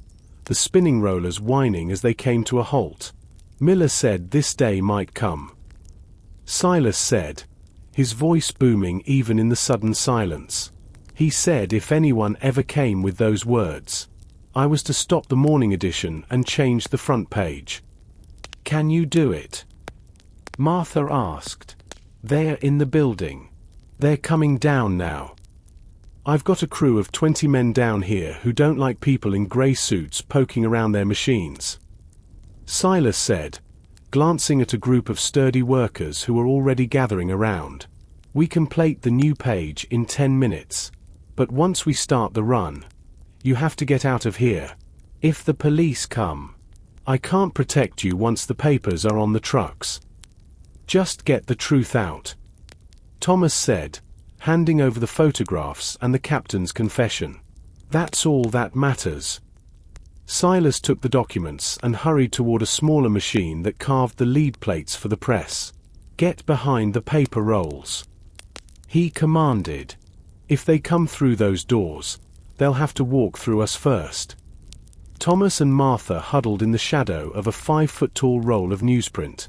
A: the spinning rollers whining as they came to a halt. Miller said this day might come. Silas said, his voice booming even in the sudden silence. He said if anyone ever came with those words, I was to stop the morning edition and change the front page. Can you do it? Martha asked. They're in the building. They're coming down now. I've got a crew of 20 men down here who don't like people in grey suits poking around their machines. Silas said, glancing at a group of sturdy workers who were already gathering around. We can plate the new page in 10 minutes. But once we start the run, you have to get out of here. If the police come, I can't protect you once the papers are on the trucks. Just get the truth out, Thomas said, handing over the photographs and the captain's confession. That's all that matters. Silas took the documents and hurried toward a smaller machine that carved the lead plates for the press. Get behind the paper rolls, he commanded. If they come through those doors, they'll have to walk through us first. Thomas and Martha huddled in the shadow of a 5-foot-tall roll of newsprint.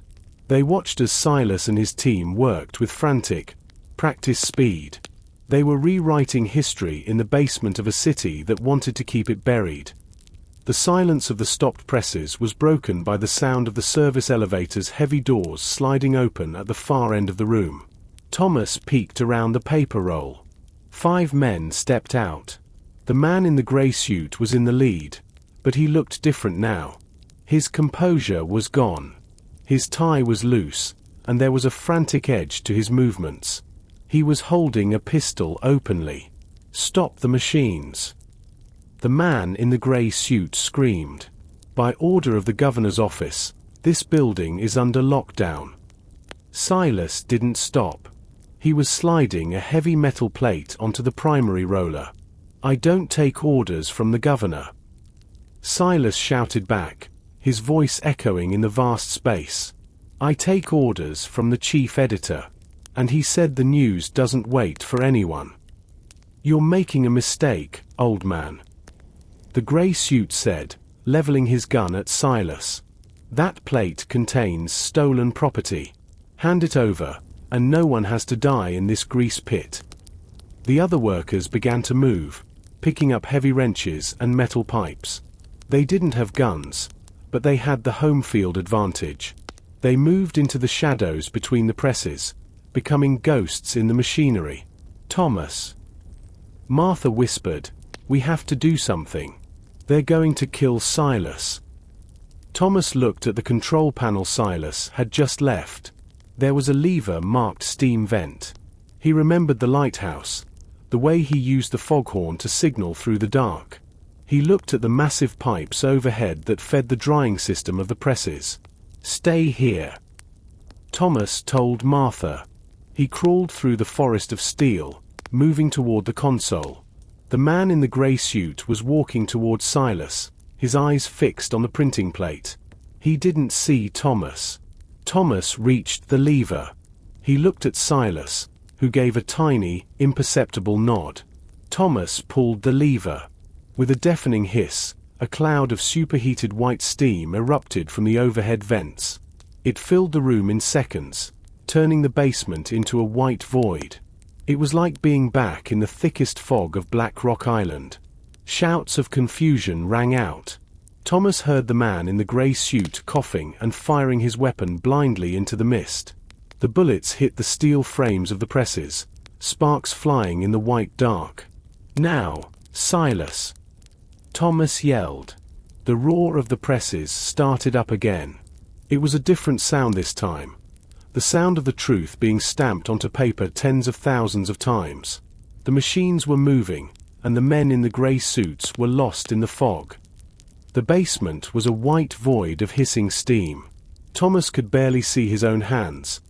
A: They watched as Silas and his team worked with frantic, practiced speed. They were rewriting history in the basement of a city that wanted to keep it buried. The silence of the stopped presses was broken by the sound of the service elevator's heavy doors sliding open at the far end of the room. Thomas peeked around the paper roll. 5 men stepped out. The man in the grey suit was in the lead, but he looked different now. His composure was gone. His tie was loose, and there was a frantic edge to his movements. He was holding a pistol openly. "Stop the machines!" The man in the grey suit screamed. "By order of the governor's office, this building is under lockdown." Silas didn't stop. He was sliding a heavy metal plate onto the primary roller. "I don't take orders from the governor." Silas shouted back, his voice echoing in the vast space. "I take orders from the chief editor. And he said the news doesn't wait for anyone." "You're making a mistake, old man," the grey suit said, leveling his gun at Silas. "That plate contains stolen property. Hand it over, and no one has to die in this grease pit." The other workers began to move, picking up heavy wrenches and metal pipes. They didn't have guns, but they had the home field advantage. They moved into the shadows between the presses, becoming ghosts in the machinery. "Thomas," Martha whispered, "we have to do something. They're going to kill Silas." Thomas looked at the control panel Silas had just left. There was a lever marked steam vent. He remembered the lighthouse, the way he used the foghorn to signal through the dark. He looked at the massive pipes overhead that fed the drying system of the presses. "Stay here," Thomas told Martha. He crawled through the forest of steel, moving toward the console. The man in the grey suit was walking toward Silas, his eyes fixed on the printing plate. He didn't see Thomas. Thomas reached the lever. He looked at Silas, who gave a tiny, imperceptible nod. Thomas pulled the lever. With a deafening hiss, a cloud of superheated white steam erupted from the overhead vents. It filled the room in seconds, turning the basement into a white void. It was like being back in the thickest fog of Black Rock Island. Shouts of confusion rang out. Thomas heard the man in the grey suit coughing and firing his weapon blindly into the mist. The bullets hit the steel frames of the presses, sparks flying in the white dark. "Now, Silas!" Thomas yelled. The roar of the presses started up again. It was a different sound this time. The sound of the truth being stamped onto paper tens of thousands of times. The machines were moving, and the men in the grey suits were lost in the fog. The basement was a white void of hissing steam. Thomas could barely see his own hands,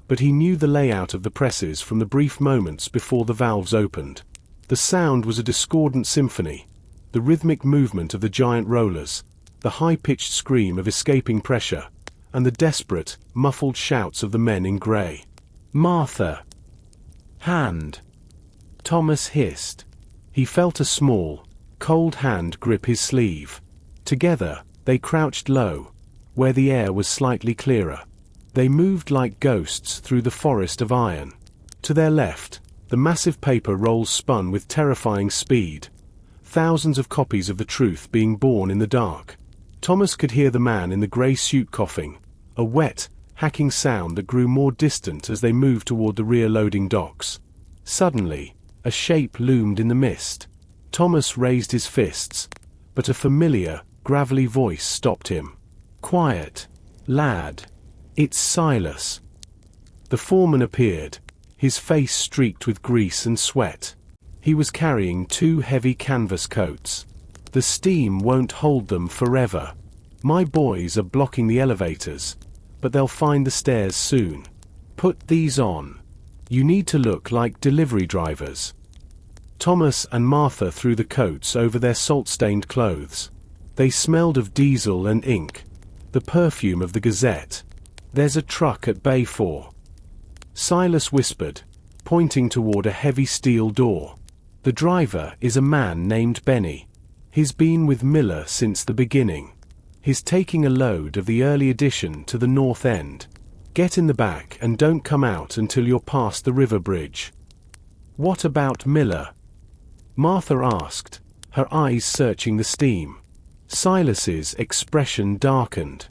A: but he knew the layout of the presses from the brief moments before the valves opened. The sound was a discordant symphony, the rhythmic movement of the giant rollers, the high-pitched scream of escaping pressure, and the desperate, muffled shouts of the men in grey. "Martha!" "Hand!" Thomas hissed. He felt a small, cold hand grip his sleeve. Together, they crouched low, where the air was slightly clearer. They moved like ghosts through the forest of iron. To their left, the massive paper rolls spun with terrifying speed, thousands of copies of the truth being born in the dark. Thomas could hear the man in the grey suit coughing, a wet, hacking sound that grew more distant as they moved toward the rear loading docks. Suddenly, a shape loomed in the mist. Thomas raised his fists, but a familiar, gravelly voice stopped him. "Quiet, lad. It's Silas." The foreman appeared, his face streaked with grease and sweat. He was carrying 2 heavy canvas coats. "The steam won't hold them forever. My boys are blocking the elevators, but they'll find the stairs soon. Put these on. You need to look like delivery drivers." Thomas and Martha threw the coats over their salt-stained clothes. They smelled of diesel and ink, the perfume of the Gazette. "There's a truck at Bay 4. Silas whispered, pointing toward a heavy steel door. "The driver is a man named Benny. He's been with Miller since the beginning. He's taking a load of the early edition to the north end. Get in the back and don't come out until you're past the river bridge." "What about Miller?" Martha asked, her eyes searching the steam. Silas's expression darkened.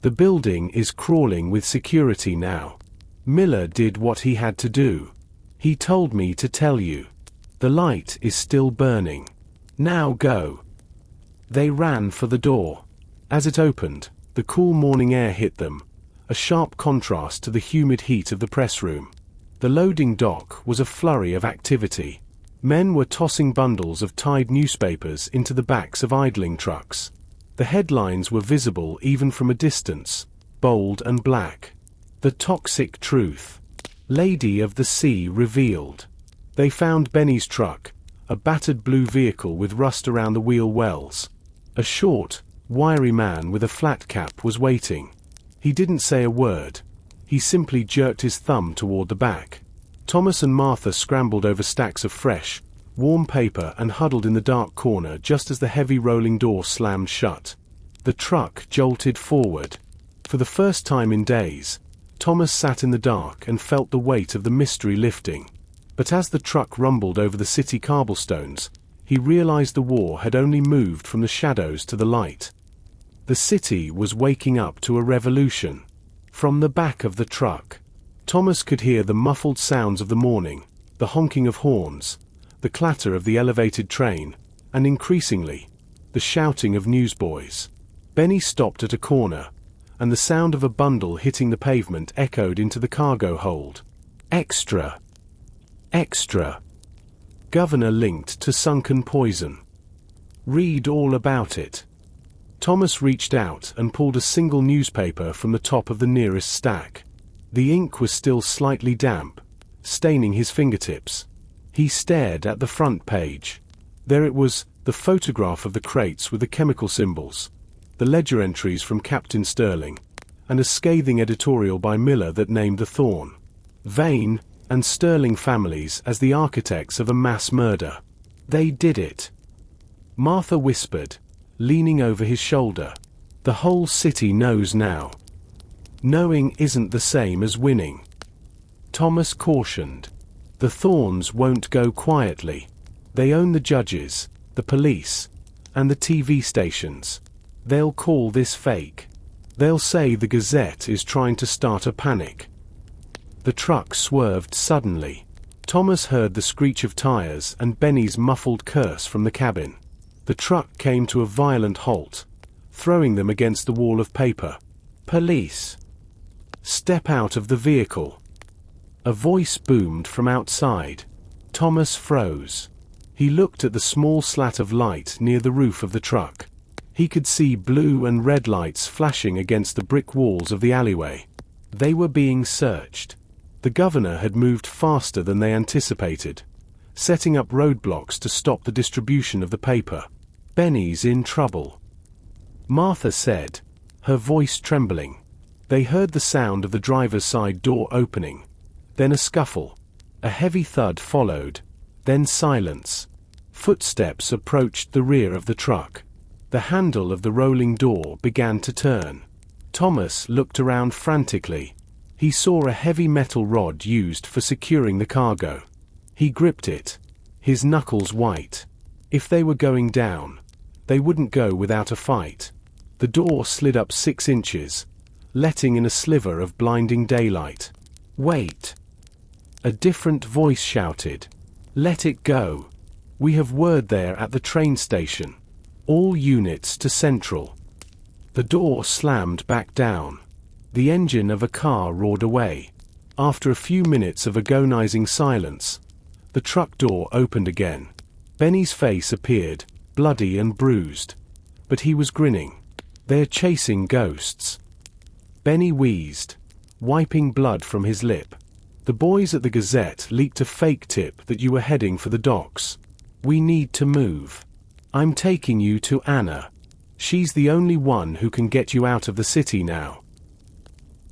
A: "The building is crawling with security now. Miller did what he had to do. He told me to tell you. The light is still burning. Now go." They ran for the door. As it opened, the cool morning air hit them, a sharp contrast to the humid heat of the press room. The loading dock was a flurry of activity. Men were tossing bundles of tied newspapers into the backs of idling trucks. The headlines were visible even from a distance, bold and black. "The Toxic Truth. Lady of the Sea revealed." They found Benny's truck, a battered blue vehicle with rust around the wheel wells. A short, wiry man with a flat cap was waiting. He didn't say a word. He simply jerked his thumb toward the back. Thomas and Martha scrambled over stacks of fresh, warm paper and huddled in the dark corner just as the heavy rolling door slammed shut. The truck jolted forward. For the first time in days, Thomas sat in the dark and felt the weight of the mystery lifting. But as the truck rumbled over the city cobblestones, he realized the war had only moved from the shadows to the light. The city was waking up to a revolution. From the back of the truck, Thomas could hear the muffled sounds of the morning, the honking of horns, the clatter of the elevated train, and increasingly, the shouting of newsboys. Benny stopped at a corner, and the sound of a bundle hitting the pavement echoed into the cargo hold. "Extra! Extra! Governor linked to sunken poison. Read all about it." Thomas reached out and pulled a single newspaper from the top of the nearest stack. The ink was still slightly damp, staining his fingertips. He stared at the front page. There it was, the photograph of the crates with the chemical symbols, the ledger entries from Captain Sterling, and a scathing editorial by Miller that named the Thorn, Vane, and Sterling families as the architects of a mass murder. "They did it," Martha whispered, leaning over his shoulder. "The whole city knows now." "Knowing isn't the same as winning," Thomas cautioned. "The Thorns won't go quietly. They own the judges, the police, and the TV stations. They'll call this fake. They'll say the Gazette is trying to start a panic." The truck swerved suddenly. Thomas heard the screech of tires and Benny's muffled curse from the cabin. The truck came to a violent halt, throwing them against the wall of paper. "Police! Step out of the vehicle!" A voice boomed from outside. Thomas froze. He looked at the small slat of light near the roof of the truck. He could see blue and red lights flashing against the brick walls of the alleyway. They were being searched. The governor had moved faster than they anticipated, setting up roadblocks to stop the distribution of the paper. "Benny's in trouble," Martha said, her voice trembling. They heard the sound of the driver's side door opening, then a scuffle. A heavy thud followed, then silence. Footsteps approached the rear of the truck. The handle of the rolling door began to turn. Thomas looked around frantically. He saw a heavy metal rod used for securing the cargo. He gripped it, his knuckles white. If they were going down, they wouldn't go without a fight. The door slid up 6 inches, letting in a sliver of blinding daylight. "Wait!" A different voice shouted. "Let it go. We have word there at the train station. All units to Central." The door slammed back down. The engine of a car roared away. After a few minutes of agonizing silence, the truck door opened again. Benny's face appeared, bloody and bruised. But he was grinning. "They're chasing ghosts." Benny wheezed, wiping blood from his lip. "The boys at the Gazette leaked a fake tip that you were heading for the docks. We need to move. I'm taking you to Anna. She's the only one who can get you out of the city now."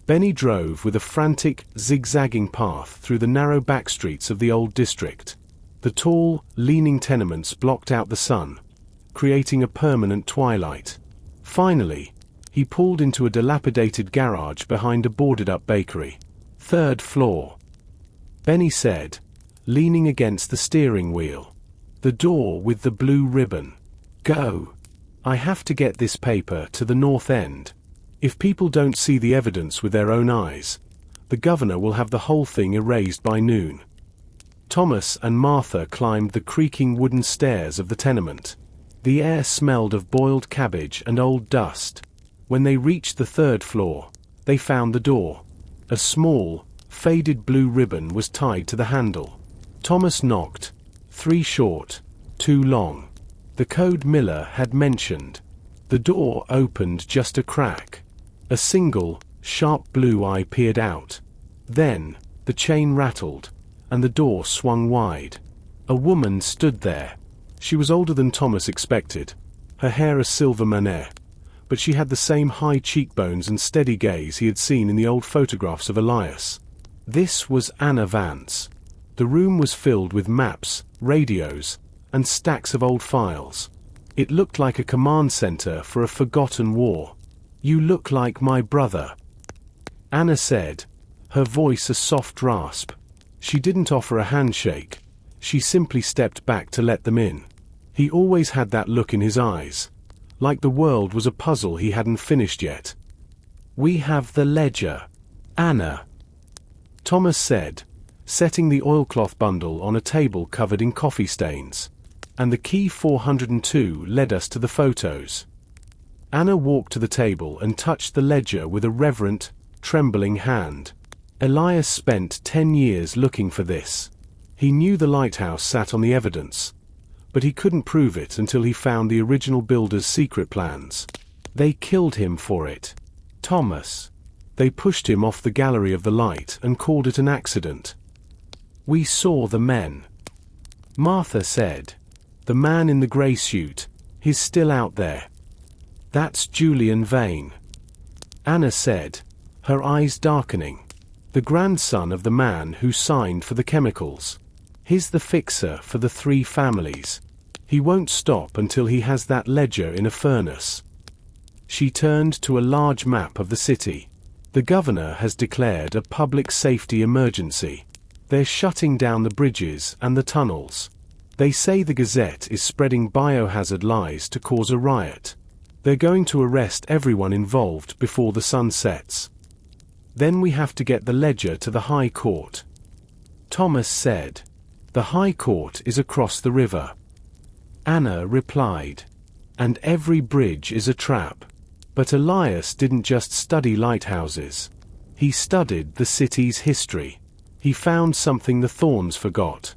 A: Benny drove with a frantic, zigzagging path through the narrow back streets of the old district. The tall, leaning tenements blocked out the sun, creating a permanent twilight. Finally, he pulled into a dilapidated garage behind a boarded-up bakery. "Third floor," Benny said, leaning against the steering wheel. "The door with the blue ribbon. Go. I have to get this paper to the north end. If people don't see the evidence with their own eyes, the governor will have the whole thing erased by noon." Thomas and Martha climbed the creaking wooden stairs of the tenement. The air smelled of boiled cabbage and old dust. When they reached the third floor, they found the door. A small, faded blue ribbon was tied to the handle. Thomas knocked. 3 short, 2 long. The code Miller had mentioned. The door opened just a crack. A single, sharp blue eye peered out. Then, the chain rattled, and the door swung wide. A woman stood there. She was older than Thomas expected, her hair a silver manet, but she had the same high cheekbones and steady gaze he had seen in the old photographs of Elias. This was Anna Vance. The room was filled with maps, radios, and stacks of old files. It looked like a command center for a forgotten war. "You look like my brother," Anna said, her voice a soft rasp. She didn't offer a handshake. She simply stepped back to let them in. He always had that look in his eyes, like the world was a puzzle he hadn't finished yet. "We have the ledger, Anna," Thomas said, setting the oilcloth bundle on a table covered in coffee stains. "And the key 402 led us to the photos." Anna walked to the table and touched the ledger with a reverent, trembling hand. Elias spent 10 years looking for this. He knew the lighthouse sat on the evidence, but he couldn't prove it until he found the original builder's secret plans. They killed him for it. Thomas. They pushed him off the gallery of the light and called it an accident. "We saw the men," Martha said. "The man in the grey suit, he's still out there." "That's Julian Vane," Anna said, her eyes darkening. "The grandson of the man who signed for the chemicals. He's the fixer for the 3 families. He won't stop until he has that ledger in a furnace." She turned to a large map of the city. "The governor has declared a public safety emergency. They're shutting down the bridges and the tunnels. They say the Gazette is spreading biohazard lies to cause a riot. They're going to arrest everyone involved before the sun sets. Then we have to get the ledger to the High Court," Thomas said. "The High Court is across the river," Anna replied. "And every bridge is a trap." But Elias didn't just study lighthouses. He studied the city's history. He found something the Thorns forgot.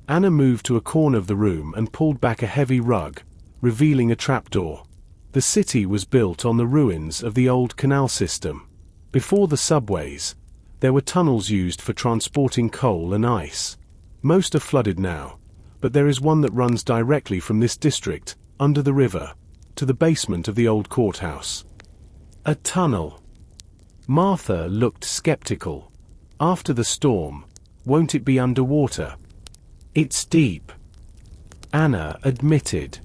A: Anna moved to a corner of the room and pulled back a heavy rug, revealing a trapdoor. The city was built on the ruins of the old canal system. Before the subways, there were tunnels used for transporting coal and ice. Most are flooded now, but there is one that runs directly from this district, under the river, to the basement of the old courthouse. "A tunnel." Martha looked skeptical. "After the storm, won't it be underwater?" "It's deep," Anna admitted.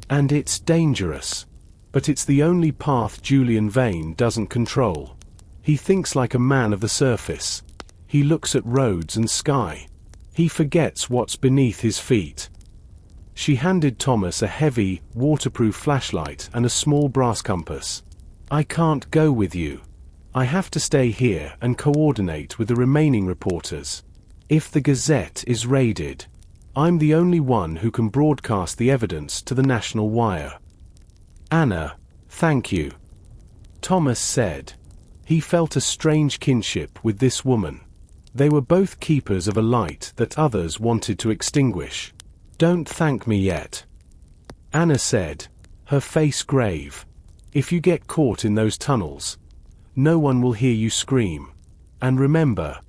A: "And it's dangerous. But it's the only path Julian Vane doesn't control. He thinks like a man of the surface. He looks at roads and sky. He forgets what's beneath his feet." She handed Thomas a heavy, waterproof flashlight and a small brass compass. "I can't go with you. I have to stay here and coordinate with the remaining reporters. If the Gazette is raided, I'm the only one who can broadcast the evidence to the national wire." "Anna, thank you," Thomas said. He felt a strange kinship with this woman. They were both keepers of a light that others wanted to extinguish. "Don't thank me yet," Anna said, her face grave. "If you get caught in those tunnels, no one will hear you scream. And remember,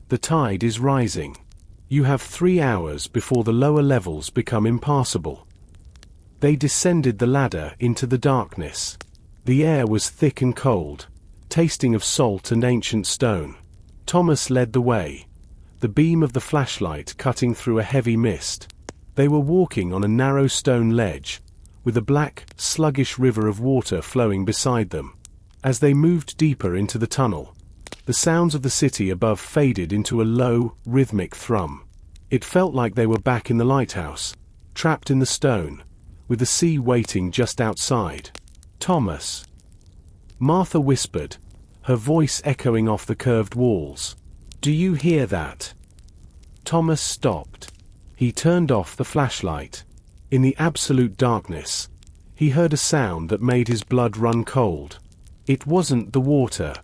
A: the tide is rising. You have 3 hours before the lower levels become impassable." They descended the ladder into the darkness. The air was thick and cold, tasting of salt and ancient stone. Thomas led the way, the beam of the flashlight cutting through a heavy mist. They were walking on a narrow stone ledge, with a black, sluggish river of water flowing beside them. As they moved deeper into the tunnel, the sounds of the city above faded into a low, rhythmic thrum. It felt like they were back in the lighthouse, trapped in the stone, with the sea waiting just outside. "Thomas," Martha whispered, her voice echoing off the curved walls. "Do you hear that?" Thomas stopped. He turned off the flashlight. In the absolute darkness, he heard a sound that made his blood run cold. It wasn't the water.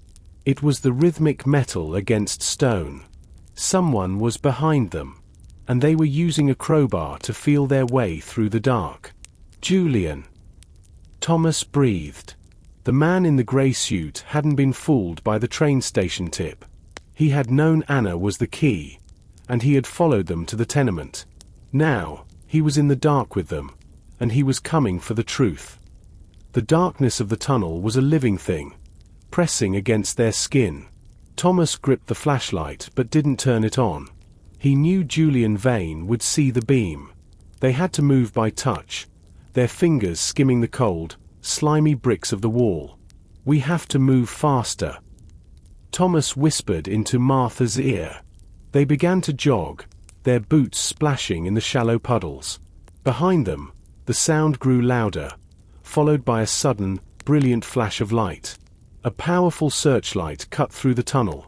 A: It was the rhythmic metal against stone. Someone was behind them, and they were using a crowbar to feel their way through the dark. "Julian." Thomas breathed. The man in the grey suit hadn't been fooled by the train station tip. He had known Anna was the key, and he had followed them to the tenement. Now, he was in the dark with them, and he was coming for the truth. The darkness of the tunnel was a living thing, pressing against their skin. Thomas gripped the flashlight but didn't turn it on. He knew Julian Vane would see the beam. They had to move by touch, their fingers skimming the cold, slimy bricks of the wall. "We have to move faster," Thomas whispered into Martha's ear. They began to jog, their boots splashing in the shallow puddles. Behind them, the sound grew louder, followed by a sudden, brilliant flash of light. A powerful searchlight cut through the tunnel,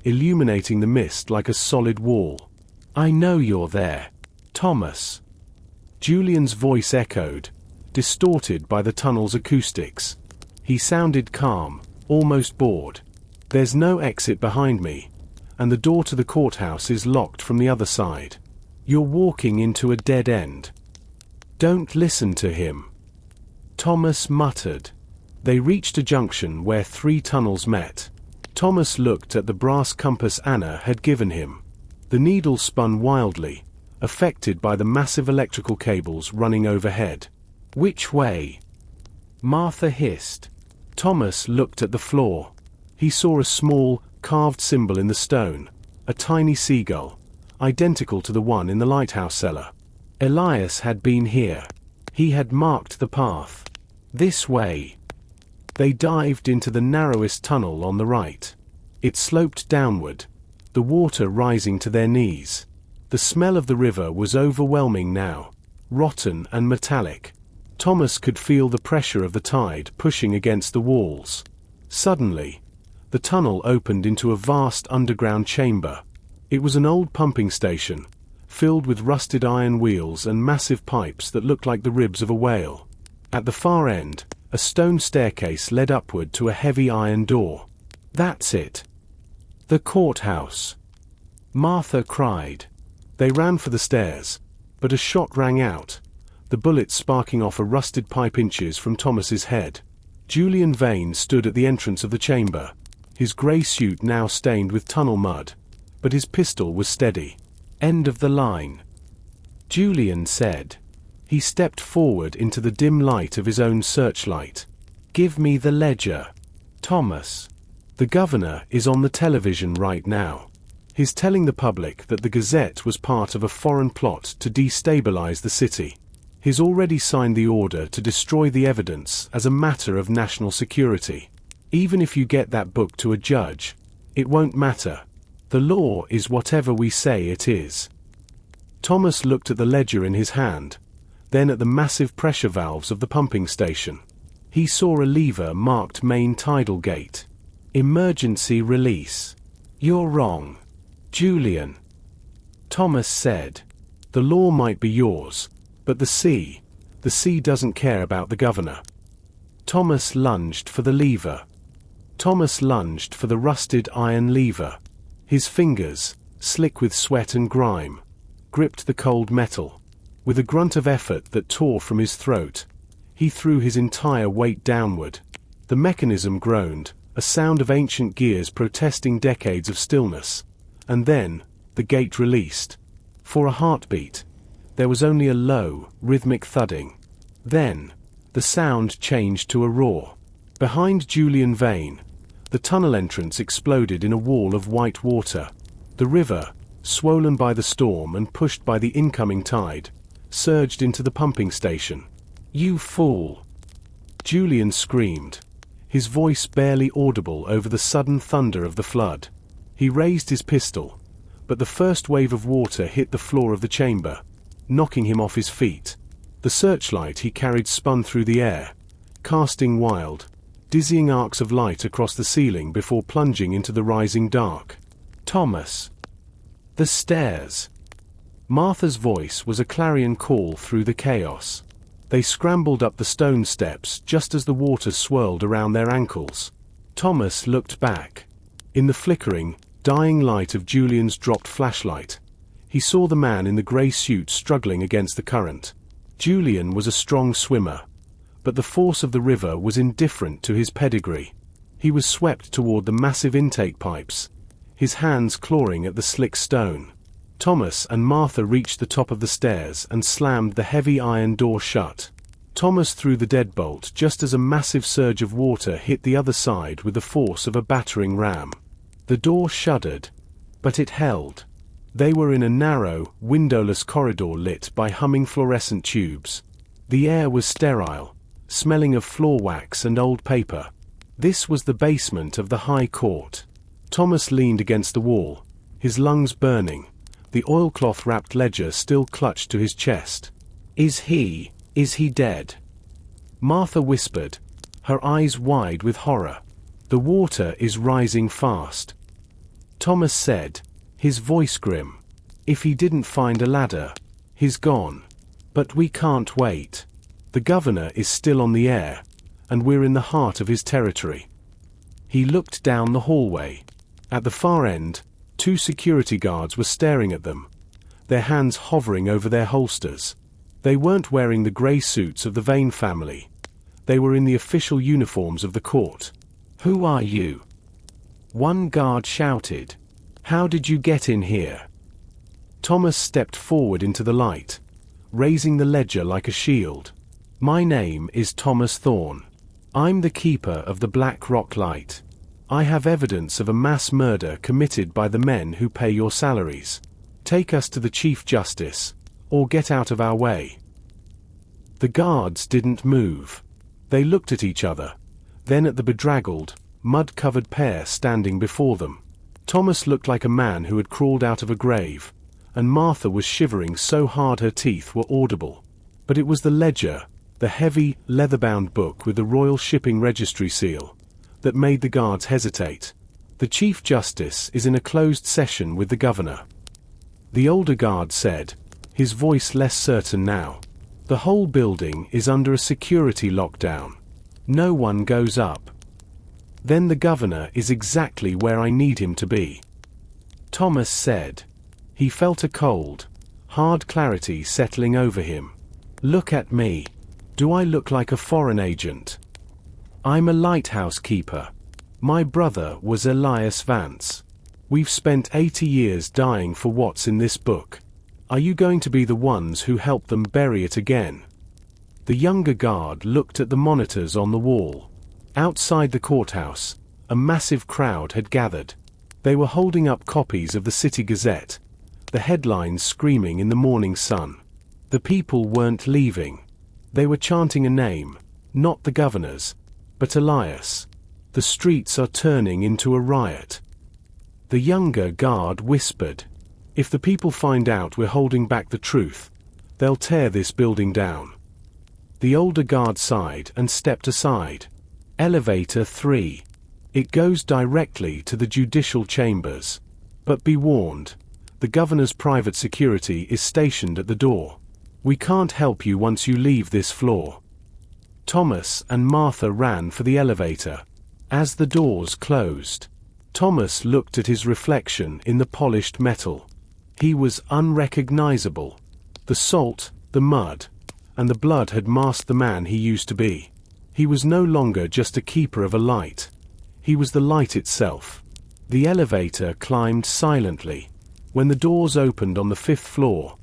A: illuminating the mist like a solid wall. "I know you're there, Thomas." Julian's voice echoed, distorted by the tunnel's acoustics. He sounded calm, almost bored. "There's no exit behind me, and the door to the courthouse is locked from the other side. You're walking into a dead end." "Don't listen to him," Thomas muttered. They reached a junction where 3 tunnels met. Thomas looked at the brass compass Anna had given him. The needle spun wildly, affected by the massive electrical cables running overhead. "Which way?" Martha hissed. Thomas looked at the floor. He saw a small, carved symbol in the stone, a tiny seagull, identical to the one in the lighthouse cellar. Elias had been here. He had marked the path. "This way." They dived into the narrowest tunnel on the right. It sloped downward, the water rising to their knees. The smell of the river was overwhelming now, rotten and metallic. Thomas could feel the pressure of the tide pushing against the walls. Suddenly, the tunnel opened into a vast underground chamber. It was an old pumping station, filled with rusted iron wheels and massive pipes that looked like the ribs of a whale. At the far end, a stone staircase led upward to a heavy iron door. "That's it. The courthouse," Martha cried. They ran for the stairs, but a shot rang out, the bullet sparking off a rusted pipe inches from Thomas's head. Julian Vane stood at the entrance of the chamber, his grey suit now stained with tunnel mud, but his pistol was steady. "End of the line," Julian said. He stepped forward into the dim light of his own searchlight. "Give me the ledger, Thomas. The governor is on the television right now. He's telling the public that the Gazette was part of a foreign plot to destabilize the city. He's already signed the order to destroy the evidence as a matter of national security. Even if you get that book to a judge, it won't matter. The law is whatever we say it is." Thomas looked at the ledger in his hand, then at the massive pressure valves of the pumping station. He saw a lever marked Main Tidal Gate. "Emergency release." "You're wrong, Julian," Thomas said. "The law might be yours, but the sea doesn't care about the governor." Thomas lunged for the lever. Thomas lunged for the rusted iron lever. His fingers, slick with sweat and grime, gripped the cold metal. With a grunt of effort that tore from his throat, he threw his entire weight downward. The mechanism groaned, a sound of ancient gears protesting decades of stillness. And then, the gate released. For a heartbeat, there was only a low, rhythmic thudding. Then, the sound changed to a roar. Behind Julian Vane, the tunnel entrance exploded in a wall of white water. The river, swollen by the storm and pushed by the incoming tide, surged into the pumping station. "You fool!" Julian screamed, his voice barely audible over the sudden thunder of the flood. He raised his pistol, but the first wave of water hit the floor of the chamber, knocking him off his feet. The searchlight he carried spun through the air, casting wild, dizzying arcs of light across the ceiling before plunging into the rising dark. "Thomas!" "The stairs!" Martha's voice was a clarion call through the chaos. They scrambled up the stone steps just as the water swirled around their ankles. Thomas looked back. In the flickering, dying light of Julian's dropped flashlight, he saw the man in the grey suit struggling against the current. Julian was a strong swimmer, but the force of the river was indifferent to his pedigree. He was swept toward the massive intake pipes, his hands clawing at the slick stone. Thomas and Martha reached the top of the stairs and slammed the heavy iron door shut. Thomas threw the deadbolt just as a massive surge of water hit the other side with the force of a battering ram. The door shuddered, but it held. They were in a narrow, windowless corridor lit by humming fluorescent tubes. The air was sterile, smelling of floor wax and old paper. This was the basement of the High Court. Thomas leaned against the wall, his lungs burning, the oilcloth-wrapped ledger still clutched to his chest. Is he dead?" Martha whispered, her eyes wide with horror. "The water is rising fast." Thomas said, his voice grim. "If he didn't find a ladder, he's gone. But we can't wait. The governor is still on the air, and we're in the heart of his territory." He looked down the hallway. At the far end, 2 security guards were staring at them, their hands hovering over their holsters. They weren't wearing the grey suits of the Vane family. They were in the official uniforms of the court. "Who are you?" one guard shouted. "How did you get in here?" Thomas stepped forward into the light, raising the ledger like a shield. "My name is Thomas Thorne. I'm the keeper of the Black Rock Light. I have evidence of a mass murder committed by the men who pay your salaries. Take us to the Chief Justice, or get out of our way." The guards didn't move. They looked at each other, then at the bedraggled, mud-covered pair standing before them. Thomas looked like a man who had crawled out of a grave, and Martha was shivering so hard her teeth were audible. But it was the ledger, the heavy, leather-bound book with the Royal Shipping Registry seal, that made the guards hesitate. "The Chief Justice is in a closed session with the governor," the older guard said, his voice less certain now. "The whole building is under a security lockdown. No one goes up." "Then the governor is exactly where I need him to be," Thomas said. He felt a cold, hard clarity settling over him. "Look at me. Do I look like a foreign agent? I'm a lighthouse keeper. My brother was Elias Vance. We've spent 80 years dying for what's in this book. Are you going to be the ones who help them bury it again?" The younger guard looked at the monitors on the wall. Outside the courthouse, a massive crowd had gathered. They were holding up copies of the City Gazette, the headlines screaming in the morning sun. The people weren't leaving. They were chanting a name, not the governor's, but Elias. "The streets are turning into a riot." The younger guard whispered, "If the people find out we're holding back the truth, they'll tear this building down." The older guard sighed and stepped aside. "Elevator 3. It goes directly to the judicial chambers. But be warned, the governor's private security is stationed at the door. We can't help you once you leave this floor." Thomas and Martha ran for the elevator. As the doors closed, Thomas looked at his reflection in the polished metal. He was unrecognizable. The salt, the mud, and the blood had masked the man he used to be. He was no longer just a keeper of a light. He was the light itself. The elevator climbed silently. When the doors opened on the 5th floor,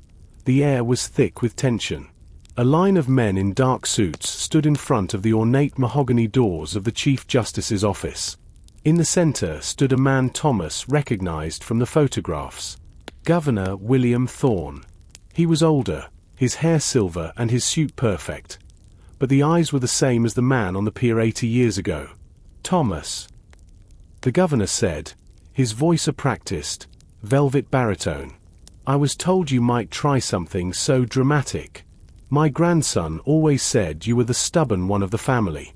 A: the air was thick with tension. A line of men in dark suits stood in front of the ornate mahogany doors of the Chief Justice's office. In the center stood a man Thomas recognized from the photographs. Governor William Thorne. He was older, his hair silver and his suit perfect, but the eyes were the same as the man on the pier 80 years ago. "Thomas," the governor said, his voice a practiced, velvet baritone. "I was told you might try something so dramatic. My grandson always said you were the stubborn one of the family."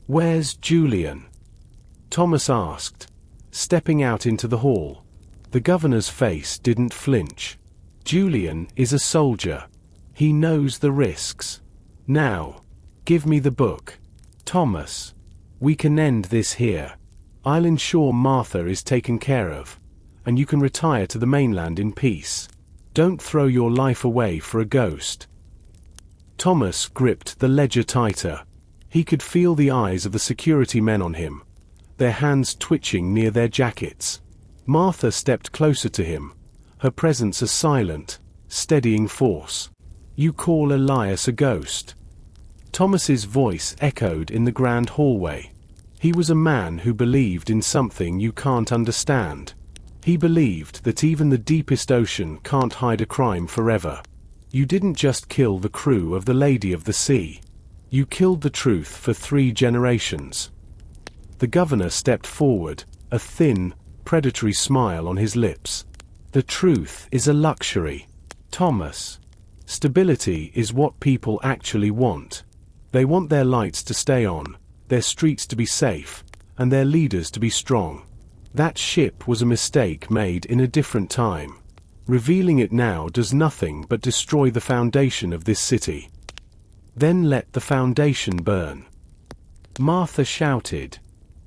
A: "Where's Julian?" Thomas asked, stepping out into the hall. The governor's face didn't flinch. "Julian is a soldier. He knows the risks. Now, give me the book. Thomas, we can end this here. I'll ensure Martha is taken care of, and you can retire to the mainland in peace. Don't throw your life away for a ghost." Thomas gripped the ledger tighter. He could feel the eyes of the security men on him, their hands twitching near their jackets. Martha stepped closer to him, her presence a silent, steadying force. "You call Elias a ghost?" Thomas's voice echoed in the grand hallway. He was a man who believed in something you can't understand. He believed that even the deepest ocean can't hide a crime forever. You didn't just kill the crew of the Lady of the Sea. You killed the truth for 3 generations. The governor stepped forward, a thin, predatory smile on his lips. "The truth is a luxury, Thomas. Stability is what people actually want. They want their lights to stay on, their streets to be safe, and their leaders to be strong. That ship was a mistake made in a different time. Revealing it now does nothing but destroy the foundation of this city. Then let the foundation burn." Martha shouted,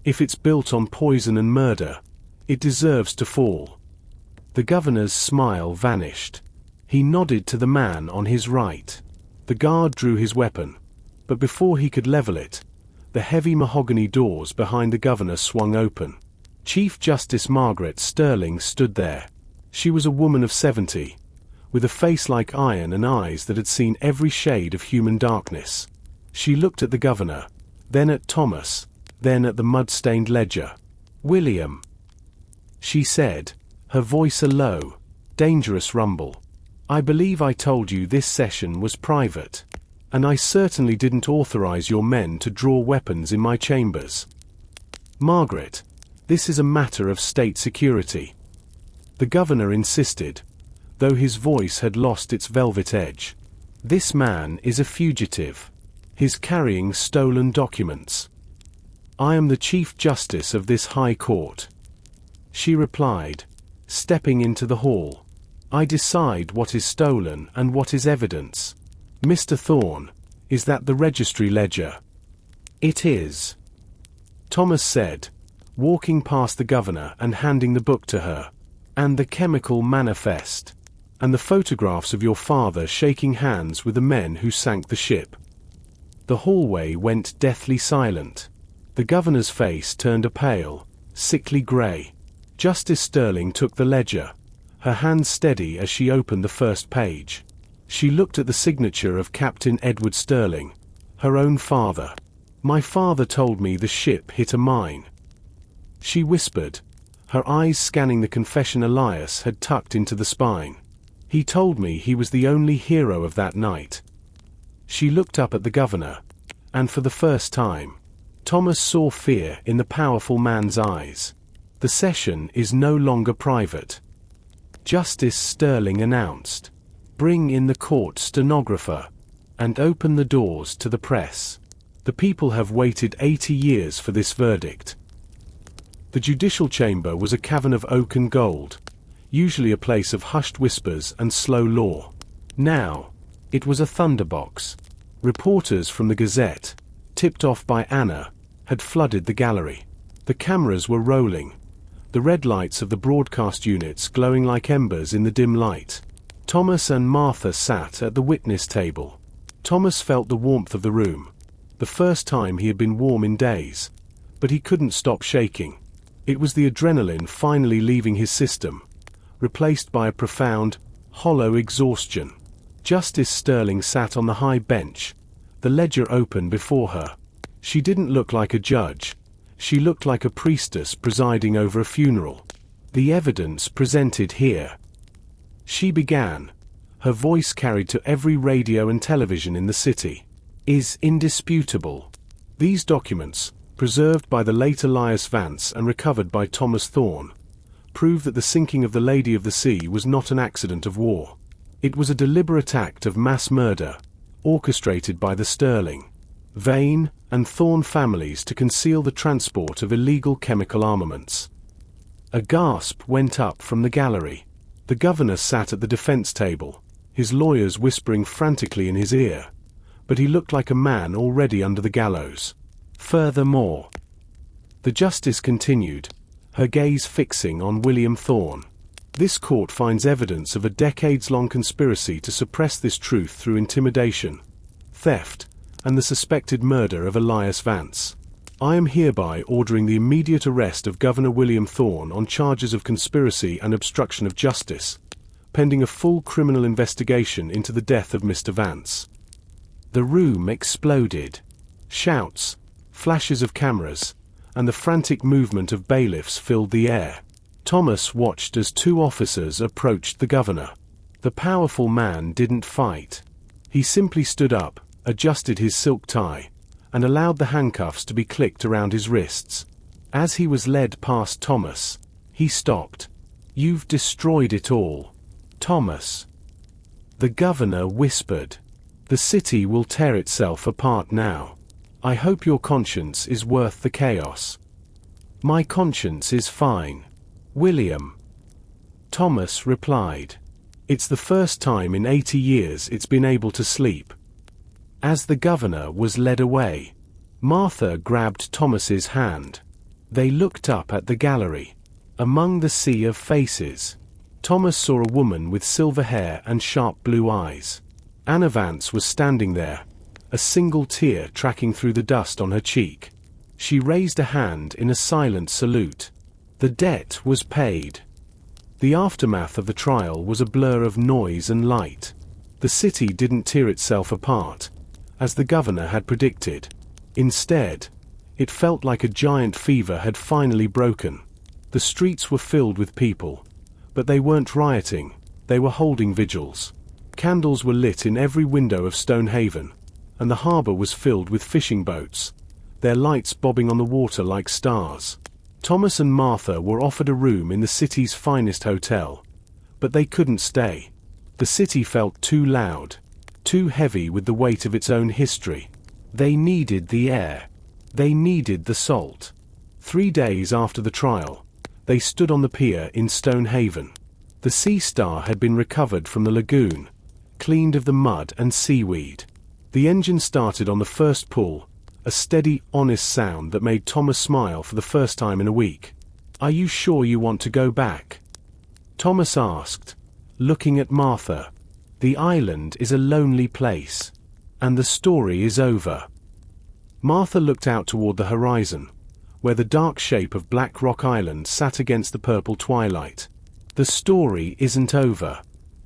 A: "If it's built on poison and murder, it deserves to fall." The governor's smile vanished. He nodded to the man on his right. The guard drew his weapon, but before he could level it, the heavy mahogany doors behind the governor swung open. Chief Justice Margaret Sterling stood there. She was a woman of 70, with a face like iron and eyes that had seen every shade of human darkness. She looked at the governor, then at Thomas, then at the mud-stained ledger. "William," she said, her voice a low, dangerous rumble. "I believe I told you this session was private, and I certainly didn't authorize your men to draw weapons in my chambers. Margaret, this is a matter of state security." The governor insisted, though his voice had lost its velvet edge. "This man is a fugitive. He's carrying stolen documents. I am the Chief Justice of this High Court," she replied, stepping into the hall. "I decide what is stolen and what is evidence. Mr. Thorne, is that the registry ledger?" "It is," Thomas said, walking past the governor and handing the book to her. "And the chemical manifest. And the photographs of your father shaking hands with the men who sank the ship." The hallway went deathly silent. The governor's face turned a pale, sickly grey. Justice Sterling took the ledger, her hand steady as she opened the first page. She looked at the signature of Captain Edward Sterling, her own father. "My father told me the ship hit a mine," she whispered, her eyes scanning the confession Elias had tucked into the spine. "He told me he was the only hero of that night." She looked up at the governor, and for the first time, Thomas saw fear in the powerful man's eyes. "The session is no longer private," Justice Sterling announced. "Bring in the court stenographer, and open the doors to the press. The people have waited 80 years for this verdict." The judicial chamber was a cavern of oak and gold, usually a place of hushed whispers and slow law. Now, it was a thunderbox. Reporters from the Gazette, tipped off by Anna, had flooded the gallery. The cameras were rolling, the red lights of the broadcast units glowing like embers in the dim light. Thomas and Martha sat at the witness table. Thomas felt the warmth of the room, the first time he had been warm in days, but he couldn't stop shaking. It was the adrenaline finally leaving his system, replaced by a profound, hollow exhaustion. Justice Sterling sat on the high bench, the ledger open before her. She didn't look like a judge. She looked like a priestess presiding over a funeral. "The evidence presented here," she began, her voice carried to every radio and television in the city. is indisputable. These documents, preserved by the late Elias Vance and recovered by Thomas Thorne, prove that the sinking of the Lady of the Sea was not an accident of war. It was a deliberate act of mass murder, orchestrated by the Sterling, Vane, and Thorne families to conceal the transport of illegal chemical armaments. A gasp went up from the gallery. The governor sat at the defense table, his lawyers whispering frantically in his ear, but he looked like a man already under the gallows. Furthermore, the justice continued, her gaze fixing on William Thorne. This court finds evidence of a decades-long conspiracy to suppress this truth through intimidation, theft, and the suspected murder of Elias Vance. I am hereby ordering the immediate arrest of Governor William Thorne on charges of conspiracy and obstruction of justice, pending a full criminal investigation into the death of Mr. Vance. The room exploded. Shouts, flashes of cameras, and the frantic movement of bailiffs filled the air. Thomas watched as two officers approached the governor. The powerful man didn't fight. He simply stood up, adjusted his silk tie, and allowed the handcuffs to be clicked around his wrists. As he was led past Thomas, he stopped. "You've destroyed it all, Thomas," the governor whispered. "The city will tear itself apart now. I hope your conscience is worth the chaos." "My conscience is fine, William," Thomas replied. "It's the first time in 80 years it's been able to sleep." As the governor was led away, Martha grabbed Thomas's hand. They looked up at the gallery. Among the sea of faces, Thomas saw a woman with silver hair and sharp blue eyes. Anna Vance was standing there, a single tear tracking through the dust on her cheek. She raised a hand in a silent salute. The debt was paid. The aftermath of the trial was a blur of noise and light. The city didn't tear itself apart, as the governor had predicted. Instead, it felt like a giant fever had finally broken. The streets were filled with people, but they weren't rioting, they were holding vigils. Candles were lit in every window of Stonehaven, and the harbor was filled with fishing boats, their lights bobbing on the water like stars. Thomas and Martha were offered a room in the city's finest hotel, but they couldn't stay. The city felt too loud, too heavy with the weight of its own history. They needed the air. They needed the salt. 3 days after the trial, they stood on the pier in Stonehaven. The Sea Star had been recovered from the lagoon, cleaned of the mud and seaweed. The engine started on the first pull, a steady, honest sound that made Thomas smile for the first time in a week. "Are you sure you want to go back?" Thomas asked, looking at Martha. "The island is a lonely place, and the story is over." Martha looked out toward the horizon, where the dark shape of Black Rock Island sat against the purple twilight. "The story isn't over,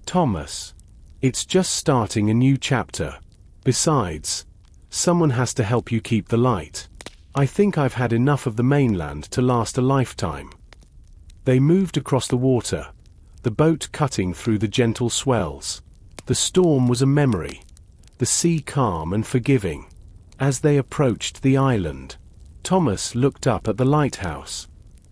A: Thomas. It's just starting a new chapter. Besides, someone has to help you keep the light. I think I've had enough of the mainland to last a lifetime." They moved across the water, the boat cutting through the gentle swells. The storm was a memory, the sea calm and forgiving. As they approached the island, Thomas looked up at the lighthouse.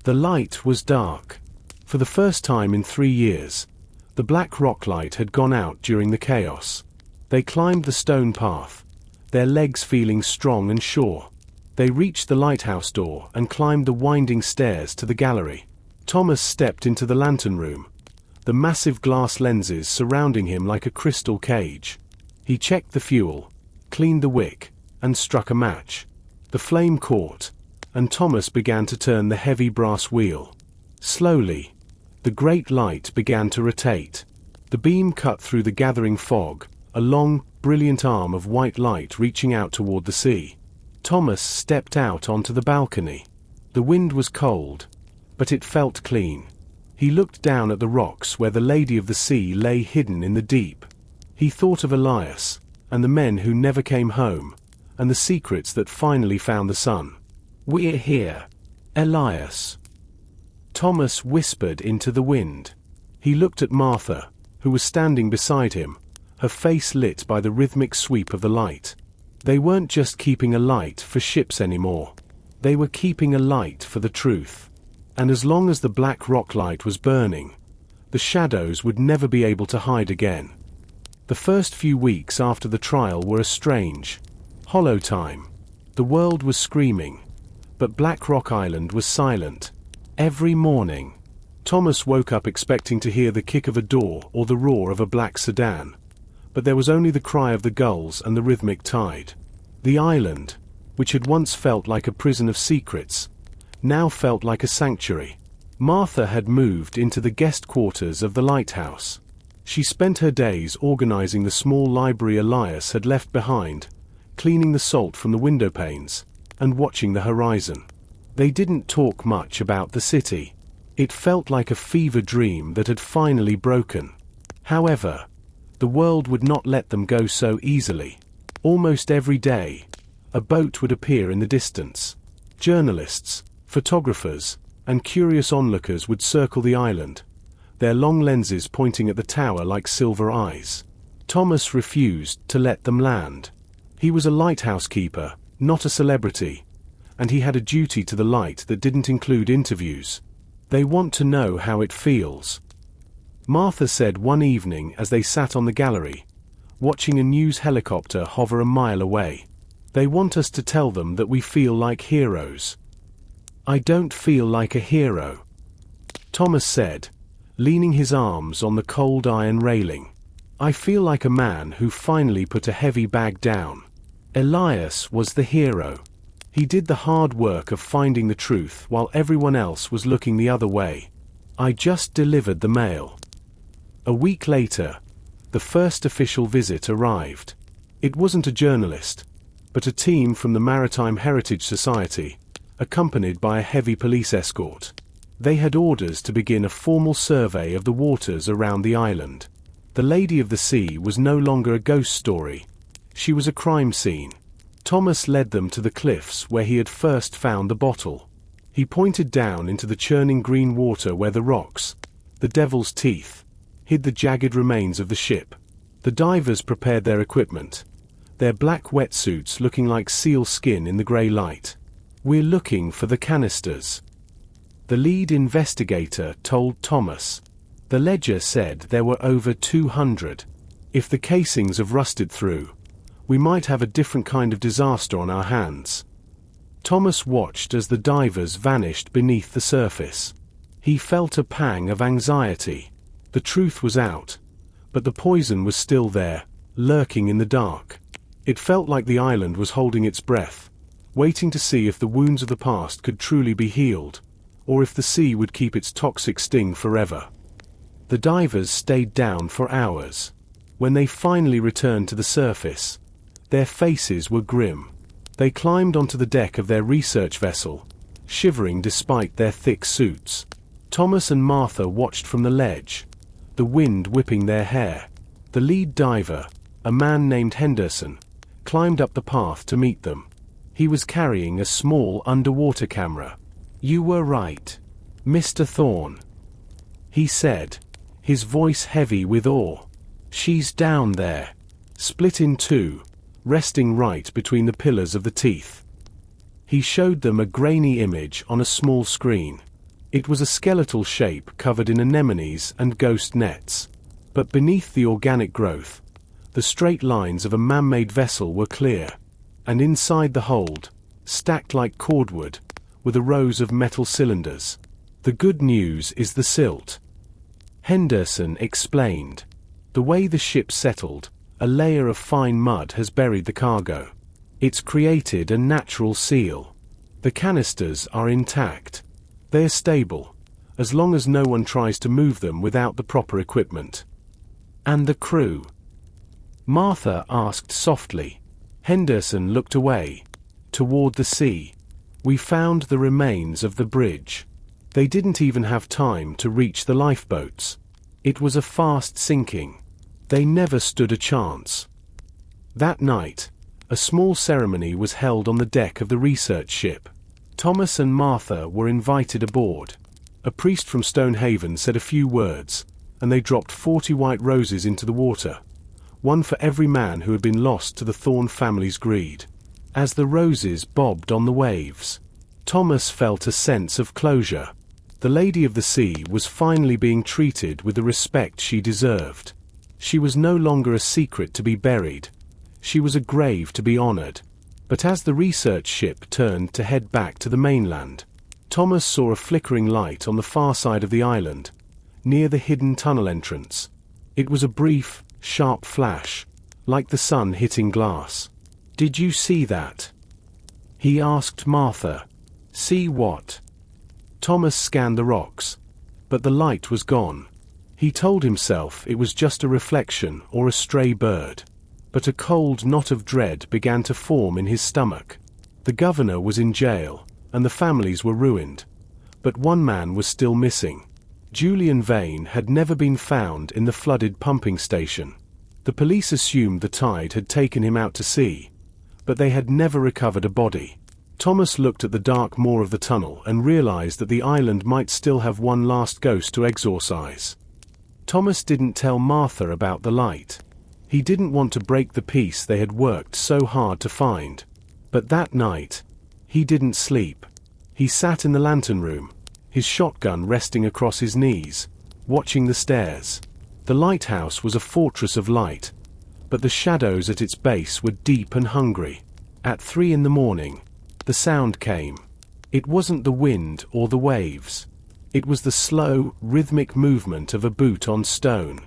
A: The light was dark. For the first time in 3 years, the black rock light had gone out during the chaos. They climbed the stone path, their legs feeling strong and sure. They reached the lighthouse door and climbed the winding stairs to the gallery. Thomas stepped into the lantern room, the massive glass lenses surrounding him like a crystal cage. He checked the fuel, cleaned the wick, and struck a match. The flame caught, and Thomas began to turn the heavy brass wheel. Slowly, the great light began to rotate. The beam cut through the gathering fog, a long, brilliant arm of white light reaching out toward the sea. Thomas stepped out onto the balcony. The wind was cold, but it felt clean. He looked down at the rocks where the Lady of the Sea lay hidden in the deep. He thought of Elias, and the men who never came home, and the secrets that finally found the sun. "We're here, Elias," Thomas whispered into the wind. He looked at Martha, who was standing beside him, her face lit by the rhythmic sweep of the light. They weren't just keeping a light for ships anymore. They were keeping a light for the truth. And as long as the black rock light was burning, the shadows would never be able to hide again. The first few weeks after the trial were a strange, hollow time. The world was screaming, but Black Rock Island was silent. Every morning, Thomas woke up expecting to hear the kick of a door or the roar of a black sedan, but there was only the cry of the gulls and the rhythmic tide. The island, which had once felt like a prison of secrets, now felt like a sanctuary. Martha had moved into the guest quarters of the Lighthouse. She spent her days organizing the small library Elias had left behind, cleaning the salt from the window panes, and watching the horizon. They didn't talk much about the city. It felt like a fever dream that had finally broken. However, the world would not let them go so easily. Almost every day, a boat would appear in the distance. Journalists, photographers, and curious onlookers would circle the island, their long lenses pointing at the tower like silver eyes. Thomas refused to let them land. He was a lighthouse keeper, not a celebrity, and he had a duty to the light that didn't include interviews. They want to know how it feels, Martha said one evening as they sat on the gallery, watching a news helicopter hover a mile away. They want us to tell them that we feel like heroes. I don't feel like a hero, Thomas said, leaning his arms on the cold iron railing. I feel like a man who finally put a heavy bag down. Elias was the hero. He did the hard work of finding the truth while everyone else was looking the other way. I just delivered the mail. A week later, the first official visit arrived. It wasn't a journalist, but a team from the Maritime Heritage Society, accompanied by a heavy police escort. They had orders to begin a formal survey of the waters around the island. The Lady of the Sea was no longer a ghost story. She was a crime scene. Thomas led them to the cliffs where he had first found the bottle. He pointed down into the churning green water where the rocks, the devil's teeth, hid the jagged remains of the ship. The divers prepared their equipment, their black wetsuits looking like seal skin in the grey light. We're looking for the canisters, the lead investigator told Thomas. The ledger said there were over 200. If the casings have rusted through, we might have a different kind of disaster on our hands. Thomas watched as the divers vanished beneath the surface. He felt a pang of anxiety. The truth was out, but the poison was still there, lurking in the dark. It felt like the island was holding its breath, waiting to see if the wounds of the past could truly be healed, or if the sea would keep its toxic sting forever. The divers stayed down for hours. When they finally returned to the surface, their faces were grim. They climbed onto the deck of their research vessel, shivering despite their thick suits. Thomas and Martha watched from the ledge, the wind whipping their hair. The lead diver, a man named Henderson, climbed up the path to meet them. He was carrying a small underwater camera. "You were right, Mr. Thorne," he said, his voice heavy with awe. "She's down there, split in two, resting right between the pillars of the teeth." He showed them a grainy image on a small screen. It was a skeletal shape covered in anemones and ghost nets. But beneath the organic growth, the straight lines of a man-made vessel were clear. And inside the hold, stacked like cordwood, were the rows of metal cylinders. "The good news is the silt," Henderson explained. "The way the ship settled, a layer of fine mud has buried the cargo. It's created a natural seal. The canisters are intact. They are stable, as long as no one tries to move them without the proper equipment." "And the crew?" Martha asked softly. Henderson looked away, toward the sea. "We found the remains of the bridge. They didn't even have time to reach the lifeboats. It was a fast sinking. They never stood a chance." That night, a small ceremony was held on the deck of the research ship. Thomas and Martha were invited aboard. A priest from Stonehaven said a few words, and they dropped 40 white roses into the water, one for every man who had been lost to the Thorne family's greed. As the roses bobbed on the waves, Thomas felt a sense of closure. The Lady of the Sea was finally being treated with the respect she deserved. She was no longer a secret to be buried. She was a grave to be honored. But as the research ship turned to head back to the mainland, Thomas saw a flickering light on the far side of the island, near the hidden tunnel entrance. It was a brief, sharp flash, like the sun hitting glass. "Did you see that?" he asked Martha. "See what?" Thomas scanned the rocks, but the light was gone. He told himself it was just a reflection or a stray bird. But a cold knot of dread began to form in his stomach. The governor was in jail, and the families were ruined. But one man was still missing. Julian Vane had never been found in the flooded pumping station. The police assumed the tide had taken him out to sea, but they had never recovered a body. Thomas looked at the dark maw of the tunnel and realized that the island might still have one last ghost to exorcise. Thomas didn't tell Martha about the light. He didn't want to break the peace they had worked so hard to find. But that night, he didn't sleep. He sat in the lantern room, his shotgun resting across his knees, watching the stairs. The lighthouse was a fortress of light, but the shadows at its base were deep and hungry. At 3 in the morning, the sound came. It wasn't the wind or the waves. It was the slow, rhythmic movement of a boot on stone.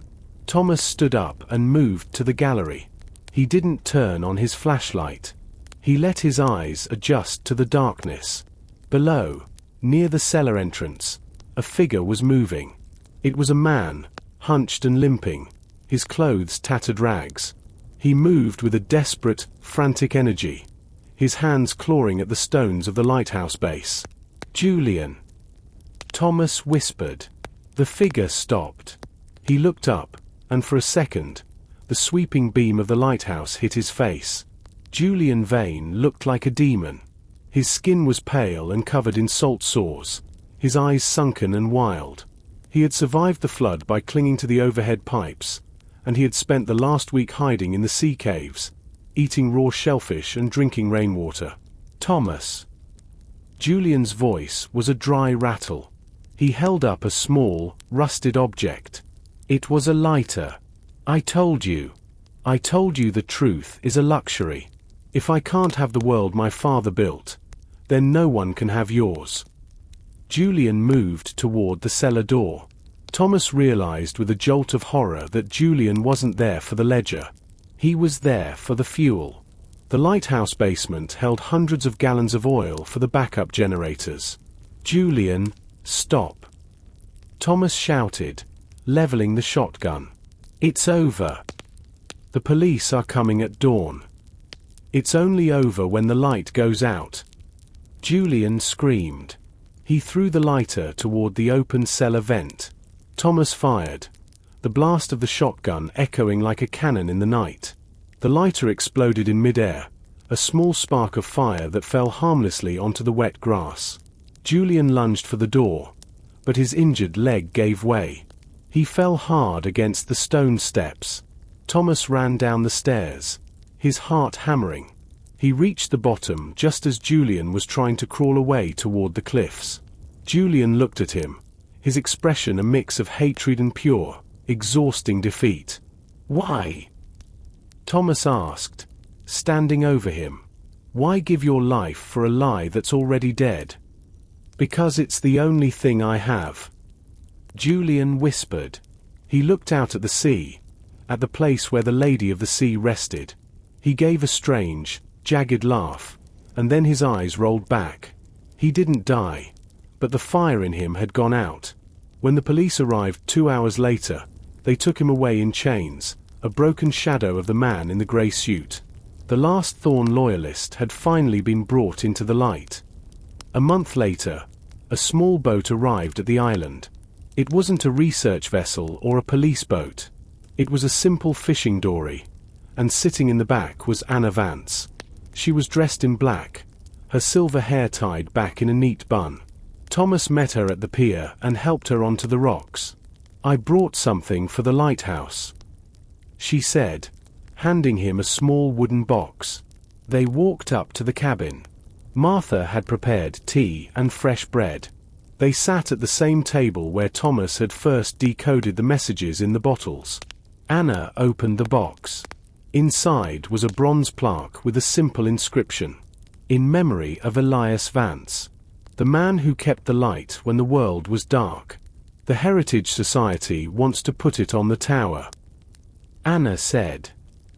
A: Thomas stood up and moved to the gallery. He didn't turn on his flashlight. He let his eyes adjust to the darkness. Below, near the cellar entrance, a figure was moving. It was a man, hunched and limping, his clothes tattered rags. He moved with a desperate, frantic energy, his hands clawing at the stones of the lighthouse base. "Julian," Thomas whispered. The figure stopped. He looked up, and for a second, the sweeping beam of the lighthouse hit his face. Julian Vane looked like a demon. His skin was pale and covered in salt sores, his eyes sunken and wild. He had survived the flood by clinging to the overhead pipes, and he had spent the last week hiding in the sea caves, eating raw shellfish and drinking rainwater. "Thomas." Julian's voice was a dry rattle. He held up a small, rusted object. It was a lighter. I told you the truth is a luxury. If I can't have the world my father built, then no one can have yours." Julian moved toward the cellar door. Thomas realized with a jolt of horror that Julian wasn't there for the ledger. He was there for the fuel. The lighthouse basement held hundreds of gallons of oil for the backup generators. "Julian, stop!" Thomas shouted, leveling the shotgun. "It's over. The police are coming at dawn. It's only over when the light goes out." Julian screamed. He threw the lighter toward the open cellar vent. Thomas fired, the blast of the shotgun echoing like a cannon in the night. The lighter exploded in midair, a small spark of fire that fell harmlessly onto the wet grass. Julian lunged for the door, but his injured leg gave way. He fell hard against the stone steps. Thomas ran down the stairs, his heart hammering. He reached the bottom just as Julian was trying to crawl away toward the cliffs. Julian looked at him, his expression a mix of hatred and pure, exhausting defeat. "Why?" Thomas asked, standing over him. "Why give your life for a lie that's already dead?" "Because it's the only thing I have," Julian whispered. He looked out at the sea, at the place where the Lady of the Sea rested. He gave a strange, jagged laugh, and then his eyes rolled back. He didn't die, but the fire in him had gone out. When the police arrived 2 hours later, they took him away in chains, a broken shadow of the man in the grey suit. The last Thorne loyalist had finally been brought into the light. A month later, a small boat arrived at the island. It wasn't a research vessel or a police boat. It was a simple fishing dory, and sitting in the back was Anna Vance. She was dressed in black, her silver hair tied back in a neat bun. Thomas met her at the pier and helped her onto the rocks. "I brought something for the lighthouse," she said. handing him a small wooden box. They walked up to the cabin. Martha had prepared tea and fresh bread. They sat at the same table where Thomas had first decoded the messages in the bottles. Anna opened the box. Inside was a bronze plaque with a simple inscription. In memory of Elias Vance, the man who kept the light when the world was dark. The Heritage Society wants to put it on the tower. Anna said,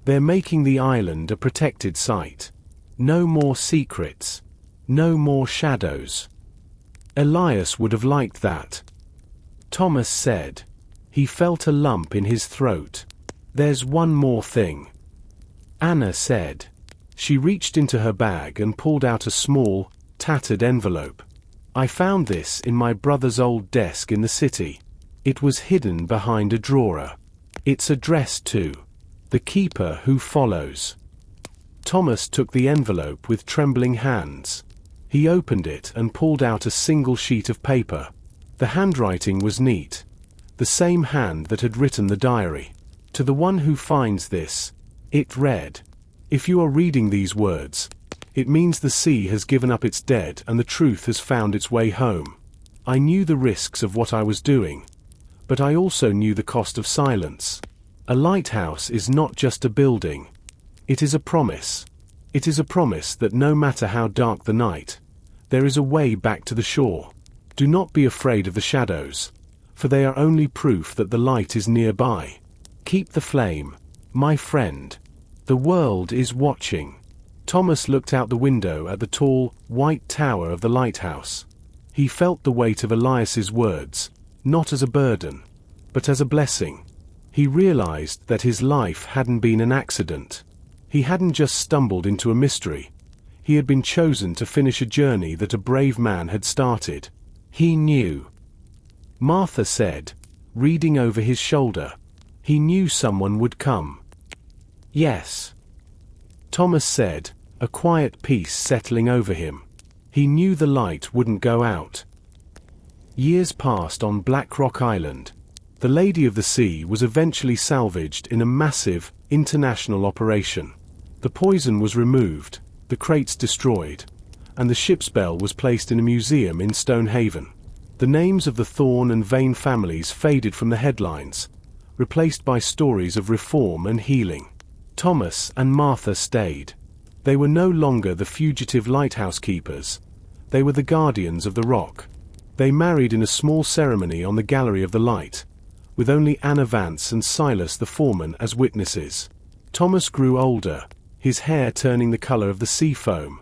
A: "They're making the island a protected site. No more secrets. No more shadows." Elias would have liked that. Thomas said. He felt a lump in his throat. "There's one more thing," Anna said. She reached into her bag and pulled out a small, tattered envelope. "I found this in my brother's old desk in the city. It was hidden behind a drawer. It's addressed to the keeper who follows." Thomas took the envelope with trembling hands. He opened it and pulled out a single sheet of paper. The handwriting was neat. The same hand that had written the diary. "To the one who finds this," it read. "If you are reading these words, it means the sea has given up its dead and the truth has found its way home. I knew the risks of what I was doing, but I also knew the cost of silence. A lighthouse is not just a building. It is a promise. It is a promise that no matter how dark the night, there is a way back to the shore. Do not be afraid of the shadows, for they are only proof that the light is nearby. Keep the flame, my friend. The world is watching." Thomas looked out the window at the tall, white tower of the lighthouse. He felt the weight of Elias's words, not as a burden, but as a blessing. He realized that his life hadn't been an accident. He hadn't just stumbled into a mystery. He had been chosen to finish a journey that a brave man had started. He knew. Martha said, reading over his shoulder. He knew someone would come. "Yes," Thomas said, a quiet peace settling over him. He knew the light wouldn't go out. Years passed on Black Rock Island. The Lady of the Sea was eventually salvaged in a massive, international operation. The poison was removed, the crates destroyed, and the ship's bell was placed in a museum in Stonehaven. The names of the Thorn and Vane families faded from the headlines, replaced by stories of reform and healing. Thomas and Martha stayed. They were no longer the fugitive lighthouse keepers. They were the guardians of the rock. They married in a small ceremony on the Gallery of the Light, with only Anna Vance and Silas the foreman as witnesses. Thomas grew older, his hair turning the color of the sea foam,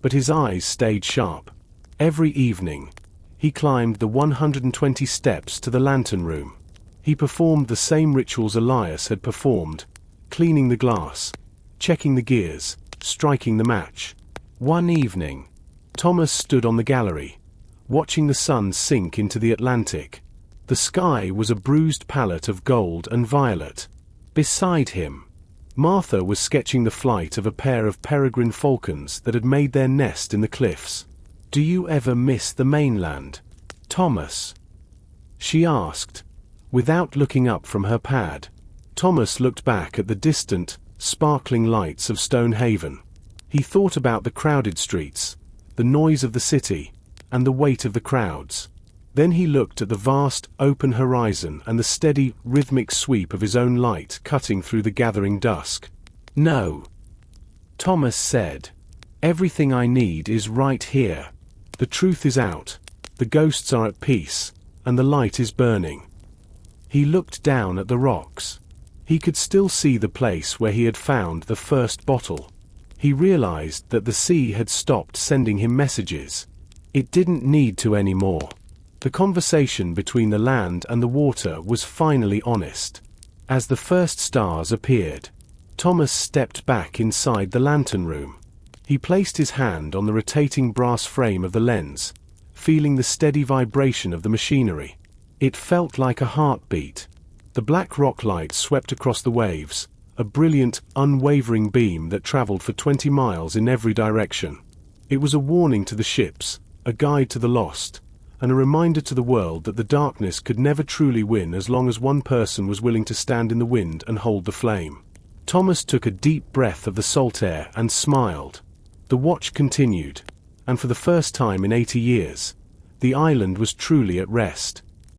A: but his eyes stayed sharp. Every evening, he climbed the 120 steps to the lantern room. He performed the same rituals Elias had performed, cleaning the glass, checking the gears, striking the match. One evening, Thomas stood on the gallery, watching the sun sink into the Atlantic. The sky was a bruised palette of gold and violet. Beside him, Martha was sketching the flight of a pair of peregrine falcons that had made their nest in the cliffs. "Do you ever miss the mainland, Thomas?" she asked, without looking up from her pad. Thomas looked back at the distant, sparkling lights of Stonehaven. He thought about the crowded streets, the noise of the city, and the weight of the crowds. Then he looked at the vast, open horizon and the steady, rhythmic sweep of his own light cutting through the gathering dusk. "No," Thomas said. "Everything I need is right here. The truth is out, the ghosts are at peace, and the light is burning." He looked down at the rocks. He could still see the place where he had found the first bottle. He realized that the sea had stopped sending him messages. It didn't need to anymore. The conversation between the land and the water was finally honest. As the first stars appeared, Thomas stepped back inside the lantern room. He placed his hand on the rotating brass frame of the lens, feeling the steady vibration of the machinery. It felt like a heartbeat. The black rock light swept across the waves, a brilliant, unwavering beam that traveled for 20 miles in every direction. It was a warning to the ships, a guide to the lost, and a reminder to the world that the darkness could never truly win as long as one person was willing to stand in the wind and hold the flame. Thomas took a deep breath of the salt air and smiled. The watch continued, and for the first time in 80 years, the island was truly at rest.